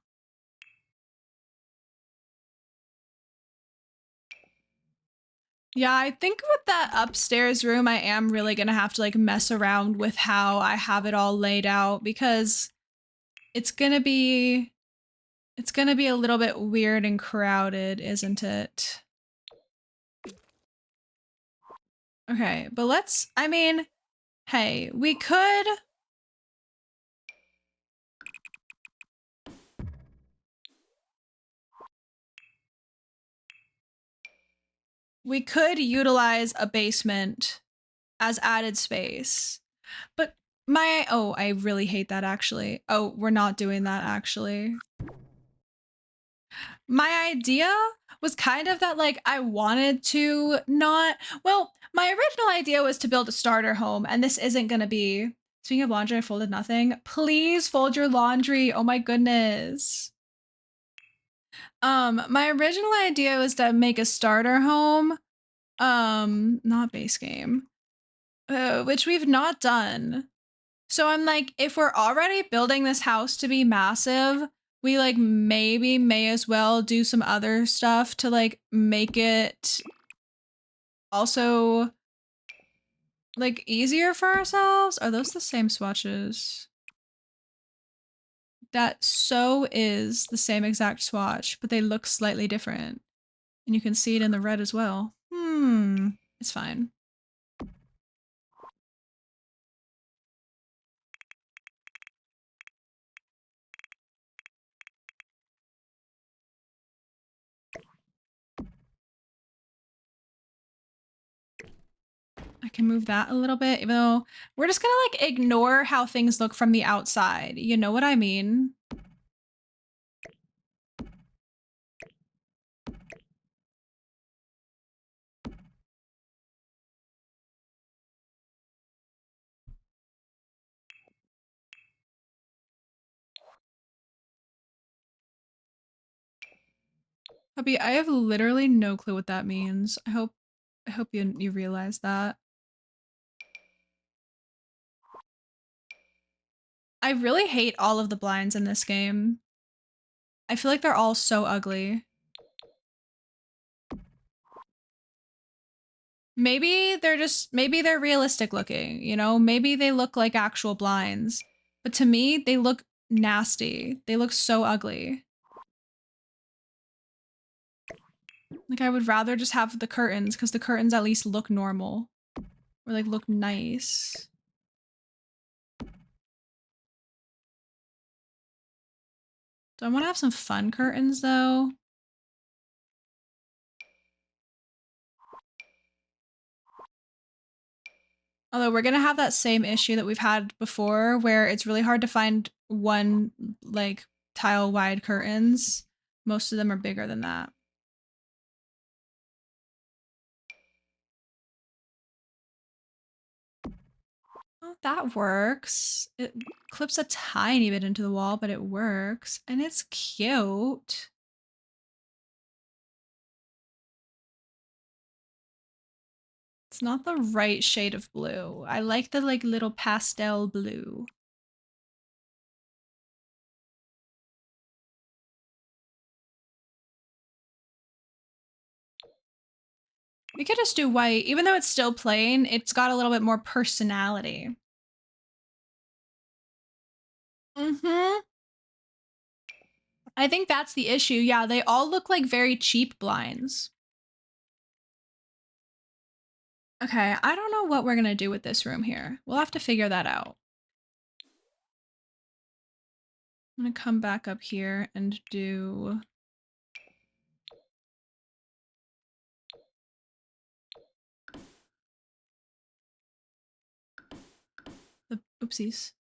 A: Yeah, I think with that upstairs room, I am really gonna have to like mess around with how I have it all laid out because it's gonna be a little bit weird and crowded, isn't it? Okay, but let's, I mean, hey, we could utilize a basement as added space. But I really hate that actually. Oh, we're not doing that actually. My idea was kind of that like I wanted to not, well, my original idea was to build a starter home and this isn't going to be, speaking of laundry, I folded nothing. Please fold your laundry. Oh my goodness. My original idea was to make a starter home, not base game, which we've not done. So I'm like, if we're already building this house to be massive, we like maybe may as well do some other stuff to like make it also like easier for ourselves. Are those the same swatches? That so is the same exact swatch, but they look slightly different. And you can see it in the red as well. It's fine. I can move that a little bit, even though we're just gonna like ignore how things look from the outside. You know what I mean? Puppy, I have literally no clue what that means. I hope you realize that. I really hate all of the blinds in this game. I feel like they're all so ugly. Maybe they're realistic looking, you know? Maybe they look like actual blinds. But to me, they look nasty. They look so ugly. Like I would rather just have the curtains because the curtains at least look normal. Or like look nice. Do I want to have some fun curtains though? Although we're gonna have that same issue that we've had before where it's really hard to find one like tile wide curtains. Most of them are bigger than that. Oh, that works. It clips a tiny bit into the wall, but it works. And it's cute. It's not the right shade of blue. I like the like little pastel blue. We could just do white. Even though it's still plain, it's got a little bit more personality. Mm-hmm. I think that's the issue. Yeah, they all look like very cheap blinds. Okay, I don't know what we're gonna do with this room here. We'll have to figure that out. I'm gonna come back up here and do... the oopsies.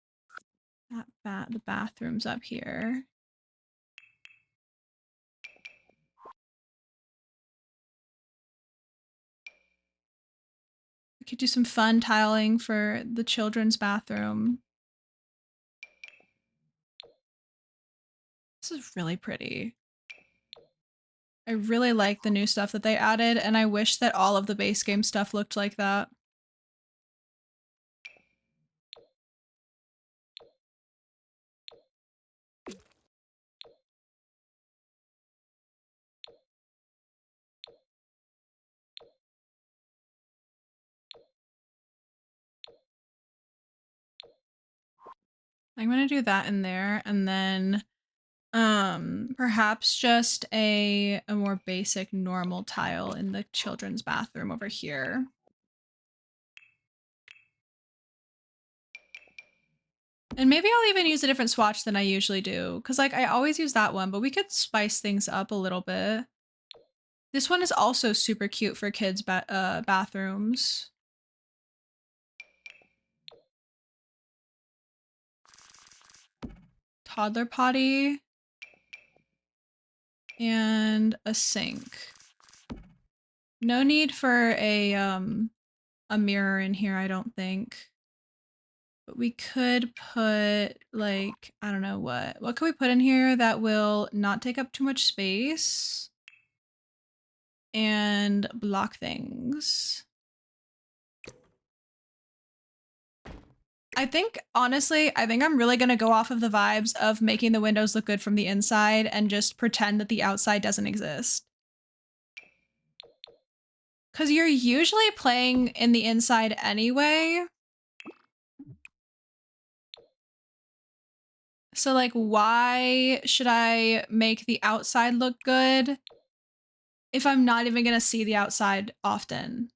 A: The bathroom's up here. We could do some fun tiling for the children's bathroom. This is really pretty. I really like the new stuff that they added, and I wish that all of the base game stuff looked like that. I'm gonna do that in there, and then perhaps just a more basic normal tile in the children's bathroom over here. And maybe I'll even use a different swatch than I usually do, because like I always use that one, but we could spice things up a little bit. This one is also super cute for kids' bathrooms. Toddler potty. And a sink. No need for a mirror in here, I don't think. But we could put like, I don't know what. What can we put in here that will not take up too much space and block things? I think, honestly, I think I'm really gonna go off of the vibes of making the windows look good from the inside and just pretend that the outside doesn't exist. Because you're usually playing in the inside anyway. So, like, why should I make the outside look good if I'm not even gonna see the outside often?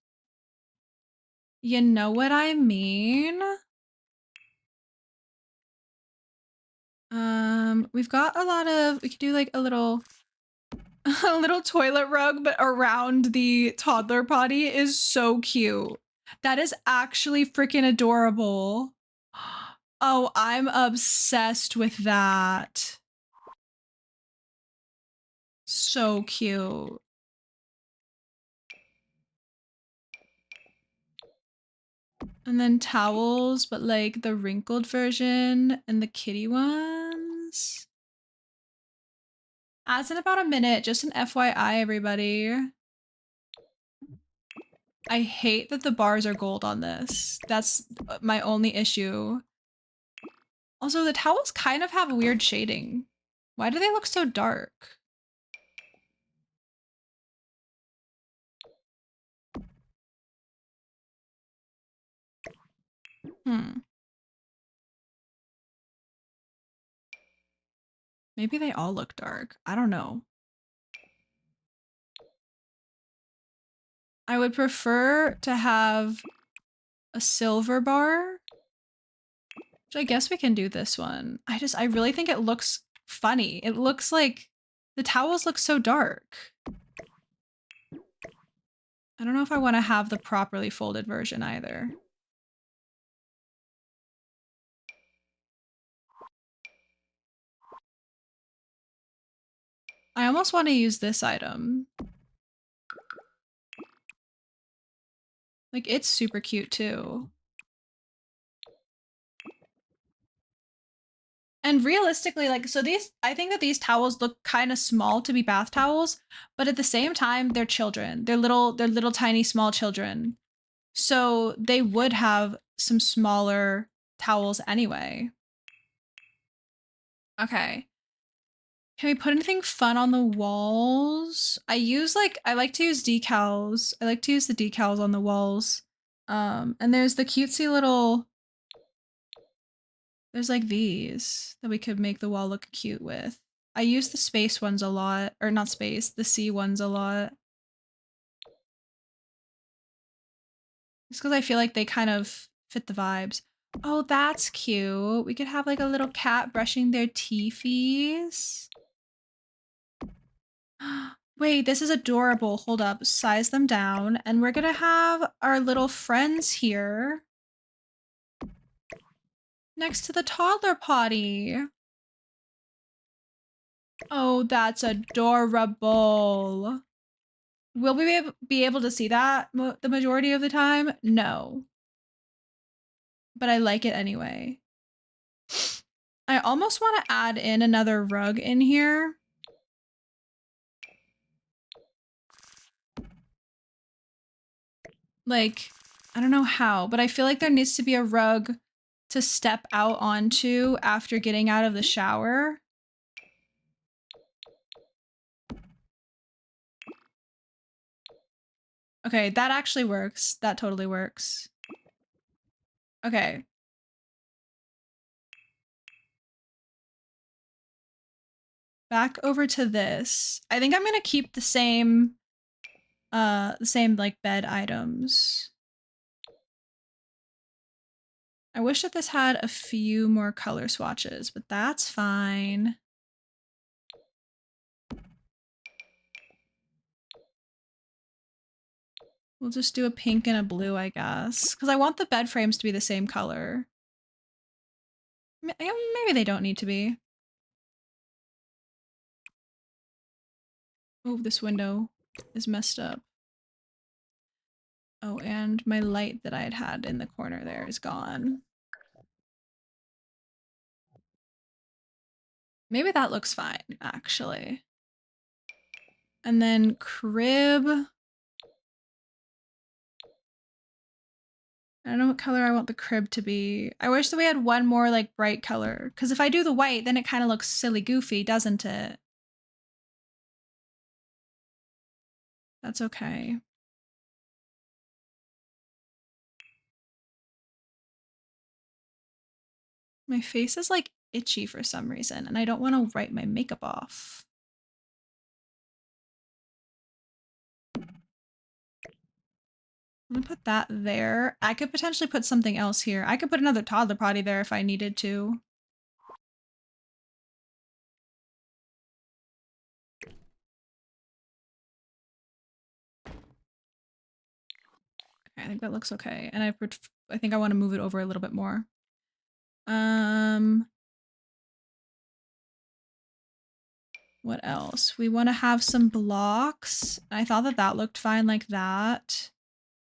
A: You know what I mean? We've got a lot of, we could do like a little a little toilet rug, but around the toddler potty is so cute. That is actually freaking adorable. Oh, I'm obsessed with that. So cute. And then towels, but like the wrinkled version and the kitty ones. As in about a minute, just an FYI, everybody. I hate that the bars are gold on this. That's my only issue. Also, the towels kind of have weird shading. Why do they look so dark? Hmm. Maybe they all look dark. I don't know. I would prefer to have a silver bar. Which I guess we can do this one. I really think it looks funny. It looks like the towels look so dark. I don't know if I want to have the properly folded version either. I almost want to use this item. Like, it's super cute too. And realistically, like, so these, I think that these towels look kind of small to be bath towels, but at the same time, they're children. They're little tiny small children. So they would have some smaller towels anyway. Okay. Can we put anything fun on the walls? I like to use decals. I like to use the decals on the walls. And there's the cutesy little, there's like these that we could make the wall look cute with. I use the space ones a lot, or not space, the sea ones a lot. Just because I feel like they kind of fit the vibes. Oh, that's cute. We could have like a little cat brushing their teethies. Wait, this is adorable. Hold up, size them down. And we're gonna have our little friends here next to the toddler potty. Oh, that's adorable. Will we be able to see that the majority of the time? No. But I like it anyway. I almost want to add in another rug in here. Like, I don't know how, but I feel like there needs to be a rug to step out onto after getting out of the shower. Okay, that actually works. That totally works. Okay. Back over to this. I think I'm gonna keep the same like bed items. I wish that this had a few more color swatches, but that's fine. We'll just do a pink and a blue, I guess. Because I want the bed frames to be the same color. Maybe they don't need to be. Oh, this window is messed up. Oh, and my light that I had in the corner there is gone. Maybe that looks fine, actually. And then crib. I don't know what color I want the crib to be. I wish that we had one more like bright color. Because if I do the white, then it kind of looks silly goofy, doesn't it? That's okay. My face is like itchy for some reason, and I don't want to wipe my makeup off. I'm gonna put that there. I could potentially put something else here. I could put another toddler potty there if I needed to. Okay, I think that looks okay. And I think I want to move it over a little bit more. What else? We want to have some blocks. I thought that that looked fine like that.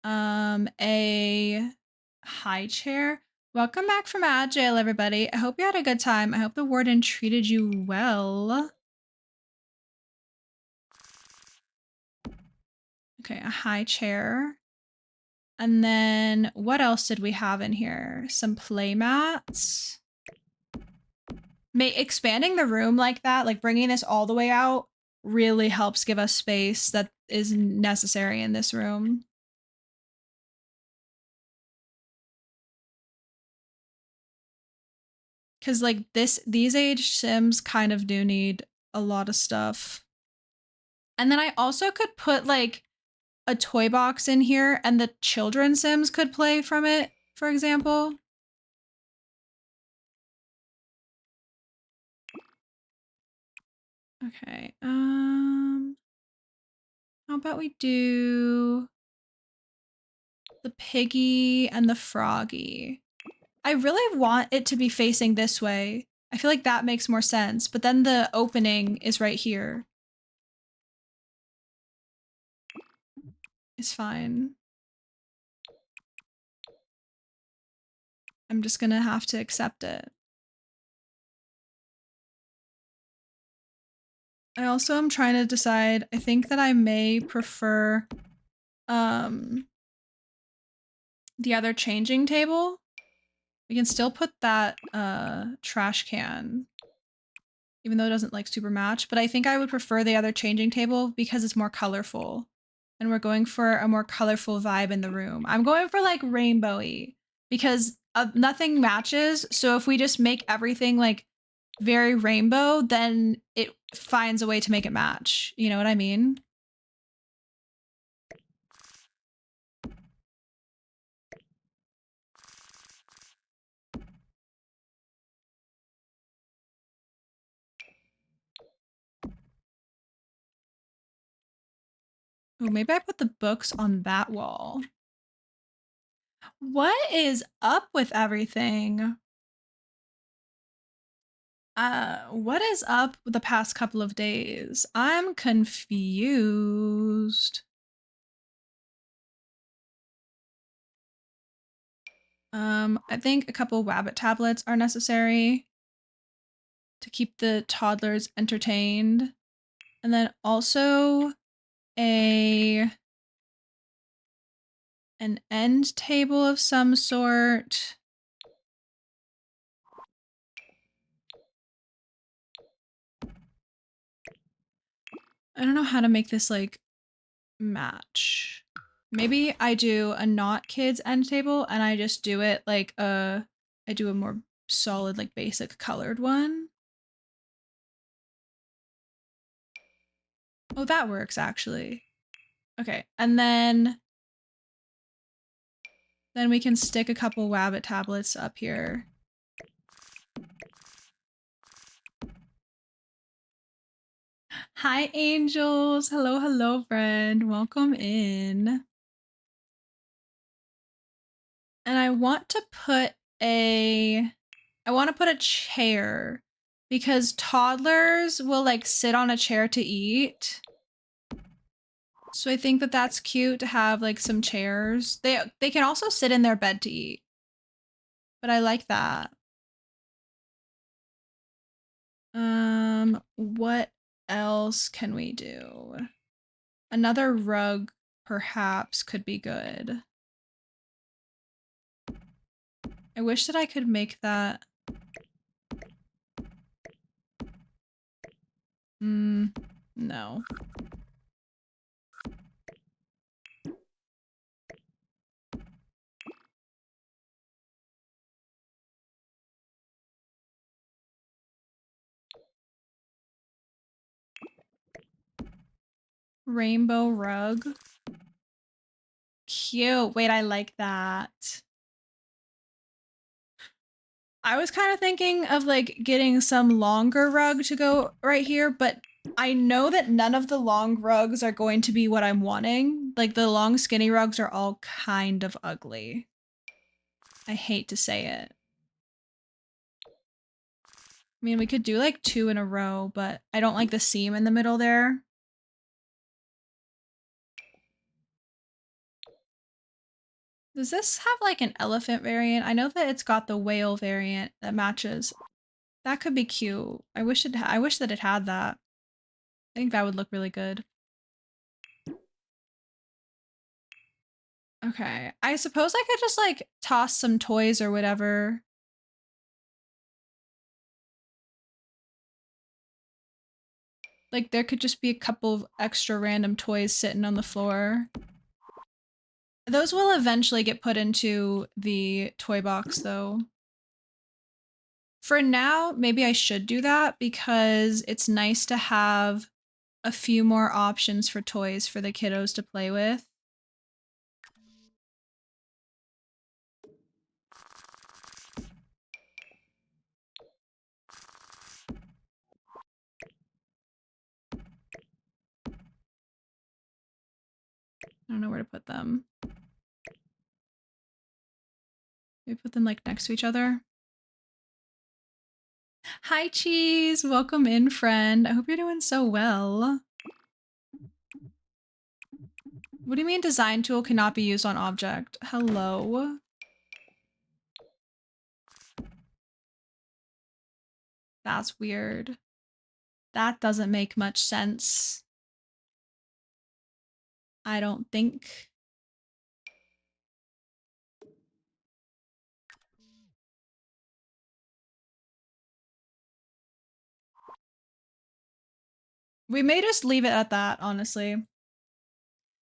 A: A high chair. Welcome back from ad jail, everybody. I hope you had a good time. I hope the warden treated you well. Okay, a high chair. And then what else did we have in here? Some play mats. Expanding the room like that, like bringing this all the way out, really helps give us space that is necessary in this room. Because like these age Sims kind of do need a lot of stuff. And then I also could put like a toy box in here and the children Sims could play from it, for example. Okay. How about we do the piggy and the froggy? I really want it to be facing this way. I feel like that makes more sense, but then the opening is right here. It's fine. I'm just gonna have to accept it. I also am trying to decide, I think that I may prefer the other changing table. We can still put that trash can, even though it doesn't like super match, but I think I would prefer the other changing table because it's more colorful. And we're going for a more colorful vibe in the room. I'm going for like rainbowy because nothing matches. So if we just make everything like very rainbow, then it finds a way to make it match. You know what I mean? Oh, maybe I put the books on that wall. What is up with everything? What is up with the past couple of days? I'm confused. I think a couple Wabbit tablets are necessary to keep the toddlers entertained. And then also an end table of some sort. I don't know how to make this like match. Maybe I do a not kids end table and I just do it like I do a more solid like basic colored one. Oh, that works actually. Okay, and then we can stick a couple Wabbit tablets up here. Hi, angels. Hello, hello, friend. Welcome in. And I want to put a chair because toddlers will like sit on a chair to eat. So I think that that's cute to have like some chairs. They can also sit in their bed to eat. But I like that. What else can we do? Another rug perhaps could be good. I wish that I could make that. No. Rainbow rug. Cute. Wait, I like that. I was kind of thinking of like getting some longer rug to go right here, but I know that none of the long rugs are going to be what I'm wanting. Like the long skinny rugs are all kind of ugly. I hate to say it. I mean, we could do like 2 in a row, but I don't like the seam in the middle there. Does this have like an elephant variant? I know that it's got the whale variant that matches. That could be cute. I wish that it had that. I think that would look really good. Okay. I suppose I could just like toss some toys or whatever. Like there could just be a couple of extra random toys sitting on the floor. Those will eventually get put into the toy box though. For now, maybe I should do that because it's nice to have a few more options for toys for the kiddos to play with. I don't know where to put them. Maybe put them like next to each other. Hi, Cheese. Welcome in, friend. I hope you're doing so well. What do you mean design tool cannot be used on object? Hello? That's weird. That doesn't make much sense. I don't think. We may just leave it at that, honestly.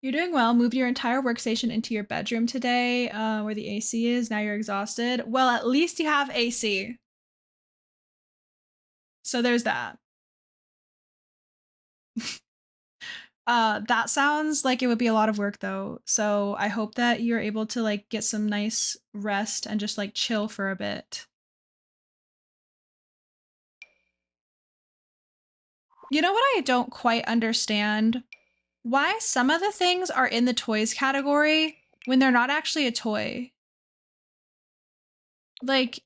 A: You're doing well. Moved your entire workstation into your bedroom today, where the AC is. Now you're exhausted. Well, at least you have AC. So there's that. That sounds like it would be a lot of work though. So I hope that you're able to like get some nice rest and just like chill for a bit. You know what I don't quite understand? Why some of the things are in the toys category when they're not actually a toy. Like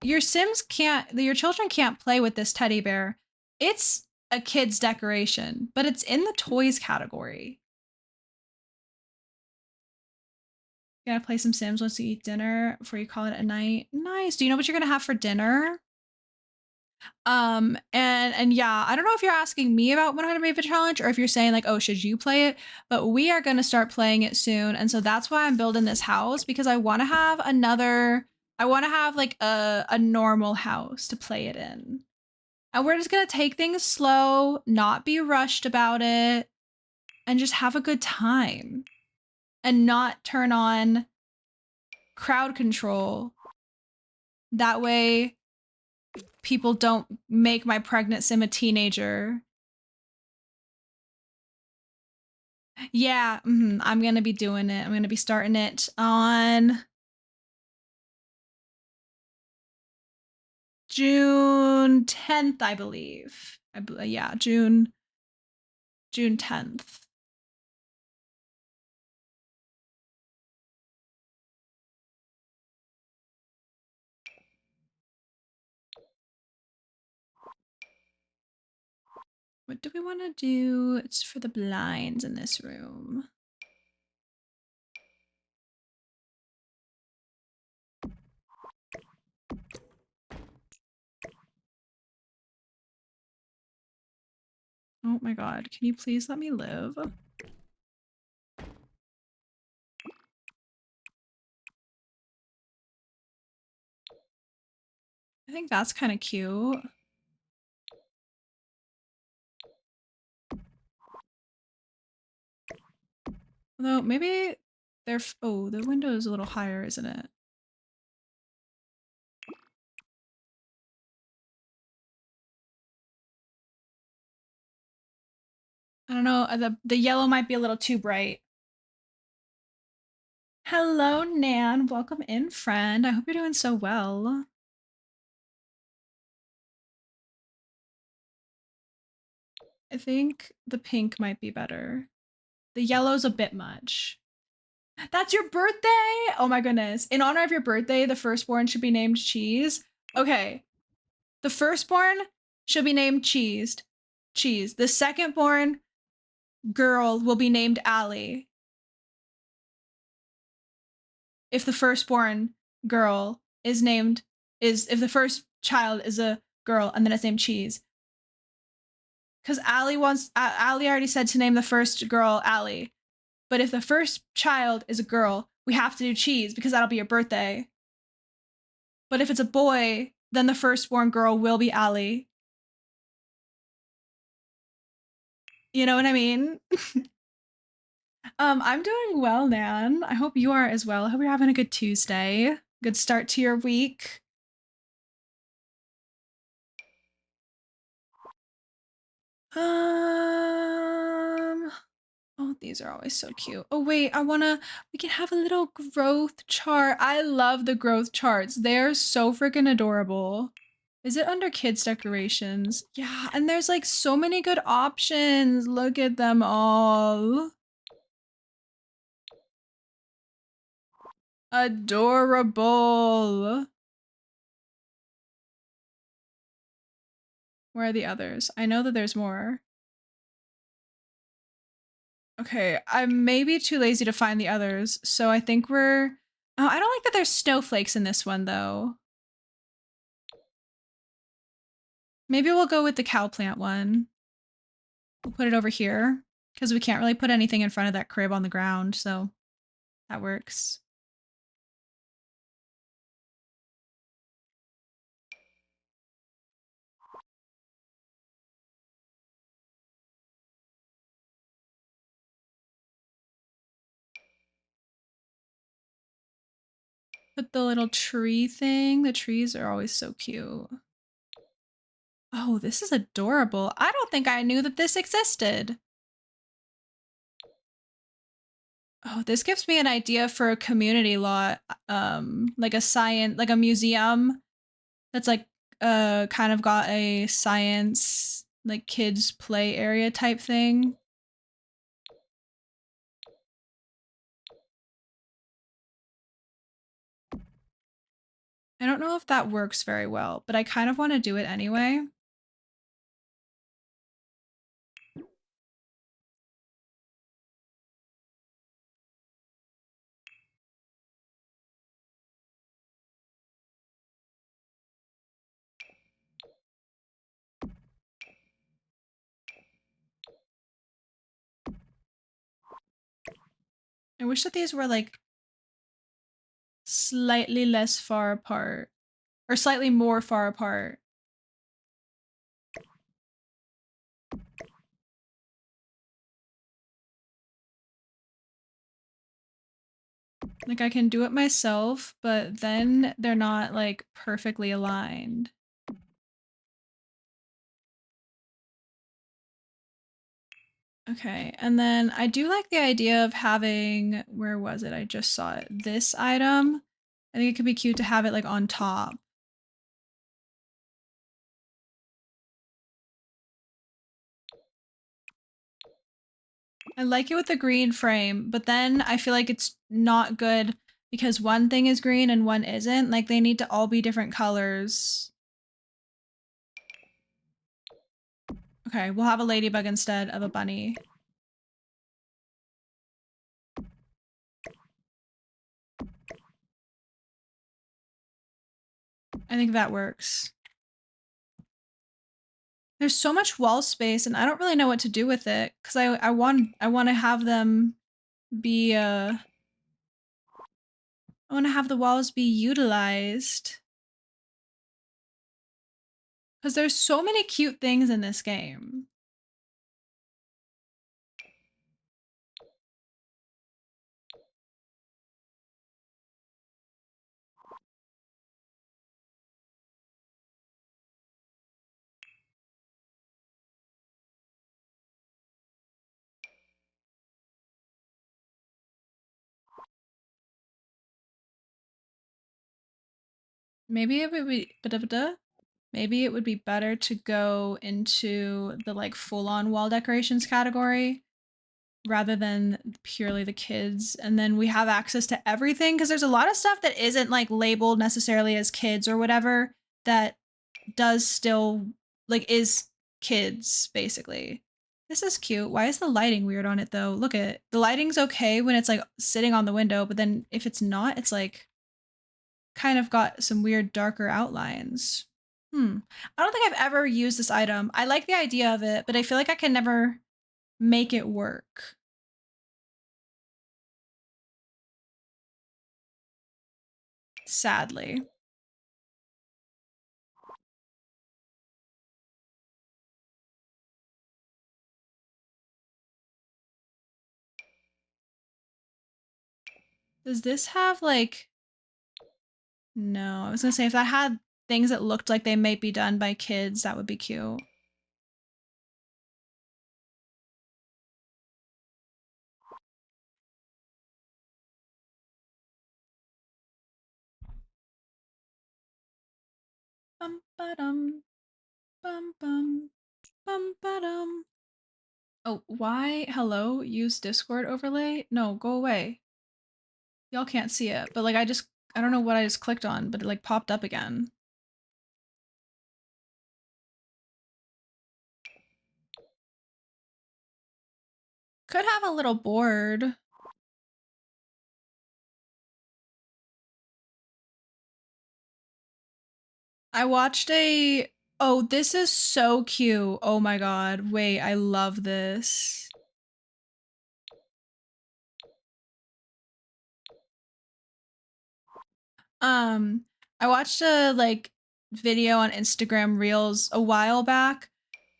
A: your children can't play with this teddy bear. It's a kid's decoration, but it's in the toys category. Gonna play some Sims once you eat dinner before you call it a night. Nice. Do you know what you're gonna have for dinner? And yeah, I don't know if you're asking me about 100 Maven Challenge or if you're saying like, oh, should you play it? But we are gonna start playing it soon, and so that's why I'm building this house because I want to have like a normal house to play it in. And we're just gonna take things slow, not be rushed about it, and just have a good time. And not turn on crowd control. That way people don't make my pregnant sim a teenager. Yeah, I'm gonna be doing it. I'm gonna be starting it on June 10th, I believe. Yeah, June 10th. What do we want to do? It's for the blinds in this room. Oh my god, can you please let me live? I think that's kind of cute. Although maybe they're, oh, the window is a little higher, isn't it? I don't know, the yellow might be a little too bright. Hello, Nan. Welcome in, friend. I hope you're doing so well. I think the pink might be better. The yellow's a bit much. That's your birthday? Oh my goodness. In honor of your birthday, the firstborn should be named Cheese. Okay. The firstborn should be named Cheese. The secondborn girl will be named Allie. If the firstborn girl is named if the first child is a girl and then it's named Cheese. Because Allie already said to name the first girl Allie. But if the first child is a girl, we have to do Cheese because that'll be your birthday. But if it's a boy, then the firstborn girl will be Allie. You know what I mean? I'm doing well, Nan. I hope you are as well. I hope you're having a good Tuesday. Good start to your week. Oh, these are always so cute. Oh wait, we can have a little growth chart. I love the growth charts. They're so freaking adorable. Is it under kids decorations? Yeah, and there's like so many good options. Look at them all. Adorable. Where are the others? I know that there's more. Okay, I may be too lazy to find the others, so I think we're... Oh, I don't like that there's snowflakes in this one, though. Maybe we'll go with the cow plant one. We'll put it over here, because we can't really put anything in front of that crib on the ground, so that works. Put the little tree thing. The trees are always so cute. Oh, this is adorable. I don't think I knew that this existed. Oh, this gives me an idea for a community lot, like a museum that's like kind of got a science like kids play area type thing. I don't know if that works very well, but I kind of want to do it anyway. I wish that these were like slightly less far apart or slightly more far apart. Like I can do it myself, but then they're not like perfectly aligned. Okay, and then I do like the idea of having, where was it? I just saw it. This item. I think it could be cute to have it like on top. I like it with the green frame, but then I feel like it's not good because one thing is green and one isn't. Like they need to all be different colors. Okay, we'll have a ladybug instead of a bunny. I think that works. There's so much wall space and I don't really know what to do with it cuz I want to have them be I want to have the walls be utilized cuz there's so many cute things in this game. Maybe it would be maybe it would be better to go into the like full-on wall decorations category rather than purely the kids, and then we have access to everything because there's a lot of stuff that isn't like labeled necessarily as kids or whatever that does still like is kids basically. This is cute. Why is the lighting weird on it though? Look at it. The lighting's okay when it's like sitting on the window, but then if it's not, it's like kind of got some weird darker outlines. I don't think I've ever used this item. I like the idea of it, but I feel like I can never make it work. Sadly. Does this have like no, I was gonna say if that had things that looked like they might be done by kids, that would be cute. Bum ba-dum, bum bum, bum ba-dum. Oh, why? Hello? Use Discord overlay? No, go away. Y'all can't see it, but like I don't know what I just clicked on, but it like popped up again. Could have a little board. I watched a oh, this is so cute. Oh my god. Wait, I love this. Um, I watched a like video on Instagram Reels a while back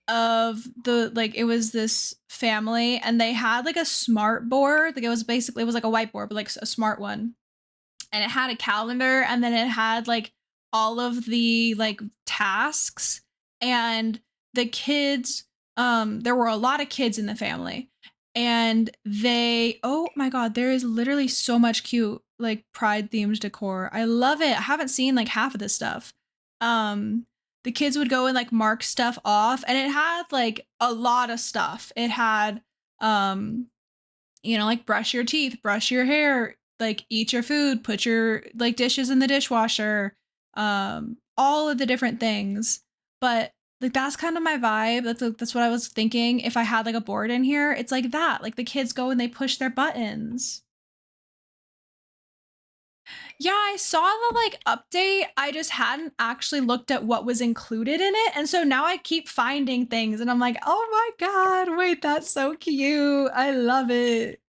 A: of the like it was this family and they had like a smart board. Like it was like a whiteboard, but like a smart one. And it had a calendar and then it had like all of the like tasks and the kids there were a lot of kids in the family and they oh my god there is literally so much cute like pride themed decor. I love it. I haven't seen like half of this stuff. The kids would go and like mark stuff off and it had like a lot of stuff. It had um you know, like brush your teeth, brush your hair, like eat your food, put your like dishes in the dishwasher, all of the different things. But like that's kind of my vibe. That's what I was thinking. If I had like a board in here, it's like that. Like the kids go and they push their buttons. Yeah, I saw the like update. I just hadn't actually looked at what was included in it. And so now I keep finding things and I'm like, oh my God, wait, that's so cute. I love it.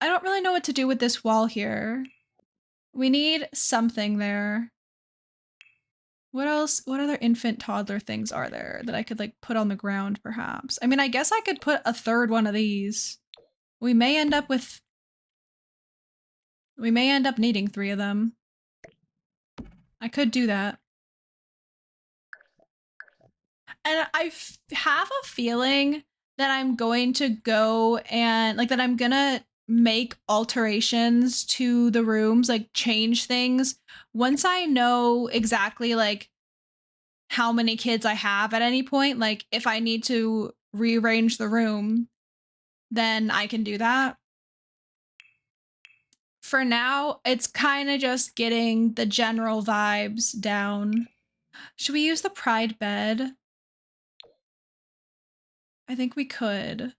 A: I don't really know what to do with this wall here. We need something there. What else? What other infant toddler things are there that I could like put on the ground perhaps? I mean, I guess I could put a third one of these. We may end up with we may end up needing 3 of them. I could do that. And have a feeling that I'm going to go and like that I'm gonna make alterations to the rooms, like change things once I know exactly like how many kids I have at any point. Like if I need to rearrange the room, then I can do that. For now, it's kind of just getting the general vibes down. Should we use the pride bed? I think we could.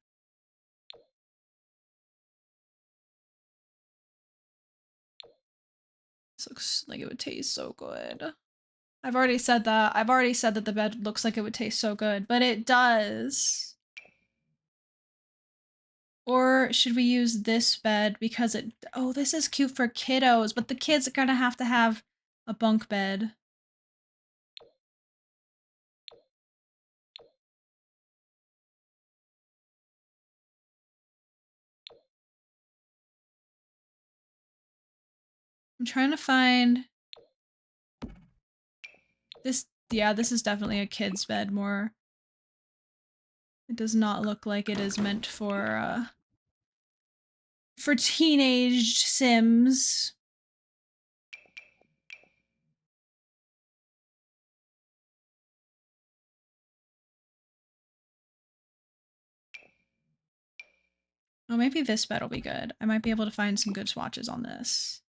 A: This looks like it would taste so good. I've already said that. I've already said that the bed looks like it would taste so good, but it does. Or should we use this bed because it, oh, this is cute for kiddos, but the kids are gonna have to have a bunk bed. I'm trying to find this. Yeah, this is definitely a kid's bed more. It does not look like it is meant for teenaged Sims. Oh, maybe this bed will be good. I might be able to find some good swatches on this.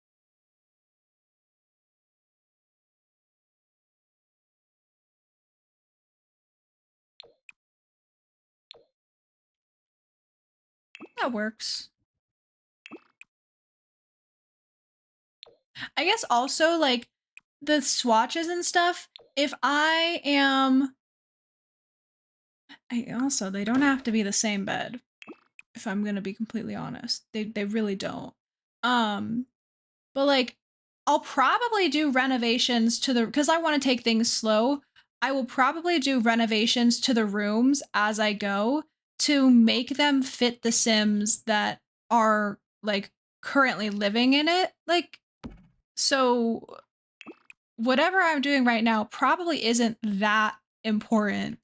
A: That works. I guess also, like, the swatches and stuff, if I am... also, they don't have to be the same bed, if I'm gonna be completely honest. They really don't. But, like, I'll probably do renovations to the... because I want to take things slow. I will probably do renovations to the rooms as I go to make them fit the Sims that are, like, currently living in it. Like, so whatever I'm doing right now probably isn't that important.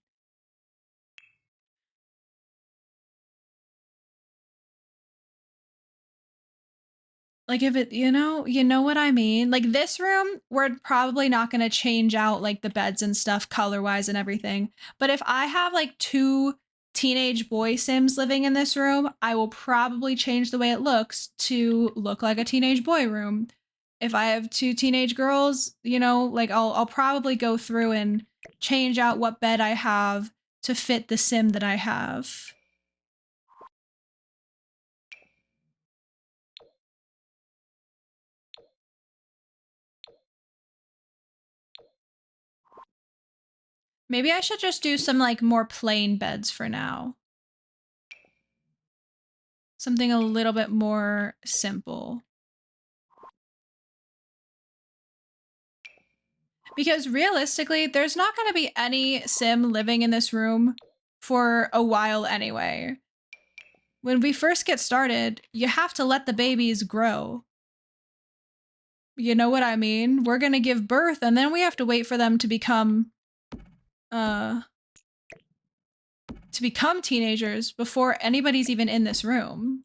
A: Like, if it, you know what I mean? Like, this room, we're probably not going to change out, like, the beds and stuff color-wise and everything. But if I have, like, 2 teenage boy Sims living in this room, I will probably change the way it looks to look like a teenage boy room. If I have 2 teenage girls, like, I'll probably go through and change out what bed I have to fit the Sim that I have. Maybe I should just do some, like, more plain beds for now. Something a little bit more simple. Because realistically, there's not going to be any Sim living in this room for a while anyway. When we first get started, you have to let the babies grow. You know what I mean? We're going to give birth and then we have to wait for them to become teenagers before anybody's even in this room.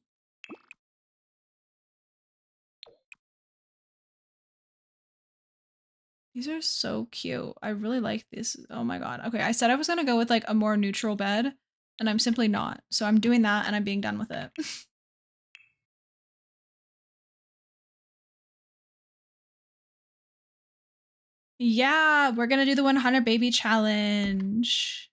A: These are so cute. I really like this. Oh my god. Okay, I said I was gonna go with, like, a more neutral bed, and I'm simply not. So I'm doing that and I'm being done with it. Yeah, we're gonna do the 100 baby challenge.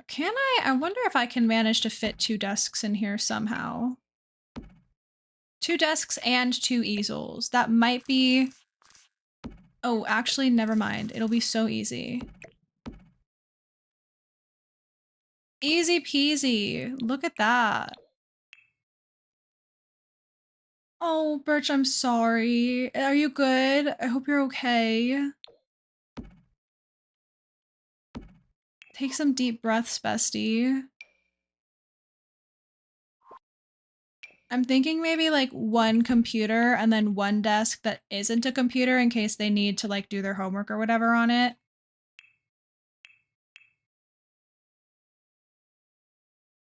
A: Can I? I wonder if I can manage to fit 2 desks in here somehow. 2 desks and 2 easels. That might be... Oh, actually, never mind. It'll be so easy. Easy peasy. Look at that. Oh, Birch, I'm sorry. Are you good? I hope you're okay. Take some deep breaths, bestie. I'm thinking maybe, like, 1 computer and then 1 desk that isn't a computer in case they need to, like, do their homework or whatever on it.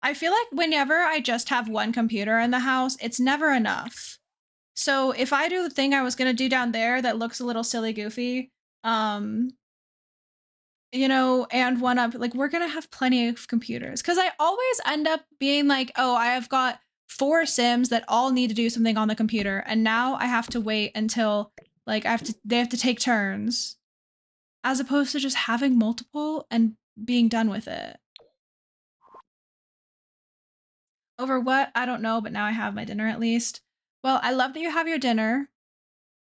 A: I feel like whenever I just have 1 computer in the house, it's never enough. So if I do the thing I was gonna do down there that looks a little silly goofy, and 1 up, like, we're gonna have plenty of computers. Cause I always end up being like, oh, I have got 4 Sims that all need to do something on the computer, and now I have to wait until, like, they have to take turns. As opposed to just having multiple and being done with it. Over what? I don't know, but now I have my dinner at least. Well, I love that you have your dinner.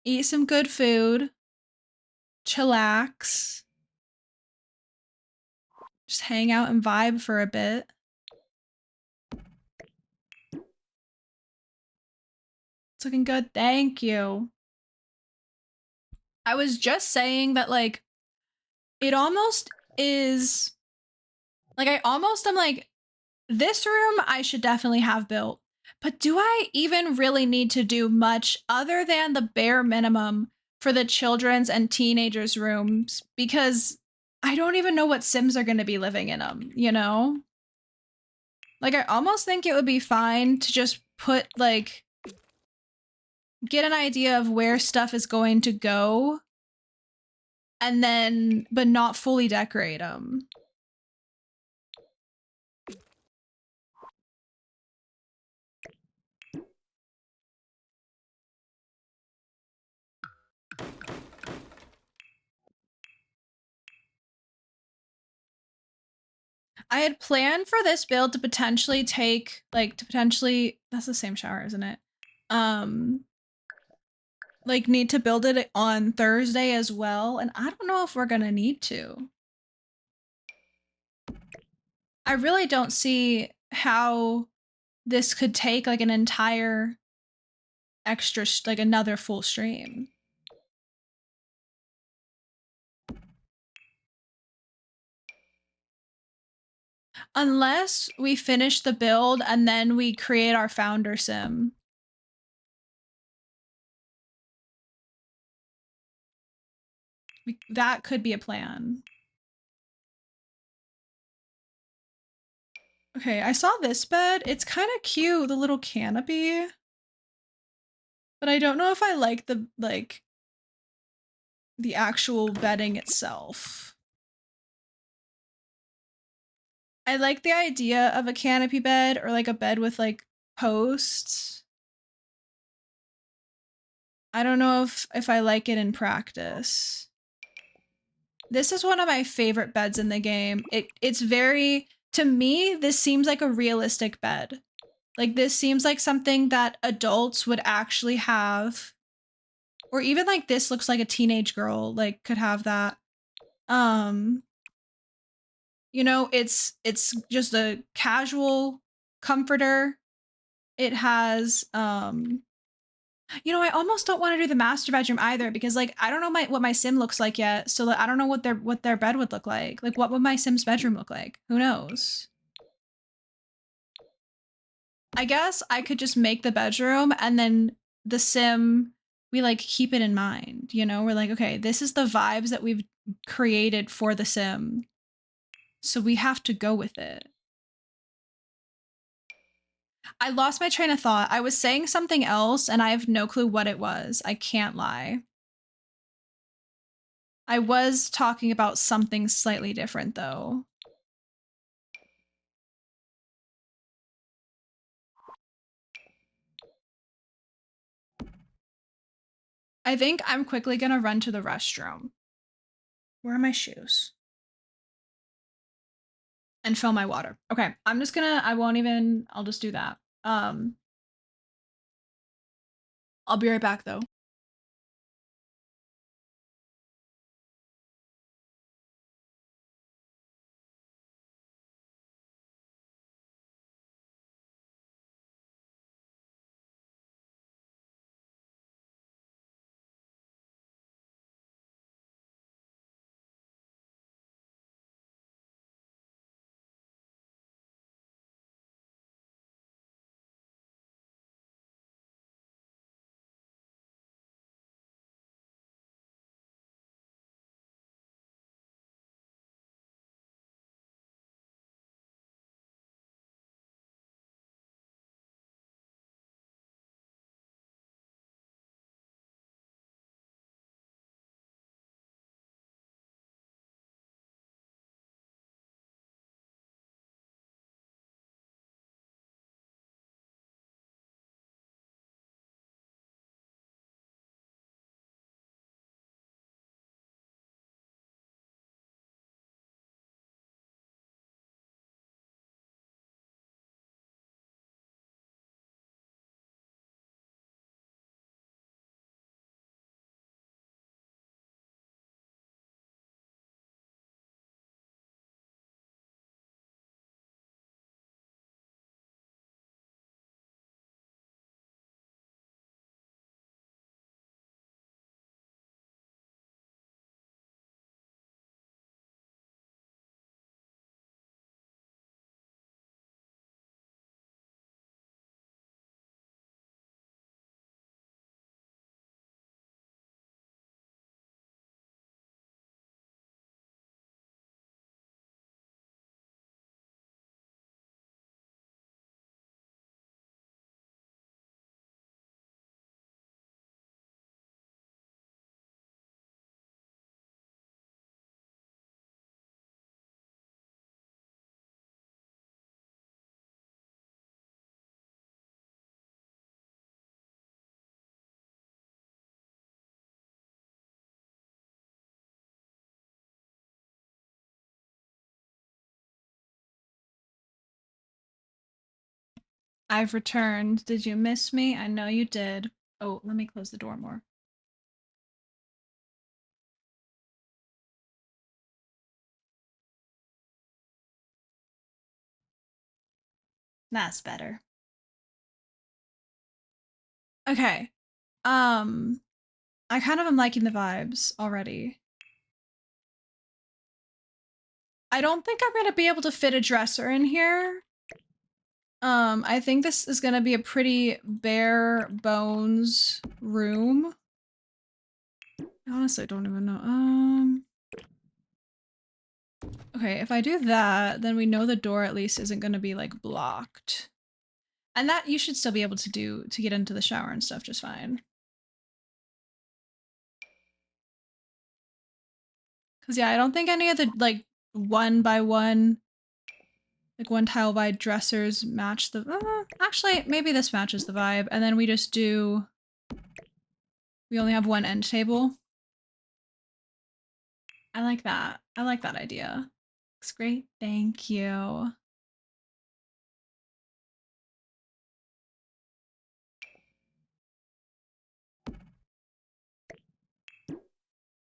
A: Eat some good food. Chillax. Just hang out and vibe for a bit. It's looking good. Thank you. I was just saying that, like, it almost is like, I almost am like, this room I should definitely have built. But do I even really need to do much other than the bare minimum for the children's and teenagers' rooms? Because I don't even know what Sims are going to be living in them, you know? Like, I almost think it would be fine to just put, like, get an idea of where stuff is going to go and then, but not fully decorate them. I had planned for this build to potentially take, like, that's the same shower, isn't it? Like, need to build it on Thursday as well, and I don't know if we're gonna need to. I really don't see how this could take, like, an entire extra, like, another full stream. Unless we finish the build and then we create our founder sim. That could be a plan. Okay, I saw this bed. It's kind of cute, the little canopy. But I don't know if I like the actual bedding itself. I like the idea of a canopy bed or like a bed with like posts. I don't know if I like it in practice. This is one of my favorite beds in the game. It's very, to me, this seems like a realistic bed. Like, this seems like something that adults would actually have. Or even like this looks like a teenage girl like could have that. You know, it's just a casual comforter. It has you know, I almost don't want to do the master bedroom either because like I don't know what my sim looks like yet. So like, I don't know what their bed would look like. Like, what would my sim's bedroom look like? Who knows? I guess I could just make the bedroom and then the sim, we like keep it in mind, you know? We're like, okay, this is the vibes that we've created for the sim. So we have to go with it. I lost my train of thought. I was saying something else and I have no clue what it was. I can't lie. I was talking about something slightly different though. I think I'm quickly gonna run to the restroom. Where are my shoes? And fill my water. Okay, I'm just gonna, I'll just do that. I'll be right back though. I've returned. Did you miss me? I know you did. Oh, let me close the door more. That's better. Okay. I kind of am liking the vibes already. I don't think I'm gonna be able to fit a dresser in here. I think this is gonna be a pretty bare bones room. Honestly, I don't even know. Okay, if I do that, then we know the door at least isn't gonna be like blocked. And that you should still be able to do to get into the shower and stuff just fine. Cause yeah, I don't think any of the like one by one, like one tile wide dressers match the, actually maybe this matches the vibe. And then we just do, we only have one end table. I like that. I like that idea. Looks great. Thank you.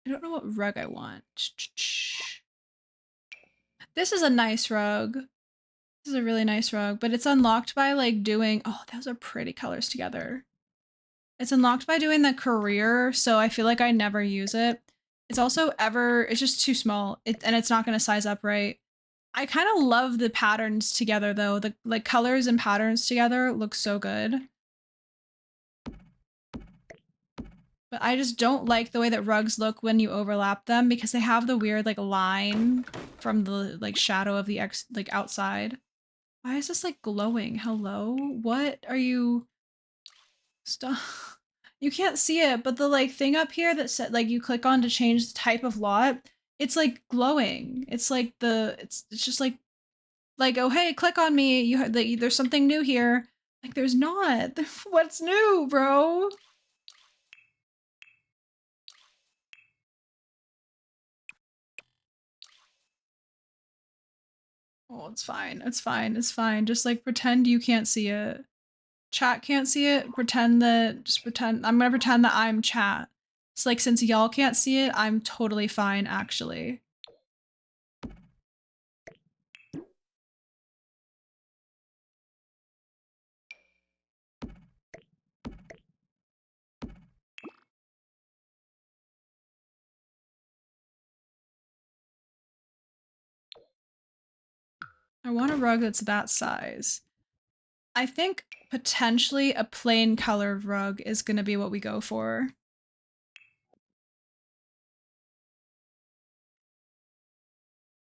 A: I don't know what rug I want. This is a nice rug. This is a really nice rug, but it's unlocked by like doing, oh, those are pretty colors together. It's unlocked by doing the career, so I feel like I never use it. It's also it's just too small, and it's not going to size up right. I kind of love the patterns together though. The like colors and patterns together look so good. But I just don't like the way that rugs look when you overlap them because they have the weird like line from the like shadow of the like outside. Why is this like glowing? Hello? What are you? Stop. You can't see it, but the like thing up here that said like you click on to change the type of lot, it's like glowing. It's like it's just like oh hey, click on me. There's something new here. Like there's not. What's new, bro? Oh, it's fine. It's fine. It's fine. Just like pretend you can't see it. Chat can't see it. Just pretend. I'm gonna pretend that I'm chat. It's like since y'all can't see it, I'm totally fine actually. I want a rug that's that size. I think potentially a plain colored rug is gonna be what we go for.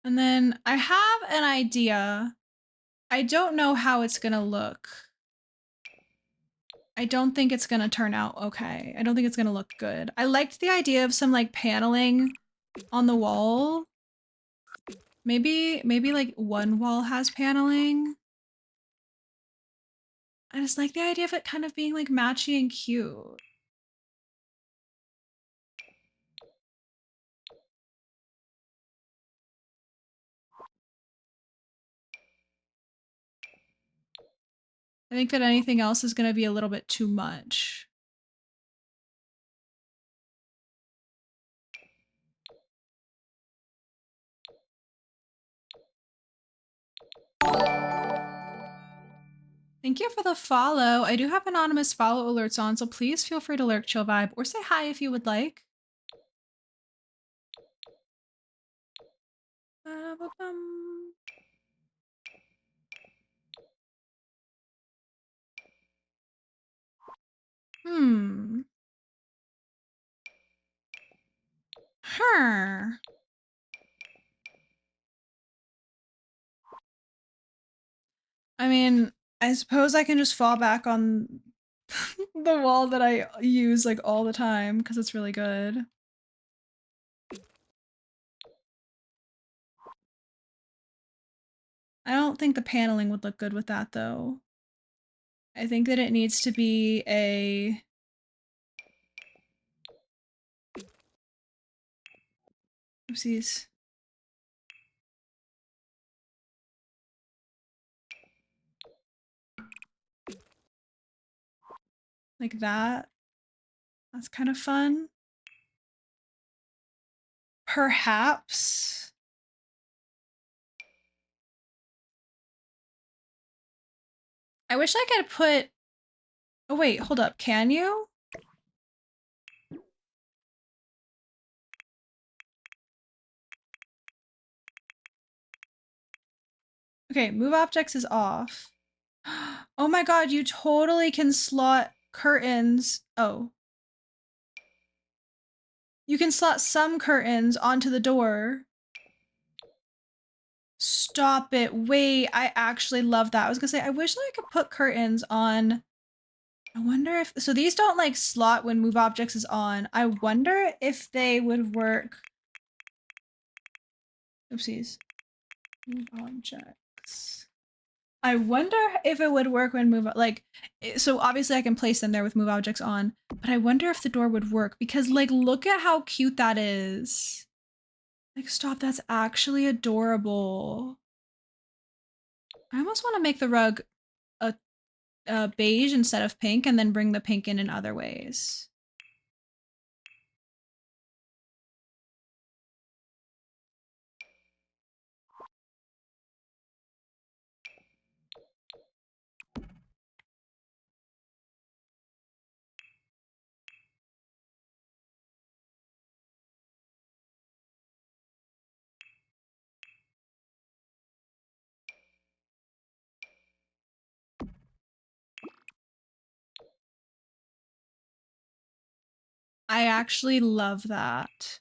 A: And then I have an idea. I don't know how it's gonna look. I don't think it's gonna turn out okay. I don't think it's gonna look good. I liked the idea of some like paneling on the wall. Maybe like one wall has paneling. I just like the idea of it kind of being like matchy and cute. I think that anything else is gonna be a little bit too much. Thank you for the follow. I do have anonymous follow alerts on, so please feel free to lurk, chill vibe, or say hi if you would like. Hmm. Her. I mean, I suppose I can just fall back on the wall that I use like all the time because it's really good. I don't think the paneling would look good with that though. I think that it needs to be a oopsies. Like that. That's kind of fun. Perhaps. I wish I could put... Oh wait, hold up. Can you? Okay, move objects is off. Oh my god, you totally can slot curtains. Oh. You can slot some curtains onto the door. Stop it. Wait, I actually love that. I was gonna say, I wish I could put curtains on. I wonder if, so these don't like slot when move objects is on. I wonder if they would work. Oopsies. Move objects. I wonder if it would work when move, like, so obviously I can place them there with move objects on, but I wonder if the door would work because like, look at how cute that is. Like, stop, that's actually adorable. I almost want to make the rug a beige instead of pink and then bring the pink in other ways. I actually love that.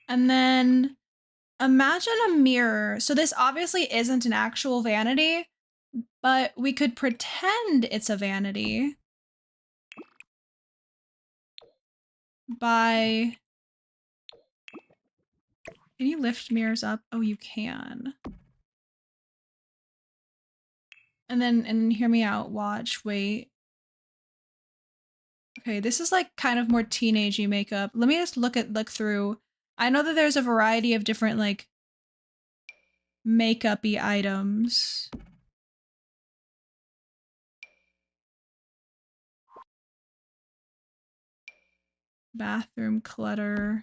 A: And then imagine a mirror. So this obviously isn't an actual vanity, but we could pretend it's a vanity by... Can you lift mirrors up? Oh, you can. And then hear me out. Watch, wait. Okay, this is like kind of more teenagey makeup. Let me just look through. I know that there's a variety of different like makeup-y items. Bathroom clutter.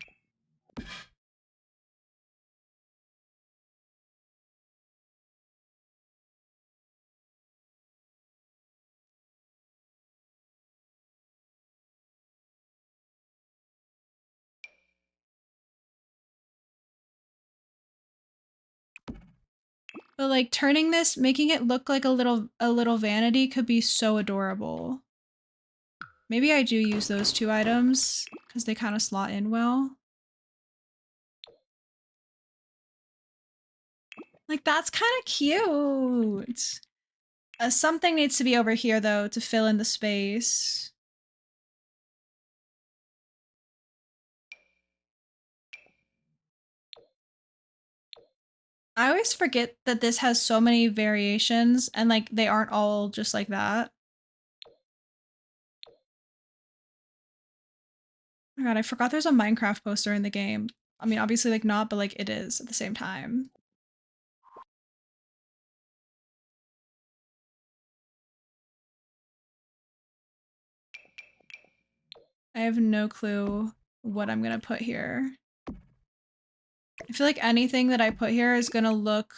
A: But like turning this, making it look like a little vanity could be so adorable. Maybe I do use those two items because they kind of slot in well. Like that's kind of cute. Something needs to be over here though to fill in the space. I always forget that this has so many variations and like they aren't all just like that. Oh my god, I forgot there's a Minecraft poster in the game. I mean, obviously like not, but like it is at the same time. I have no clue what I'm gonna put here. I feel like anything that I put here is gonna look...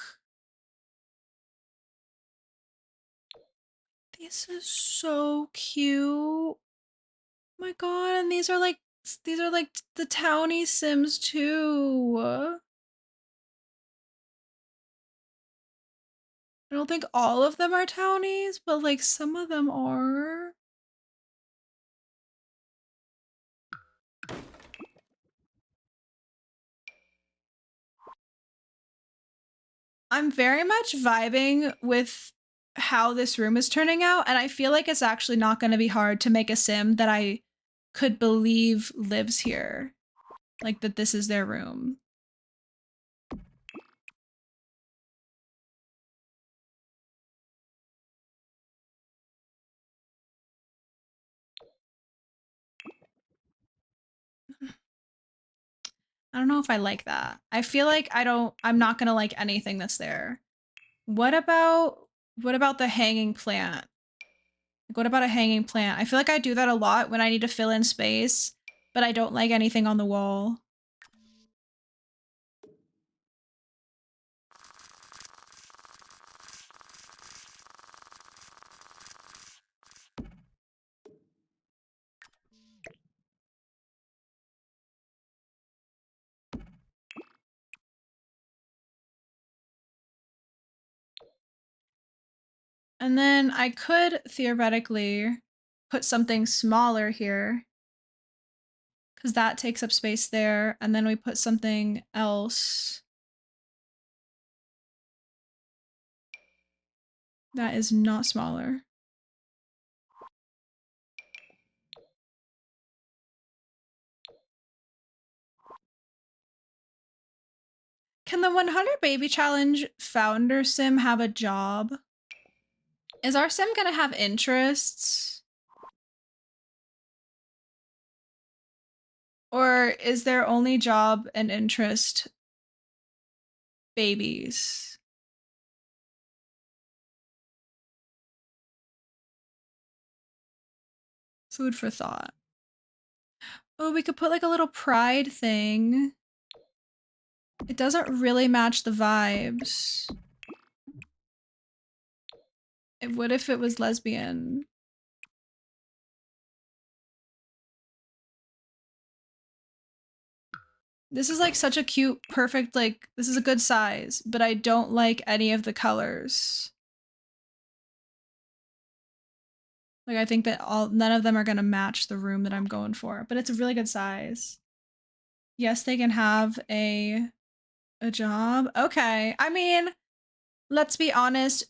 A: This is so cute. Oh my god, and these are like the townie Sims too. I don't think all of them are townies, but like some of them are. I'm very much vibing with how this room is turning out, and I feel like it's actually not going to be hard to make a sim that I could believe lives here. Like that this is their room. I don't know if I like that. I feel like I'm not going to like anything that's there. What about the hanging plant? Like, what about a hanging plant? I feel like I do that a lot when I need to fill in space, but I don't like anything on the wall. And then I could theoretically put something smaller here because that takes up space there. And then we put something else that is not smaller. Can the 100 Baby Challenge founder sim have a job? Is our sim gonna have interests? Or is their only job and interest babies? Food for thought. Oh, we could put like a little pride thing. It doesn't really match the vibes. What if it was lesbian? This is like such a cute, perfect, like, this is a good size, but I don't like any of the colors. Like, I think that none of them are gonna match the room that I'm going for, but it's a really good size. Yes, they can have a job. Okay. I mean, let's be honest,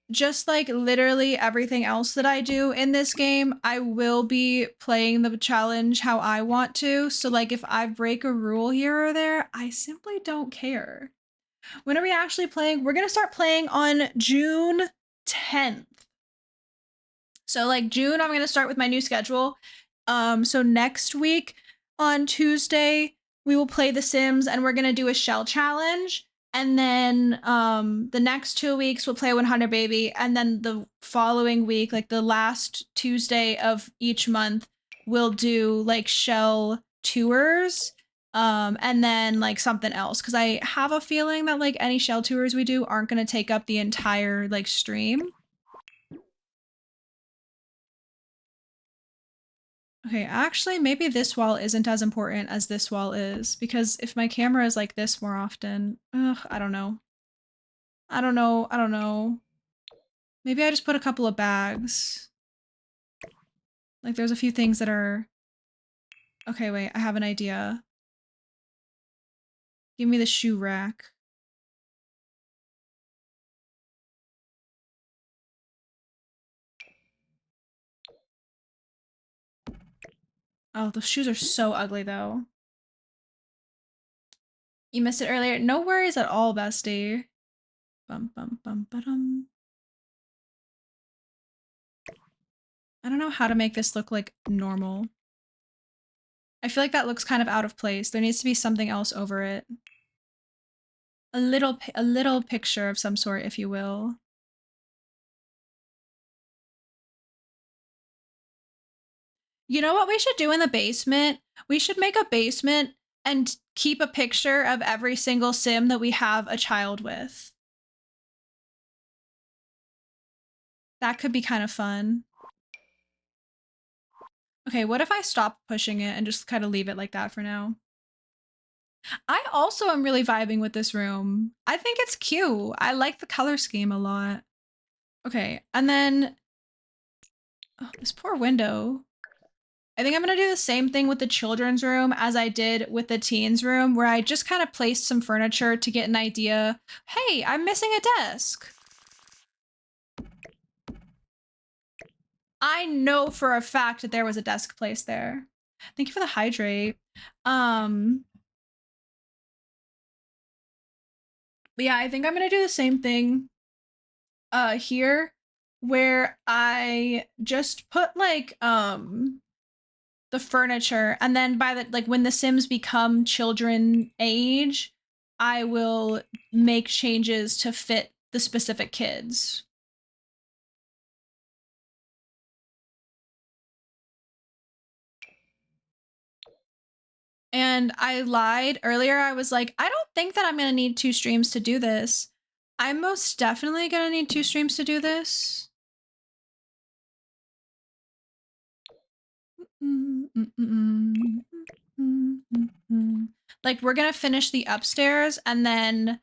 A: just like literally everything else that I do in this game, I will be playing the challenge how I want to. So like if I break a rule here or there, I simply don't care. When are we actually playing? We're gonna start playing on June 10th. So like June, I'm gonna start with my new schedule. So next week on Tuesday, we will play The Sims and we're gonna do a shell challenge. And then the next 2 weeks we'll play 100 Baby. And then the following week, like the last Tuesday of each month, we'll do like shell tours. And then like something else. Cause I have a feeling that like any shell tours we do aren't gonna take up the entire like stream. Okay, actually, maybe this wall isn't as important as this wall is, because if my camera is like this more often, I don't know. I don't know, I don't know. Maybe I just put a couple of bags. Like, there's a few things that are... Okay, wait, I have an idea. Give me the shoe rack. Oh, the shoes are so ugly, though. You missed it earlier. No worries at all, bestie. Bum, bum, bum, ba-dum. I don't know how to make this look like normal. I feel like that looks kind of out of place. There needs to be something else over it. A little picture of some sort, if you will. You know what we should do in the basement? We should make a basement and keep a picture of every single sim that we have a child with. That could be kind of fun. Okay, what if I stop pushing it and just kind of leave it like that for now? I also am really vibing with this room. I think it's cute. I like the color scheme a lot. Okay, and then this poor window. I think I'm gonna do the same thing with the children's room as I did with the teens room, where I just kind of placed some furniture to get an idea. Hey, I'm missing a desk. I know for a fact that there was a desk placed there. Thank you for the hydrate. But yeah, I think I'm gonna do the same thing here, where I just put like the furniture, and then by the like when the Sims become children age, I will make changes to fit the specific kids. And I lied earlier. I was like, I don't think that I'm going to need 2 streams to do this. I'm most definitely going to need 2 streams to do this. Like, we're going to finish the upstairs, and then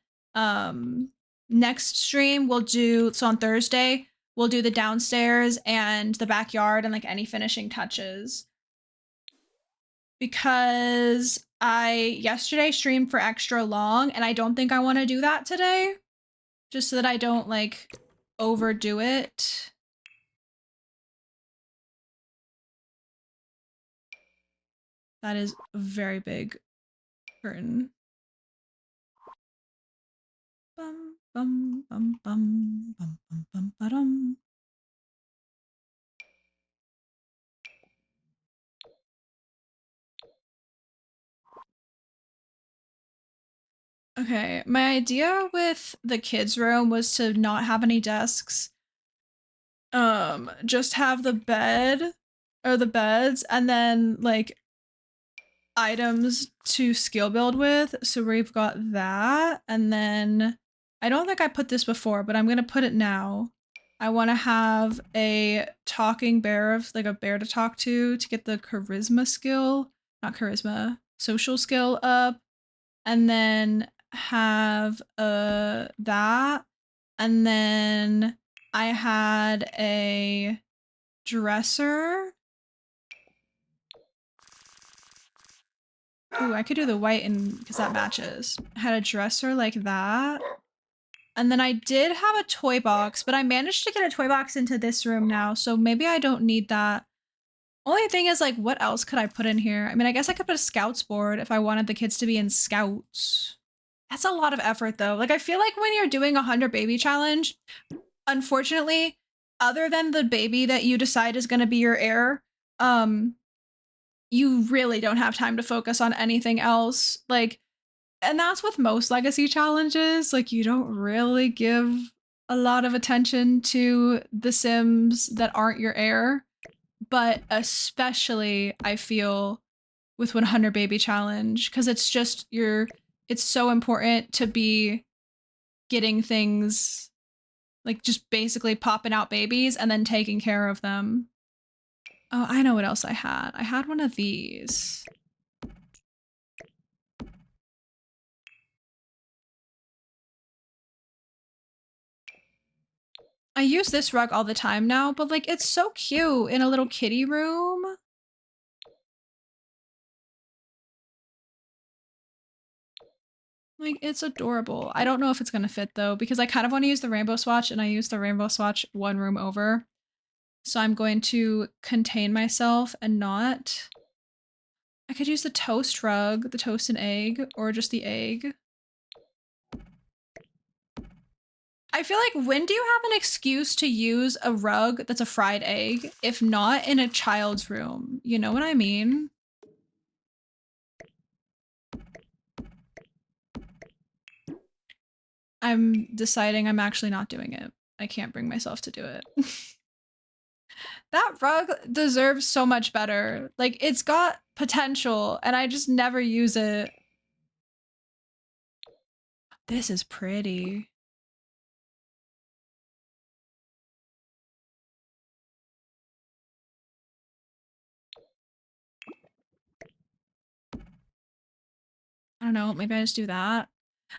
A: next stream we'll do, so on Thursday, we'll do the downstairs and the backyard and like any finishing touches. Because I yesterday streamed for extra long, and I don't think I want to do that today, just so that I don't like overdo it. That is a very big curtain. Bum bum bum bum bum bum bum ba-dum. Okay, my idea with the kids' room was to not have any desks. Just have the bed or the beds, and then like items to skill build with. So we've got that, and then I don't think I put this before, but I'm gonna put it now. I want to have a talking bear, of like a bear to talk to get the charisma skill, not charisma, social skill up, and then have that, and then I had a dresser. Ooh, I could do the white and because that matches. I had a dresser like that. And then I did have a toy box, but I managed to get a toy box into this room now, so maybe I don't need that. Only thing is, like, what else could I put in here? I mean, I guess I could put a scouts board if I wanted the kids to be in scouts. That's a lot of effort, though. Like, I feel like when you're doing a 100 baby challenge, unfortunately, other than the baby that you decide is going to be your heir, you really don't have time to focus on anything else. Like, and that's with most legacy challenges. Like, you don't really give a lot of attention to the Sims that aren't your heir. But especially, I feel, with 100 baby challenge, because it's just it's so important to be getting things, like just basically popping out babies and then taking care of them. Oh, I know what else I had. I had one of these. I use this rug all the time now, but like it's so cute in a little kitty room. Like, it's adorable. I don't know if it's gonna fit though, because I kind of want to use the rainbow swatch, and I use the rainbow swatch one room over. So I'm going to contain myself and not. I could use the toast rug, the toast and egg, or just the egg. I feel like, when do you have an excuse to use a rug that's a fried egg, if not in a child's room? You know what I mean? I'm deciding I'm actually not doing it. I can't bring myself to do it. That rug deserves so much better. Like, it's got potential, and I just never use it. This is pretty. I don't know, maybe I just do that.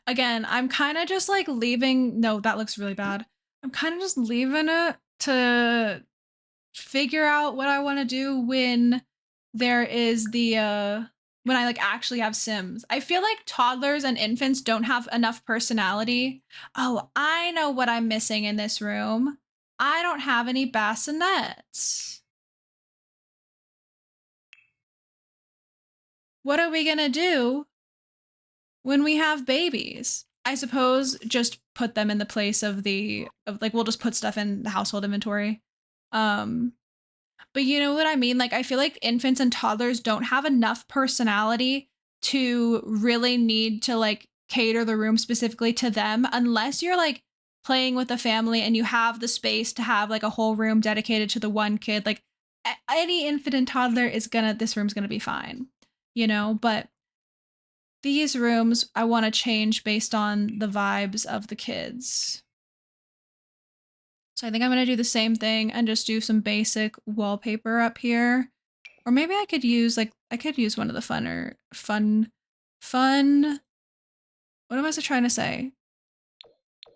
A: Again, I'm kind of just like leaving. No, that looks really bad. I'm kind of just leaving it to figure out what I want to do when there is the when I like actually have Sims. I feel like toddlers and infants don't have enough personality. Oh, I know what I'm missing in this room. I don't have any bassinets. What are we gonna do when we have babies? I suppose just put them in the place of like, we'll just put stuff in the household inventory. But you know what I mean? Like, I feel like infants and toddlers don't have enough personality to really need to like cater the room specifically to them, unless you're like playing with a family and you have the space to have like a whole room dedicated to the one kid. Like, any infant and toddler is this room's gonna be fine, you know? But these rooms I want to change based on the vibes of the kids. So I think I'm going to do the same thing and just do some basic wallpaper up here. Or maybe I could use one of the fun, what am I trying to say?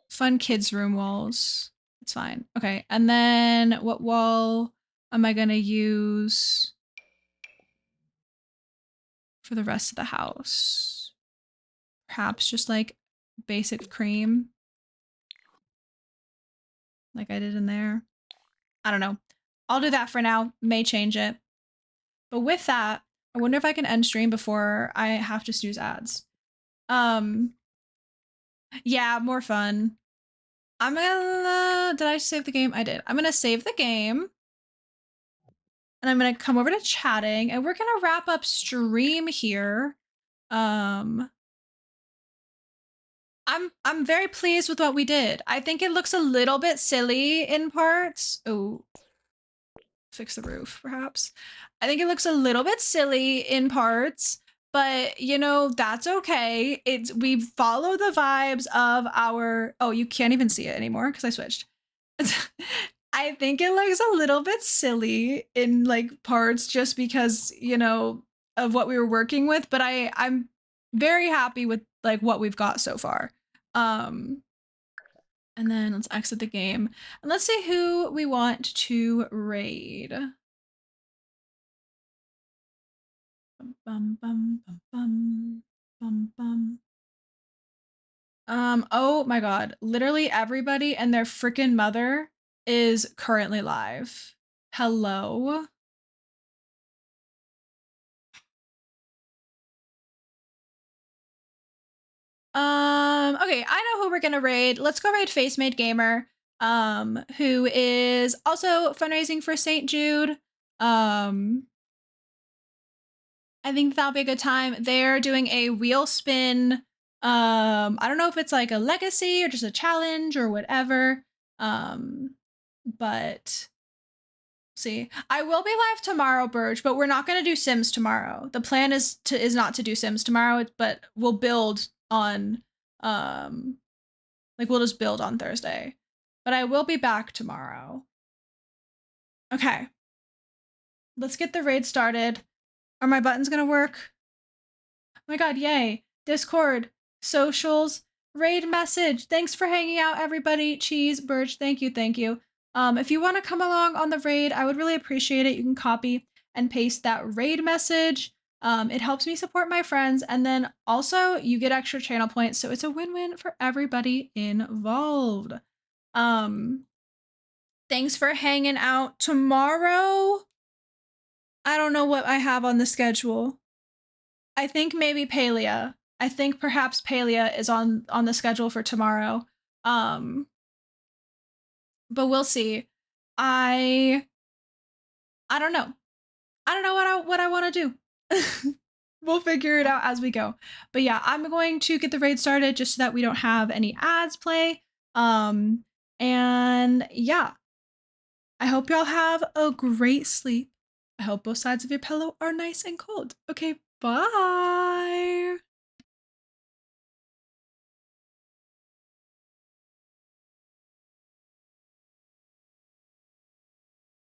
A: Fun kids room walls. It's fine. Okay. And then what wall am I going to use for the rest of the house? Perhaps just like basic cream. Like I did in there. I don't know. I'll do that for now. May change it. But with that, I wonder if I can end stream before I have to snooze ads. Yeah, more fun. I'm gonna, did I save the game? I did. I'm gonna save the game. And I'm gonna come over to chatting and we're gonna wrap up stream here. I'm very pleased with what we did. I think it looks a little bit silly in parts. Oh, fix the roof, perhaps. I think it looks a little bit silly in parts, but you know, that's okay. We follow the vibes of our, oh, you can't even see it anymore because I switched. I think it looks a little bit silly in like parts just because, you know, of what we were working with, but I'm very happy with like what we've got so far. And then let's exit the game and let's see who we want to raid. Bum, bum, bum, bum, bum, bum. Oh my god, literally everybody and their freaking mother is currently live. Hello? Okay, I know who we're gonna raid. Let's go raid Face Made Gamer, who is also fundraising for St. Jude. I think that'll be a good time. They're doing a wheel spin. I don't know if it's like a legacy or just a challenge or whatever. But see, I will be live tomorrow, Burge, but we're not gonna do Sims tomorrow. The plan is not to do Sims tomorrow, but we'll build on like we'll just build on Thursday. But I will be back tomorrow. Okay. Let's get the raid started. Are my buttons gonna work? Oh my god, yay. Discord, socials, raid message. Thanks for hanging out, everybody. Cheese, Birch, thank you, thank you. If you want to come along on the raid, I would really appreciate it. You can copy and paste that raid message. It helps me support my friends, and then also you get extra channel points, so it's a win-win for everybody involved. Thanks for hanging out. Tomorrow, I don't know what I have on the schedule. I think maybe Palea. I think perhaps Palea is on the schedule for tomorrow. But we'll see. I don't know. I don't know what I want to do. We'll figure it out as we go. But yeah, I'm going to get the raid started just so that we don't have any ads play. And yeah, I hope y'all have a great sleep. I hope both sides of your pillow are nice and cold. Okay, bye.